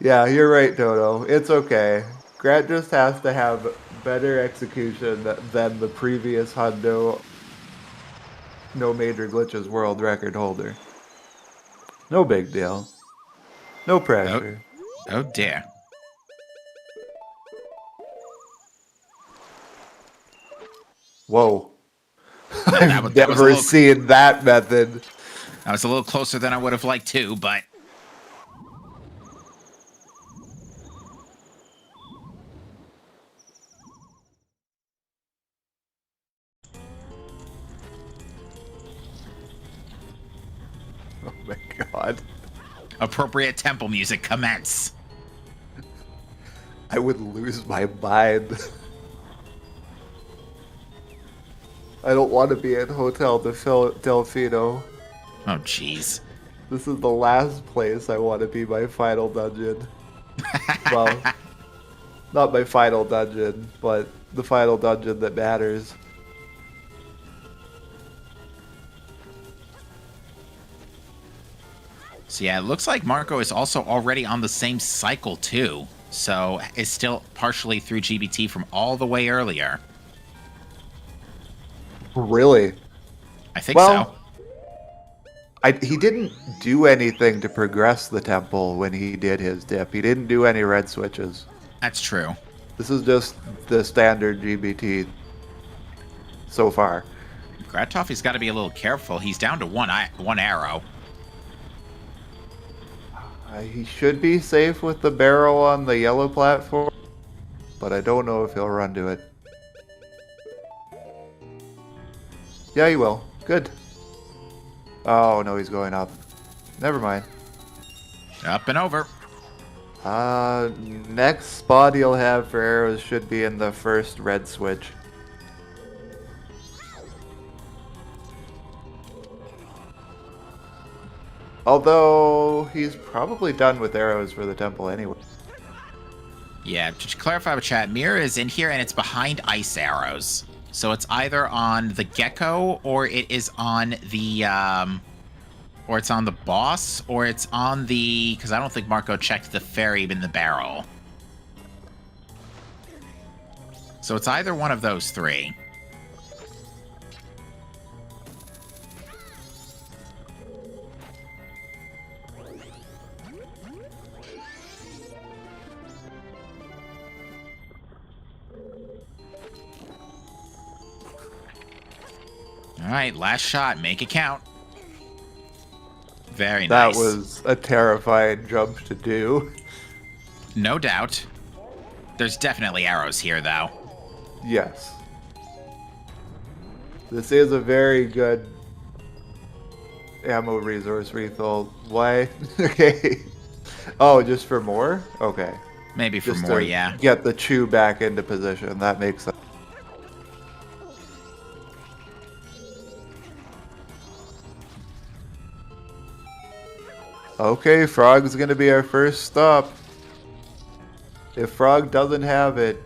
Yeah, you're right, Toto. It's okay. Grant just has to have better execution than the previous Hundo No Major Glitches world record holder. No big deal. No pressure. Oh dear. Whoa. That I've was a never little- seen that method. I was a little closer than I would have liked to, but... Oh my god. Appropriate temple music commence. I would lose my mind. I don't want to be in Hotel Delfino. Oh, jeez. This is the last place I want to be my final dungeon. Well, not my final dungeon, but the final dungeon that matters. So yeah, it looks like Marco is also already on the same cycle, too. So is still partially through GBT from all the way earlier. Really? I think so. He didn't do anything to progress the temple when he did his dip. He didn't do any red switches. That's true. This is just the standard GBT so far. Gratoffie's got to be a little careful. He's down to one arrow. He should be safe with the barrel on the yellow platform, but I don't know if he'll run to it. Yeah, he will. Good. Oh, no, he's going up. Never mind. Up and over. Next spot he'll have for arrows should be in the first red switch. Although, he's probably done with arrows for the temple anyway. Yeah, to clarify with chat, Mira is in here and it's behind ice arrows. So it's either on the gecko or it is on the, or it's on the boss or it's on the, because I don't think Marco checked the fairy in the barrel. So it's either one of those three. All right, last shot. Make it count. Very nice. That was a terrifying jump to do. No doubt. There's definitely arrows here, though. Yes. This is a very good ammo resource refill. Why? Okay. Oh, just for more? Okay. Maybe for Just more, to yeah. get the chew back into position. That makes sense. Okay, Frog's gonna be our first stop. If Frog doesn't have it,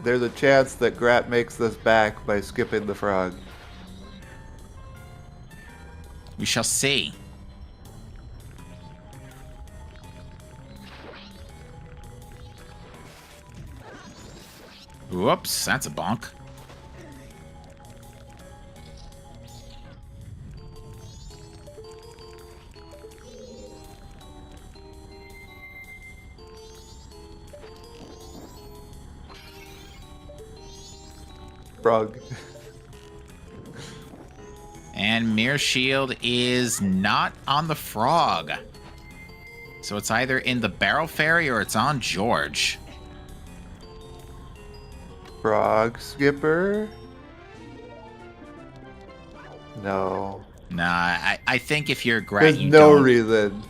there's a chance that Grat makes this back by skipping the Frog. We shall see. Whoops, that's a bonk. Frog. And Mirror Shield is not on the frog. So it's either in the Barrel Fairy or it's on George. Frog skipper? No. Nah, I think if you're Grat, There's you no don't. reason.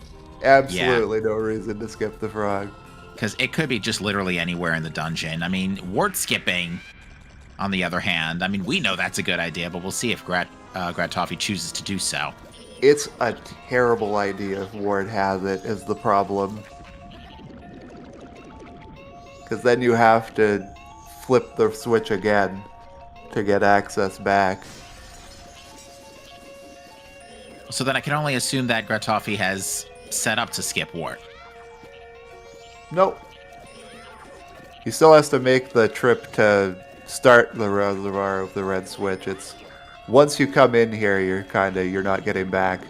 Absolutely no reason to skip the Frog. Because it could be just literally anywhere in the dungeon. I mean, wart skipping on the other hand. I mean, we know that's a good idea, but we'll see if Gratoffie chooses to do so. It's a terrible idea if Ward has it, is the problem. Because then you have to flip the switch again to get access back. So then I can only assume that Gratoffie has set up to skip Ward. Nope. He still has to make the trip to start the reservoir of the red switch. It's once you come in here, you're not getting back.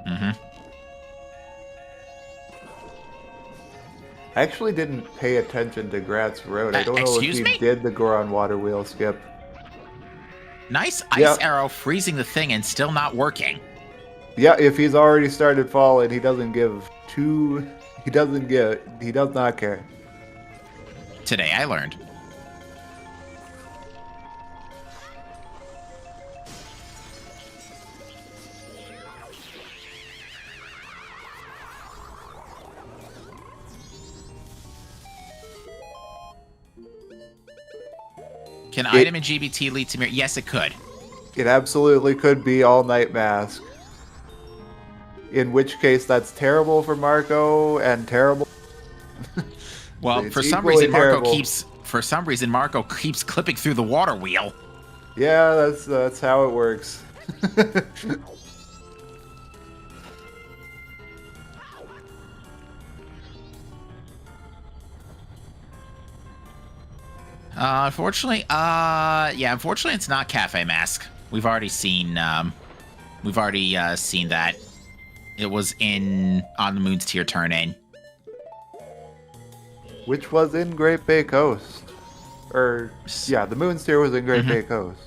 Mm-hmm. I actually didn't pay attention to Grat's road. I don't know if he did the Goron water wheel skip. Nice ice arrow freezing the thing and still not working. Yeah, if he's already started falling, he does not care. Today I learned. Can item in GBT lead to mirror? Yes, it could. It absolutely could be All Night Mask. In which case, that's terrible for Marco and terrible. Well, for some reason, Marco keeps clipping through the water wheel. Yeah, that's how it works. Unfortunately, it's not Cafe Mask. We've already seen that. It was on the Moon's Tier turn in. Which was in Great Bay Coast. The Moon's Tier was in Great Bay Coast.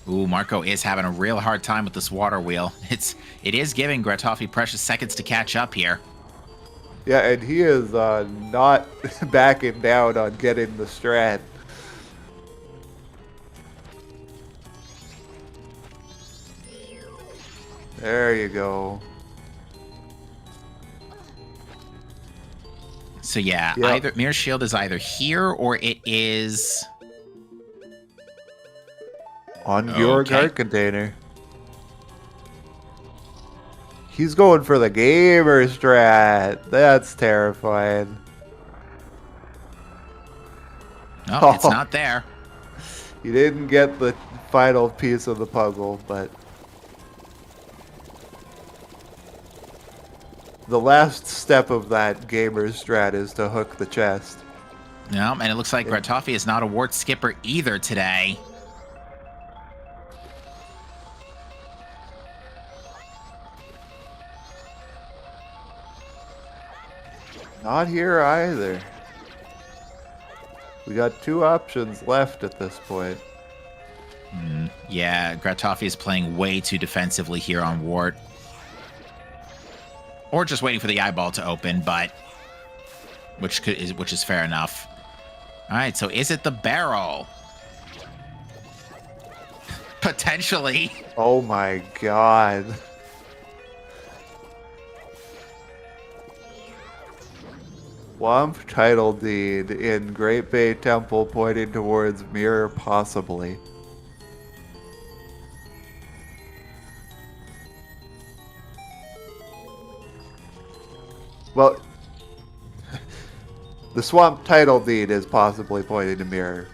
Ooh, Marco is having a real hard time with this water wheel. It is giving Gratoffie precious seconds to catch up here. Yeah, and he is not backing down on getting the strat. There you go. So yeah, either Mirror Shield is either here or it is on your guard container. He's going for the gamer strat. That's terrifying. No, it's not there. You didn't get the final piece of the puzzle, but the last step of that gamer strat is to hook the chest. No, and it looks like Gratoffie is not a wart skipper either today. Not here either. We got two options left at this point. Yeah, Gratoffie is playing way too defensively here on wart. Or just waiting for the eyeball to open, but which is fair enough. All right, so is it the barrel? Potentially. Oh my god. Swamp title deed in Great Bay Temple pointing towards mirror possibly. Well, the swamp title deed is possibly pointing to mirror.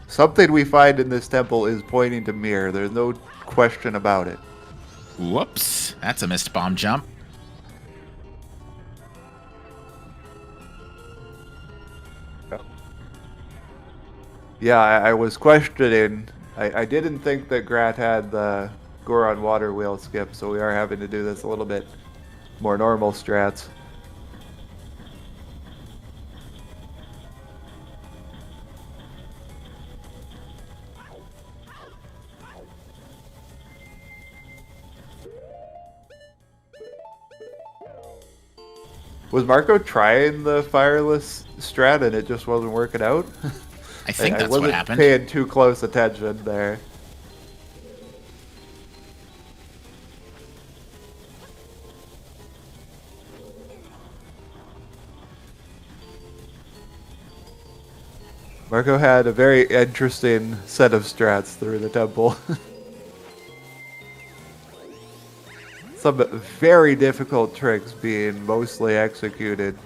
Something we find in this temple is pointing to mirror. There's no question about it. Whoops. That's a missed bomb jump. Yeah, I was questioning. I didn't think that Grat had the Goron water wheel skip, so we are having to do this a little bit more normal strats. Was Marco trying the fireless strat and it just wasn't working out? I think that's what happened. I wasn't paying too close attention there. Marco had a very interesting set of strats through the temple. Some very difficult tricks being mostly executed.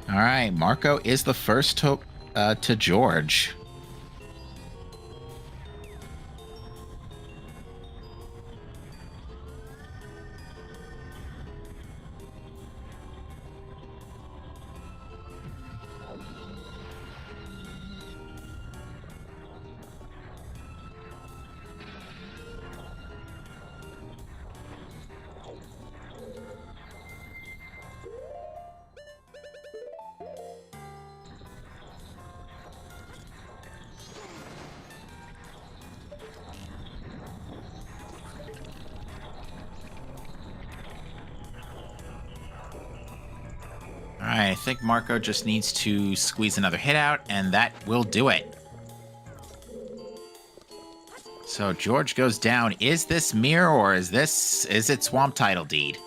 All right, Marco is the first to George. All right, I think Marco just needs to squeeze another hit out, and that will do it. So George goes down. Is this mirror or is it Swamp Title Deed?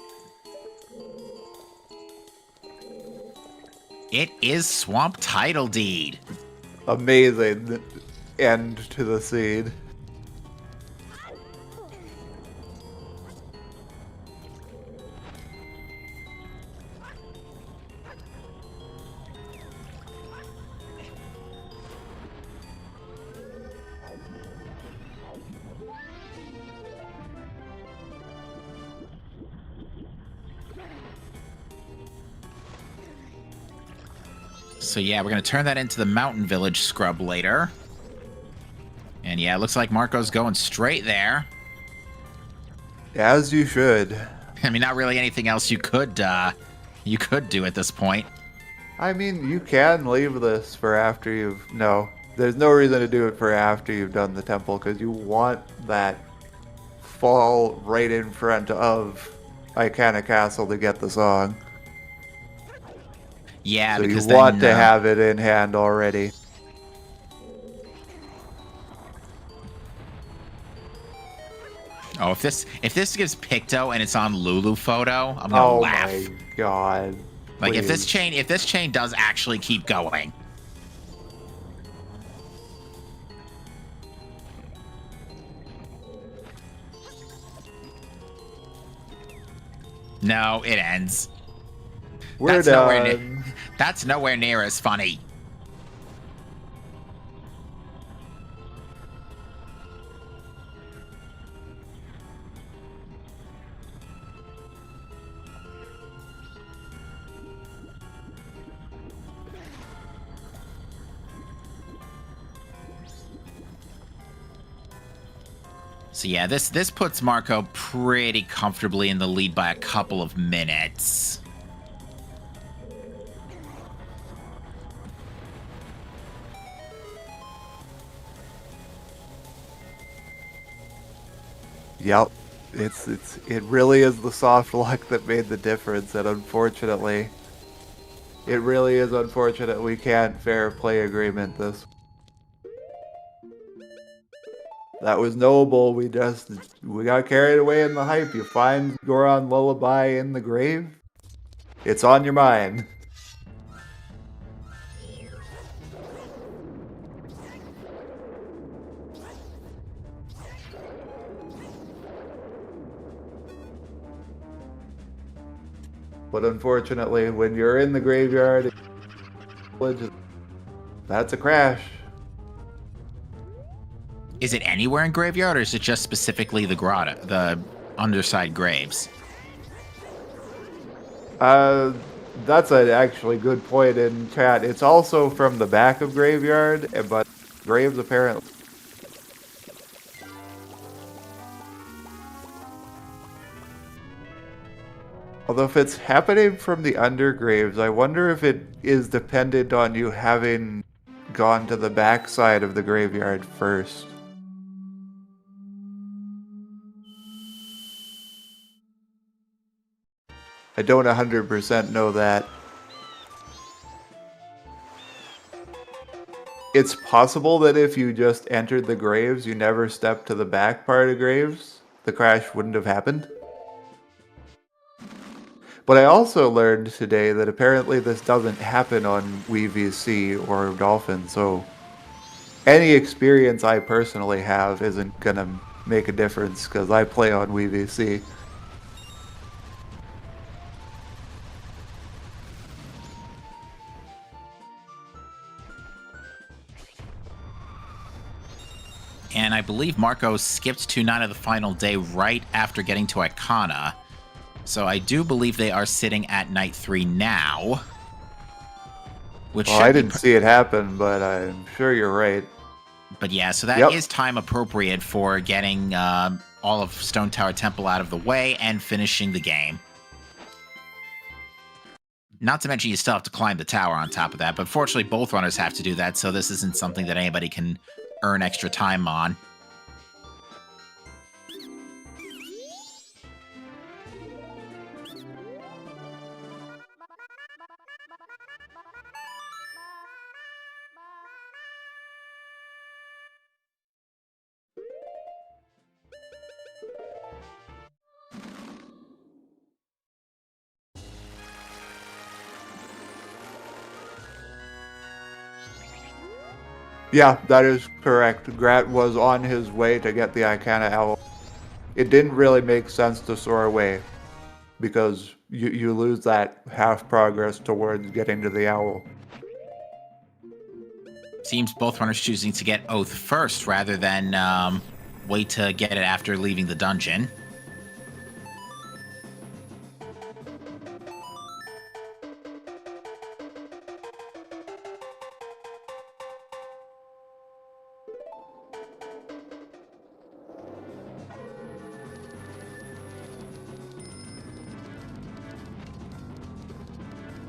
It is Swamp Title Deed. Amazing end to the seed. So yeah, we're going to turn that into the Mountain Village scrub later. And yeah, it looks like Marco's going straight there. As you should. I mean, not really anything else you could do at this point. I mean, you can leave this for after you've... No, there's no reason to do it for after you've done the temple, because you want that fall right in front of Icana Castle to get the song. Yeah, so because you want to have it in hand already. Oh, if this gives Picto and it's on Lulu photo, I'm gonna laugh. Oh my god. Like Please. if this chain does actually keep going. No, it ends. We're done. That's nowhere near as funny. So yeah, this puts Marco pretty comfortably in the lead by a couple of minutes. Yep. It really is the soft luck that made the difference, and unfortunately, it really is unfortunate we can't fair play agreement this. That was noble. We got carried away in the hype. You find Goron Lullaby in the grave, it's on your mind. But unfortunately, when you're in the graveyard, that's a crash. Is it anywhere in graveyard, or is it just specifically the grotto, the underside graves? That's an actually good point in chat. It's also from the back of graveyard, but graves apparently. Although if it's happening from the undergraves, I wonder if it is dependent on you having gone to the backside of the graveyard first. I don't 100% know that. It's possible that if you just entered the graves, you never stepped to the back part of graves, the crash wouldn't have happened. But I also learned today that apparently this doesn't happen on Wii VC or Dolphin, so any experience I personally have isn't gonna make a difference because I play on Wii VC. And I believe Marco skipped to Night of the Final Day right after getting to Icona. So I do believe they are sitting at Night 3 now. Which Well, I didn't see it happen, but I'm sure you're right. But yeah, so that is time appropriate for getting all of Stone Tower Temple out of the way and finishing the game. Not to mention you still have to climb the tower on top of that, but fortunately both runners have to do that, so this isn't something that anybody can earn extra time on. Yeah, that is correct. Grat was on his way to get the Icana Owl. It didn't really make sense to soar away, because you lose that half progress towards getting to the owl. Seems both runners choosing to get Oath first rather than wait to get it after leaving the dungeon.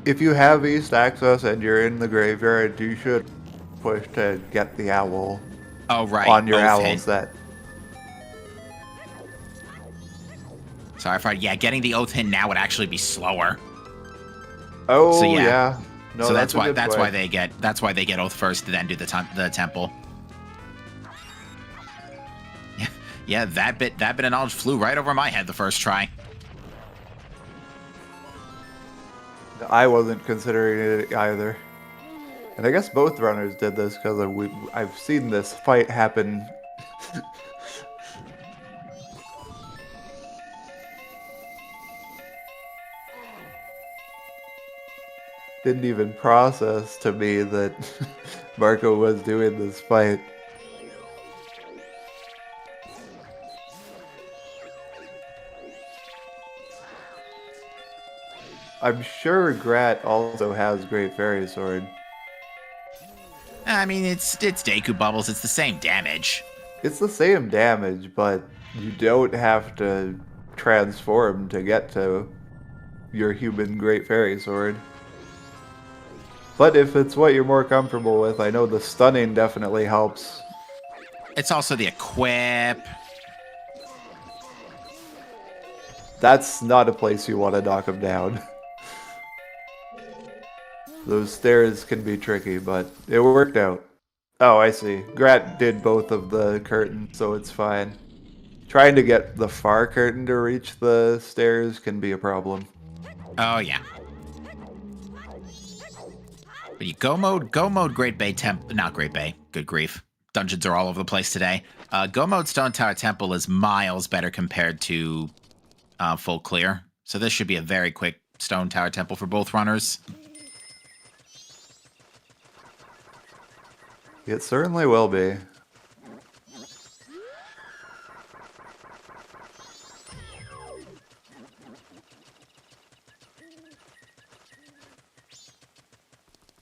If you have East access and you're in the graveyard, you should push to get the owl on your owl set. Sorry, yeah, getting the Oath hint now would actually be slower. Oh, so, yeah. No, so that's why they get Oath first, then do the temple. Yeah, that bit of knowledge flew right over my head the first try. I wasn't considering it either. And I guess both runners did this because I've seen this fight happen. Didn't even process to me that Marco was doing this fight. I'm sure Grat also has Great Fairy Sword. I mean, it's Deku Bubbles. It's the same damage. It's the same damage, but you don't have to transform to get to your human Great Fairy Sword. But if it's what you're more comfortable with, I know the stunning definitely helps. It's also the equip. That's not a place you want to knock him down. Those stairs can be tricky, but it worked out. Oh, I see. Grat did both of the curtains, so it's fine. Trying to get the far curtain to reach the stairs can be a problem. Oh, yeah. But you go mode Great Bay not Great Bay, good grief. Dungeons are all over the place today. Go mode Stone Tower Temple is miles better compared to full clear. So this should be a very quick Stone Tower Temple for both runners. It certainly will be.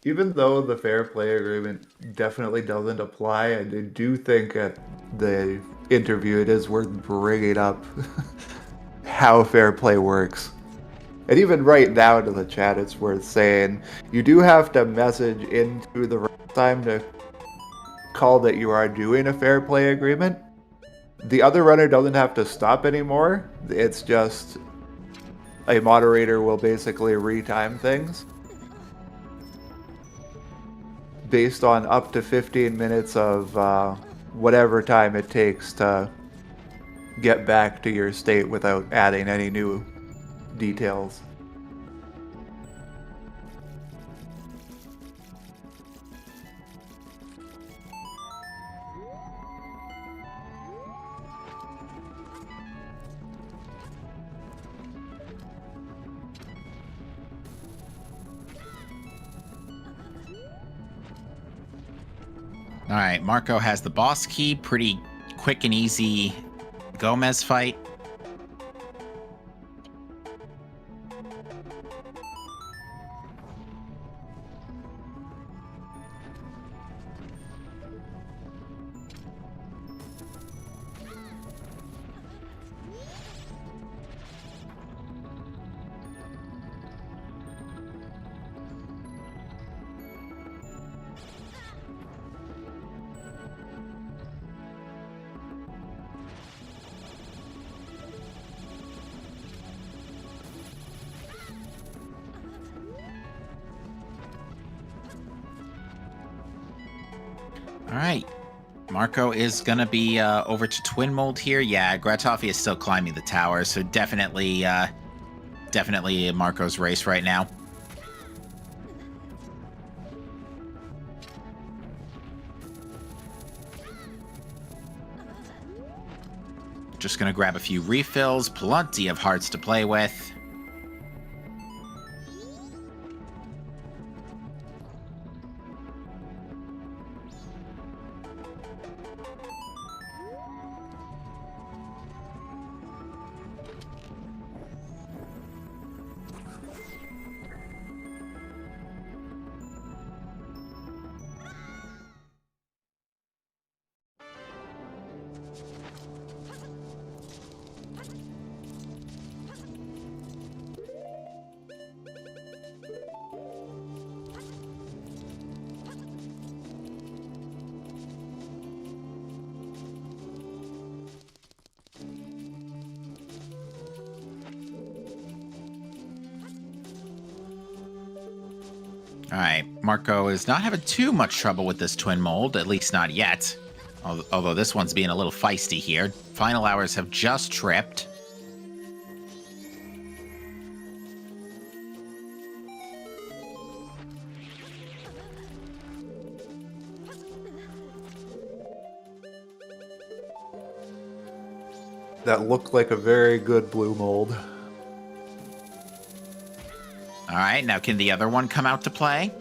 Even though the fair play agreement definitely doesn't apply, I do think at the interview it is worth bringing up how fair play works. And even right now to the chat, it's worth saying, you do have to message into the time to call that you are doing a fair play agreement. The other runner doesn't have to stop anymore. It's just a moderator will basically retime things based on up to 15 minutes of whatever time it takes to get back to your state without adding any new details. All right, Marco has the boss key. Pretty quick and easy Gomez fight. All right. Marco is going to be over to Twin Mold here. Yeah, Gratoffie is still climbing the tower, so definitely Marco's race right now. Just going to grab a few refills, plenty of hearts to play with. Alright, Marco is not having too much trouble with this Twin Mold, at least not yet. Although this one's being a little feisty here. Final hours have just tripped. That looked like a very good blue mold. Alright, now can the other one come out to play?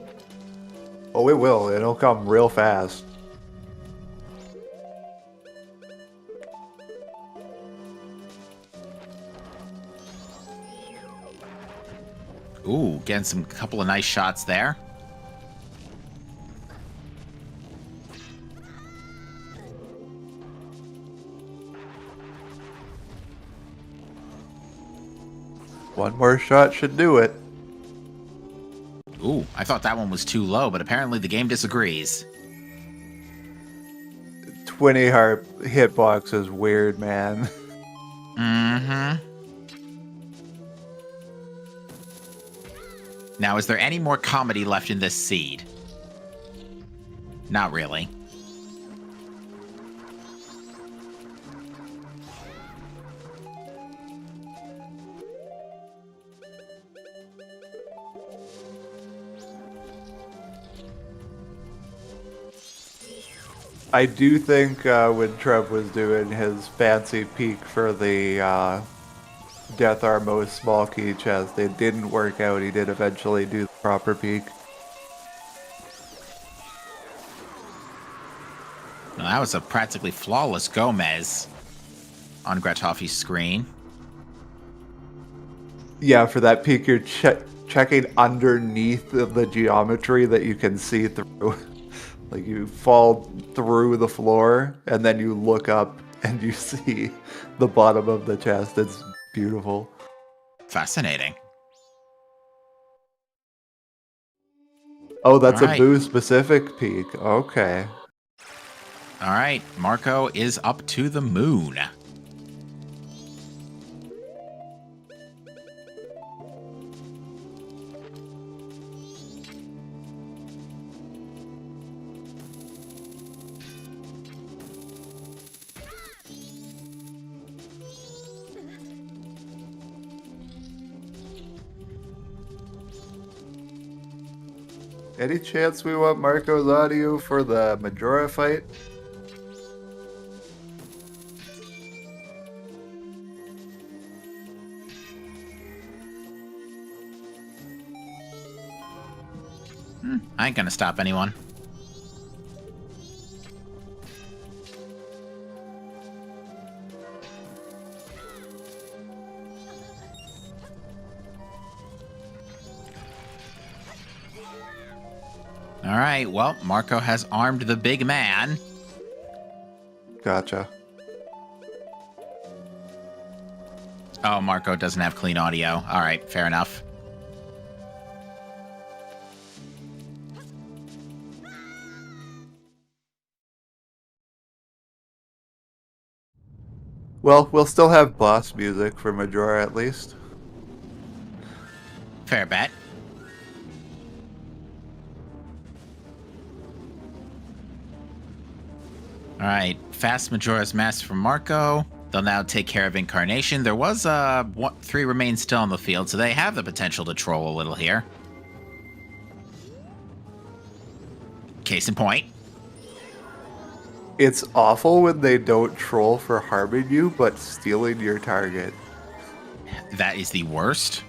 Oh, it will. It'll come real fast. Ooh, getting some couple of nice shots there. One more shot should do it. Ooh, I thought that one was too low, but apparently the game disagrees. 20 heart hitbox is weird, man. Mm-hmm. Now, is there any more comedy left in this seed? Not really. I do think when Trev was doing his fancy peek for the Death Armos small key chest, it didn't work out. He did eventually do the proper peek. Well, that was a practically flawless Gomez on Gratoffie's screen. Yeah, for that peek, you're checking underneath the geometry that you can see through. Like, you fall through the floor, and then you look up, and you see the bottom of the chest. It's beautiful. Fascinating. Oh, that's All a right. Boo-specific peek. Okay. All right, Marco is up to the moon. Any chance we want Marco's audio for the Majora fight? I ain't gonna stop anyone. All right, well, Marco has armed the big man. Gotcha. Oh, Marco doesn't have clean audio. All right, fair enough. Well, we'll still have boss music for Majora at least. Fair bet. All right, fast Majora's Mask from Marco. They'll now take care of Incarnation. There was 3 remain still on the field, so they have the potential to troll a little here. Case in point. It's awful when they don't troll for harming you, but stealing your target. That is the worst.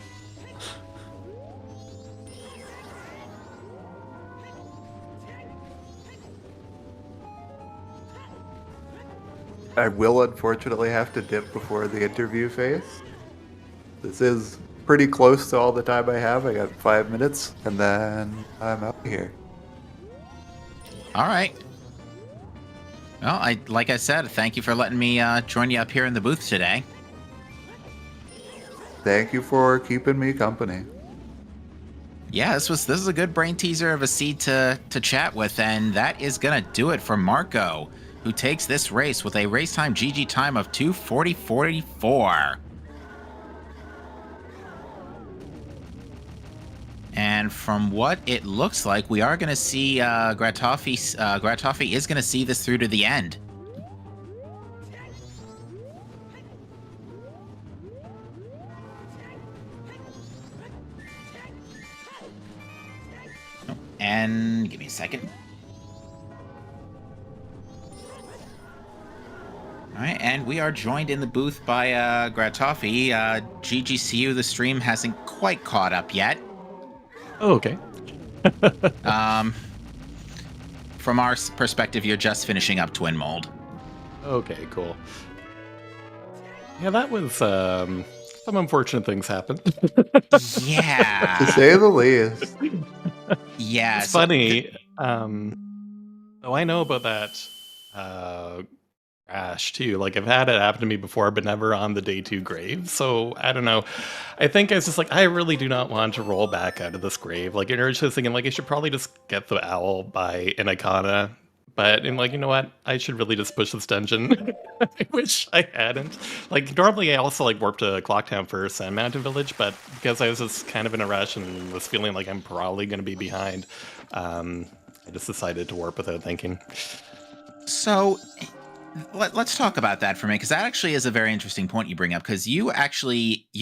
I will unfortunately have to dip before the interview phase. This is pretty close to all the time I have. I got 5 minutes, and then I'm out of here. All right. Well, like I said, thank you for letting me join you up here in the booth today. Thank you for keeping me company. Yeah, this is a good brain teaser of a seed to chat with, and that is gonna do it for Marco, who takes this race with a race time GG time of 2:40.44. And from what it looks like, we are going to see Gratoffie. Gratoffie is going to see this through to the end. And give me a second. All right, and we are joined in the booth by Gratoffie. GGCU, the stream hasn't quite caught up yet. Oh, okay. From our perspective, you're just finishing up Twin Mold. Okay, cool. Yeah, that was some unfortunate things happened. Yeah. To say the least. Yeah. It's funny. Oh, I know about that crash too. Like, I've had it happen to me before, but never on the day 2 grave. So I don't know. I think I was just like, I really do not want to roll back out of this grave. Like, you're just thinking, like, I should probably just get the owl by an Icona. But I'm like, you know what? I should really just push this dungeon. I wish I hadn't. Like, normally I also like warp to Clocktown for Sand Mountain Village, but because I was just kind of in a rush and was feeling like I'm probably going to be behind, I just decided to warp without thinking. So let's talk about that for a minute, because that actually is a very interesting point you bring up, because you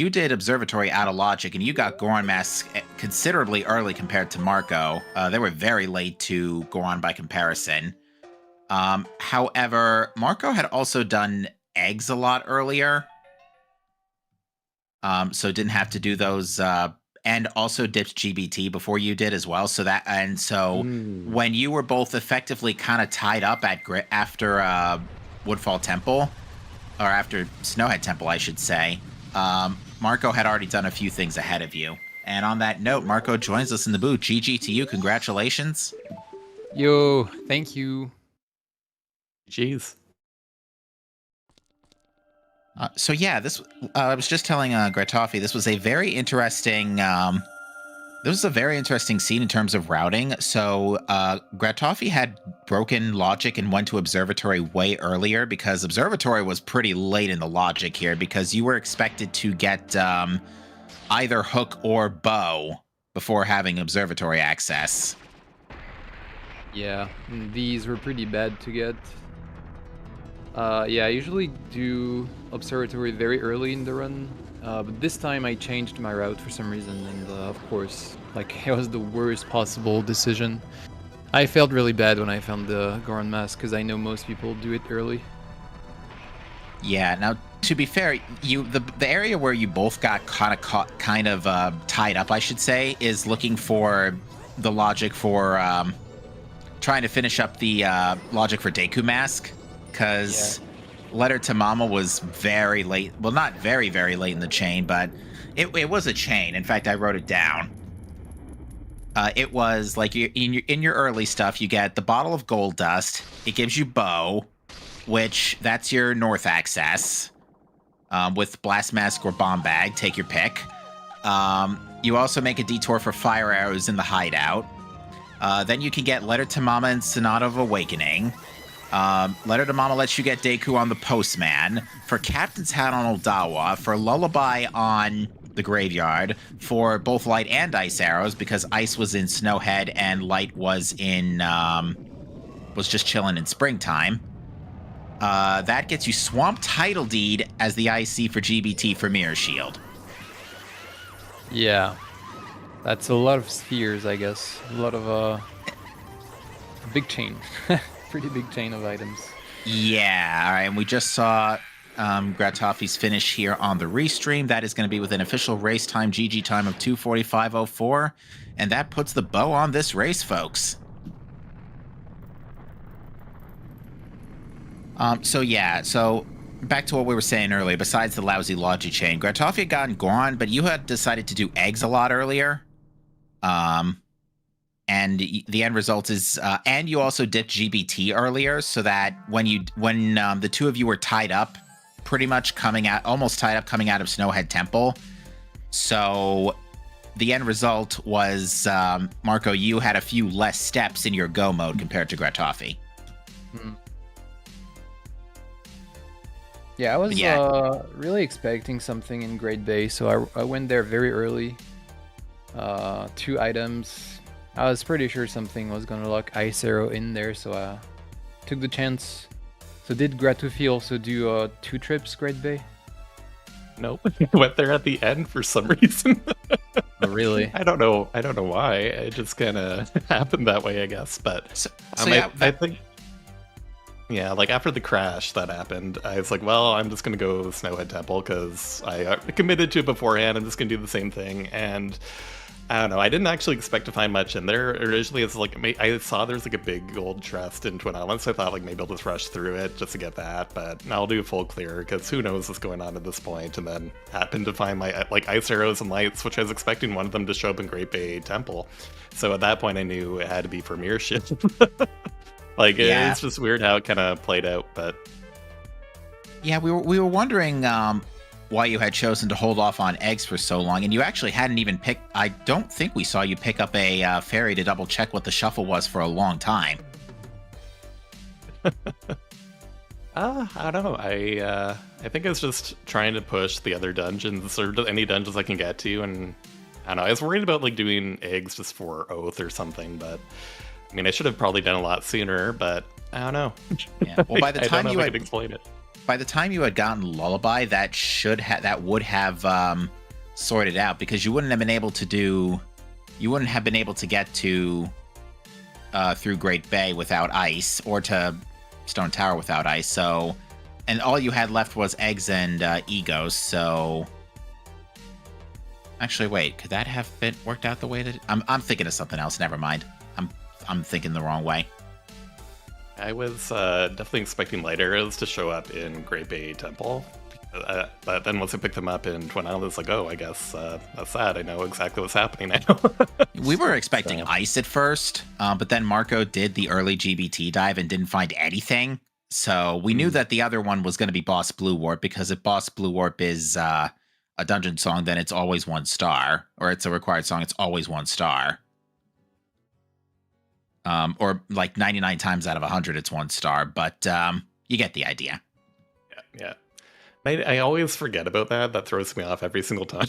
did Observatory out of logic, and you got Goron Mask considerably early compared to Marco. They were very late to Goron by comparison. However, Marco had also done eggs a lot earlier, so didn't have to do those, and also dipped GBT before you did as well. So when you were both effectively kind of tied up after Woodfall Temple, or after Snowhead Temple, I should say, Marco had already done a few things ahead of you. And on that note, Marco joins us in the booth. GG to you. Congratulations. Yo, thank you. Jeez. So yeah, I was just telling Gratoffie, this was a very interesting scene in terms of routing. So Gratoffie had broken logic and went to Observatory way earlier, because Observatory was pretty late in the logic here, because you were expected to get either hook or bow before having Observatory access. Yeah, these were pretty bad to get. Yeah, I usually do Observatory very early in the run, but this time I changed my route for some reason, and of course Like, it was the worst possible decision. I felt really bad when I found the Goron mask because I know most people do it early. Yeah. Now, to be fair, the area where you both got kind of tied up, I should say, is looking for the logic for trying to finish up the logic for Deku mask, because Letter to Mama was very late. Well, not very, very late in the chain, but it was a chain. In fact, I wrote it down. It was like in your early stuff, you get the bottle of gold dust. It gives you bow, which that's your north access with blast mask or bomb bag. Take your pick. You also make a detour for fire arrows in the hideout. Then you can get Letter to Mama and Sonata of Awakening. Letter to Mama lets you get Deku on the Postman. For Captain's Hat on Oldawa. For Lullaby on the Graveyard. For both Light and Ice Arrows, because Ice was in Snowhead and Light was in was just chilling in Springtime. That gets you Swamp Title Deed as the IC for GBT for Mirror Shield. Yeah. That's a lot of spheres, I guess. A lot of a big chain. Pretty big chain of items. Yeah, all right, and we just saw Gratoffie's finish here on the restream. That is going to be with an official race time, GG time of 2:45:04, and that puts the bow on this race, folks. So back to what we were saying earlier, besides the lousy Logi chain, Gratoffie had gotten Goron, but you had decided to do eggs a lot earlier. And the end result is, and you also dipped GBT earlier, so that when the two of you were tied up, pretty much almost tied up coming out of Snowhead Temple. So the end result was, Marco, you had a few less steps in your go mode compared to Gratoffie. Yeah, I was really expecting something in Great Bay, so I went there very early. 2 items. I was pretty sure something was gonna lock Ice Arrow in there, so I took the chance. So did Gratoffie also do 2 trips Great Bay? Nope. Went there at the end for some reason. Oh, really? I don't know why. It just kind of happened that way, I guess. But I think, yeah, like after the crash that happened, I was like, well, I'm just gonna go Snowhead Temple because I committed to it beforehand. I'm just gonna do the same thing, and I don't know. I didn't actually expect to find much in there. Originally, it's like I saw there's like a big gold chest in Twin Islands, so I thought like maybe I'll just rush through it just to get that. But I'll do a full clear because who knows what's going on at this point. And then happened to find my like Ice Arrows and Lights, which I was expecting one of them to show up in Great Bay Temple. So at that point, I knew it had to be for Mirror Shield. Like it's just weird how it kind of played out. But yeah, we were wondering why you had chosen to hold off on eggs for so long, and you actually hadn't even picked. I don't think we saw you pick up a fairy to double check what the shuffle was for a long time. I don't know. I think I was just trying to push the other dungeons or any dungeons I can get to, and I don't know. I was worried about like doing eggs just for Oath or something, but I mean, I should have probably done a lot sooner. But I don't know. Yeah. Well, by the time I could explain it. By the time you had gotten Lullaby, that would have sorted out, because you wouldn't have been able to get to through Great Bay without ice, or to Stone Tower without ice. So, and all you had left was eggs and egos. So, actually, wait, could that have been worked out the way that I'm thinking of something else? Never mind. I'm thinking the wrong way. I was definitely expecting Light Arrows to show up in Great Bay Temple. But then once I picked them up in Twin Islands, it's like, oh, I guess that's that. I know exactly what's happening now. We were expecting ice at first, but then Marco did the early GBT dive and didn't find anything. So we knew that the other one was going to be Boss Blue Warp, because if Boss Blue Warp is a dungeon song, then it's always 1 star. Or it's a required song, it's always 1 star. Or like 99 times out of 100, it's 1 star. But you get the idea. Yeah. I always forget about that. That throws me off every single time.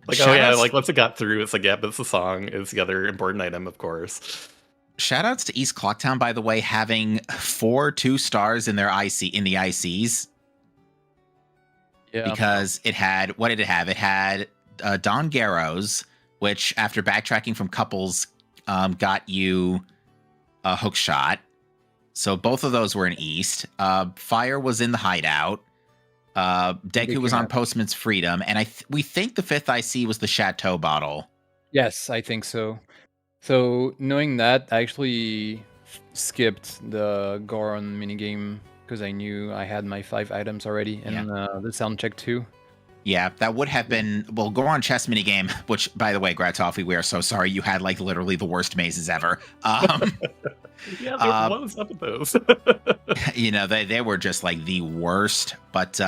Like, oh yeah, like once it got through, it's like, yeah, but it's the song is the other important item, of course. Shoutouts to East Clocktown, by the way, having 4 2 stars in their in the ICs. Yeah. Because it had, what did it have? It had Don Garrows, which after backtracking from couples got you a hook shot. So both of those were in East. Fire was in the hideout. Deku was on Postman's Freedom, and we think the 5th IC was the Chateau bottle. Yes, I think so. So knowing that, I actually skipped the Goron minigame because I knew I had my 5 items already in the sound check too. Yeah, that would have been, well, Goron chess minigame, which, by the way, Gratoffie, we are so sorry. You had, like, literally the worst mazes ever. Yeah, what was up with those? You know, they were just, like, the worst. But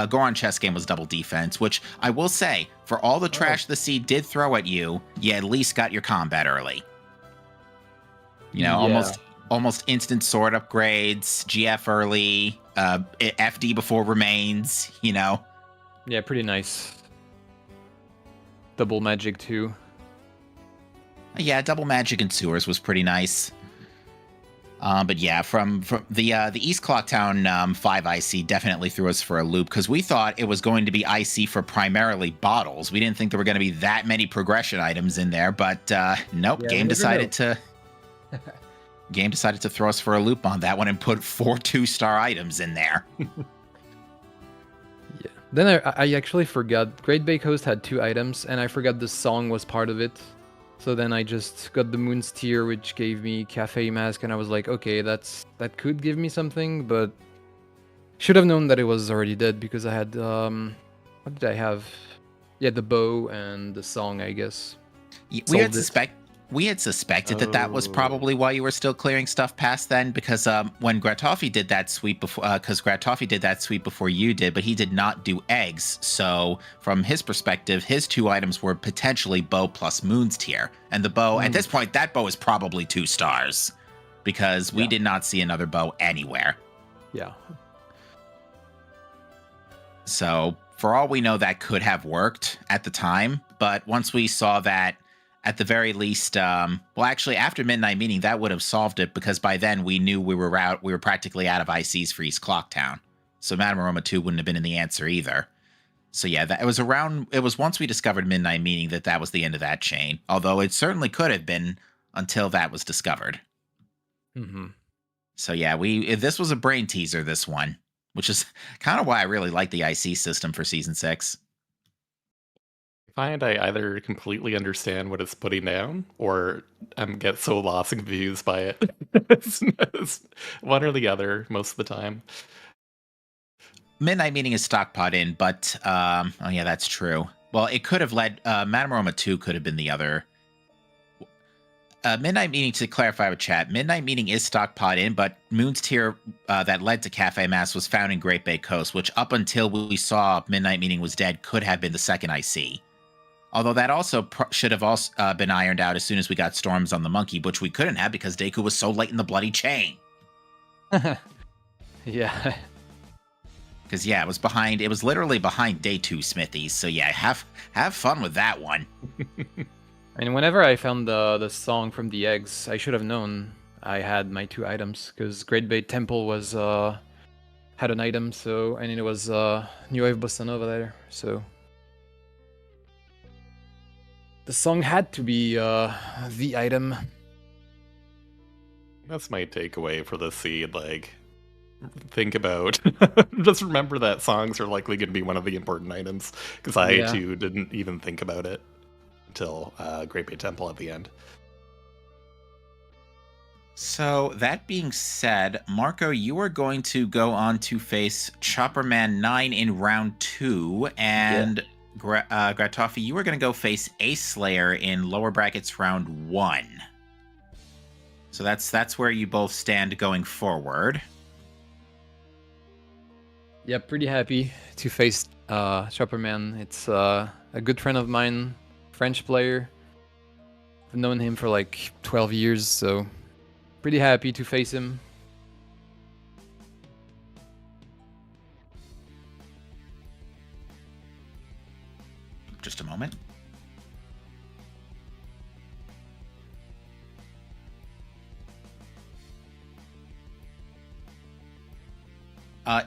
Goron chess game was double defense, which I will say, for all the trash the seed did throw at you, you at least got your combat early. You know, almost instant sword upgrades, GF early, FD before remains, you know. Yeah, pretty nice. Double magic too. Yeah, double magic in sewers was pretty nice. But yeah, from the East Clocktown 5 IC definitely threw us for a loop because we thought it was going to be IC for primarily bottles. We didn't think there were going to be that many progression items in there, but nope. Yeah, Game decided to throw us for a loop on that one and put 4 2-star items in there. Then I actually forgot. Great Bay Coast had 2 items, and I forgot the song was part of it. So then I just got the Moon's Tear, which gave me Cafe Mask, and I was like, okay, that could give me something, but should have known that it was already dead because I had what did I have? Yeah, the bow and the song, I guess. We had suspected that was probably why you were still clearing stuff past then, because when Gratoffie did that sweep before, before you did, but he did not do eggs. So from his perspective, his 2 items were potentially bow plus Moon's Tear, and the bow at this point, that bow is probably 2 stars because we did not see another bow anywhere. Yeah. So for all we know, that could have worked at the time, but once we saw that. At the very least, well, actually, after Midnight Meeting, that would have solved it because by then we knew we were practically out of ICs for East Clocktown. So Madame Aroma 2 wouldn't have been in the answer either. So yeah, it was once we discovered Midnight Meeting that was the end of that chain. Although it certainly could have been until that was discovered. Mm-hmm. So yeah, this was a brain teaser, this one, which is kind of why I really like the IC system for Season 6. I either completely understand what it's putting down or get so lost and confused by it. It's one or the other most of the time. Midnight Meeting is stockpot in, but oh yeah, that's true. Well, it could have led Madame Aroma 2 could have been the other. Midnight Meeting, to clarify with chat, Midnight Meeting is stockpot in, but Moon's Tear that led to Cafe Mass was found in Great Bay Coast, which up until we saw Midnight Meeting was dead could have been the second IC. Although that also should have also been ironed out as soon as we got Storms on the Monkey, which we couldn't have because Deku was so late in the bloody chain. Yeah. Because yeah, it was literally behind Day 2 Smithies. So yeah, have fun with that one. And whenever I found the song from the eggs, I should have known I had my 2 items because Great Bay Temple was had an item, so and it was New Wave Bossa Nova there, so. The song had to be the item. That's my takeaway for the seed. Like, think about, just remember that songs are likely going to be one of the important items. Because I too didn't even think about it until Great Bay Temple at the end. So that being said, Marco, you are going to go on to face Chopperman 9 in round 2, and Gratoffie, you are going to go face Ace Slayer in lower brackets round 1. So that's where you both stand going forward. Yeah, pretty happy to face Chopperman. It's a good friend of mine, French player. I've known him for like 12 years, so pretty happy to face him. Just a moment.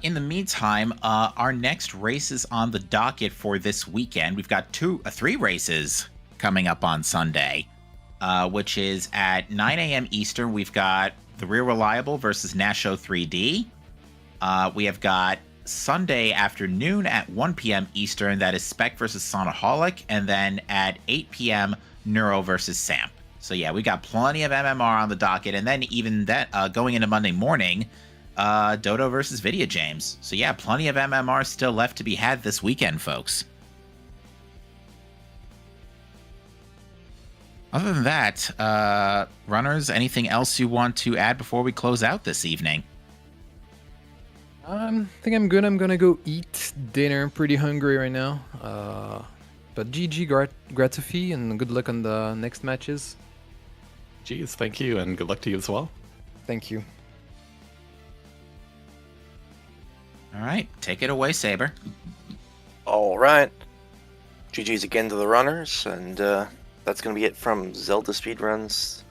In the meantime, our next races on the docket for this weekend, we've got 3 races coming up on Sunday, which is at 9 a.m. Eastern. We've got The Real Reliable versus Nasho 3D. We have got Sunday afternoon at 1 p.m. Eastern. That is Spec versus Sonaholic. And then at 8 p.m., Neuro versus Samp. So yeah, we got plenty of MMR on the docket. And then even that going into Monday morning, Dodo versus Video James. So yeah, plenty of MMR still left to be had this weekend, folks. Other than that, runners, anything else you want to add before we close out this evening? I think I'm good. I'm gonna go eat dinner. I'm pretty hungry right now. But GG Gratoffie, and good luck on the next matches. Geez, thank you, and good luck to you as well. Thank you. All right, take it away, Saber. All right. GG's again to the runners, and that's going to be it from Zelda Speedruns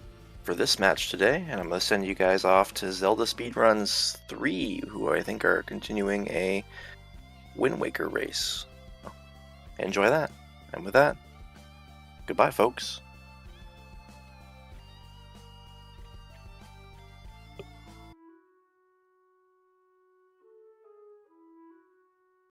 for this match today. And I'm going to send you guys off to Zelda Speedruns 3, who I think are continuing a Wind Waker race. Enjoy that. And with that, goodbye, folks.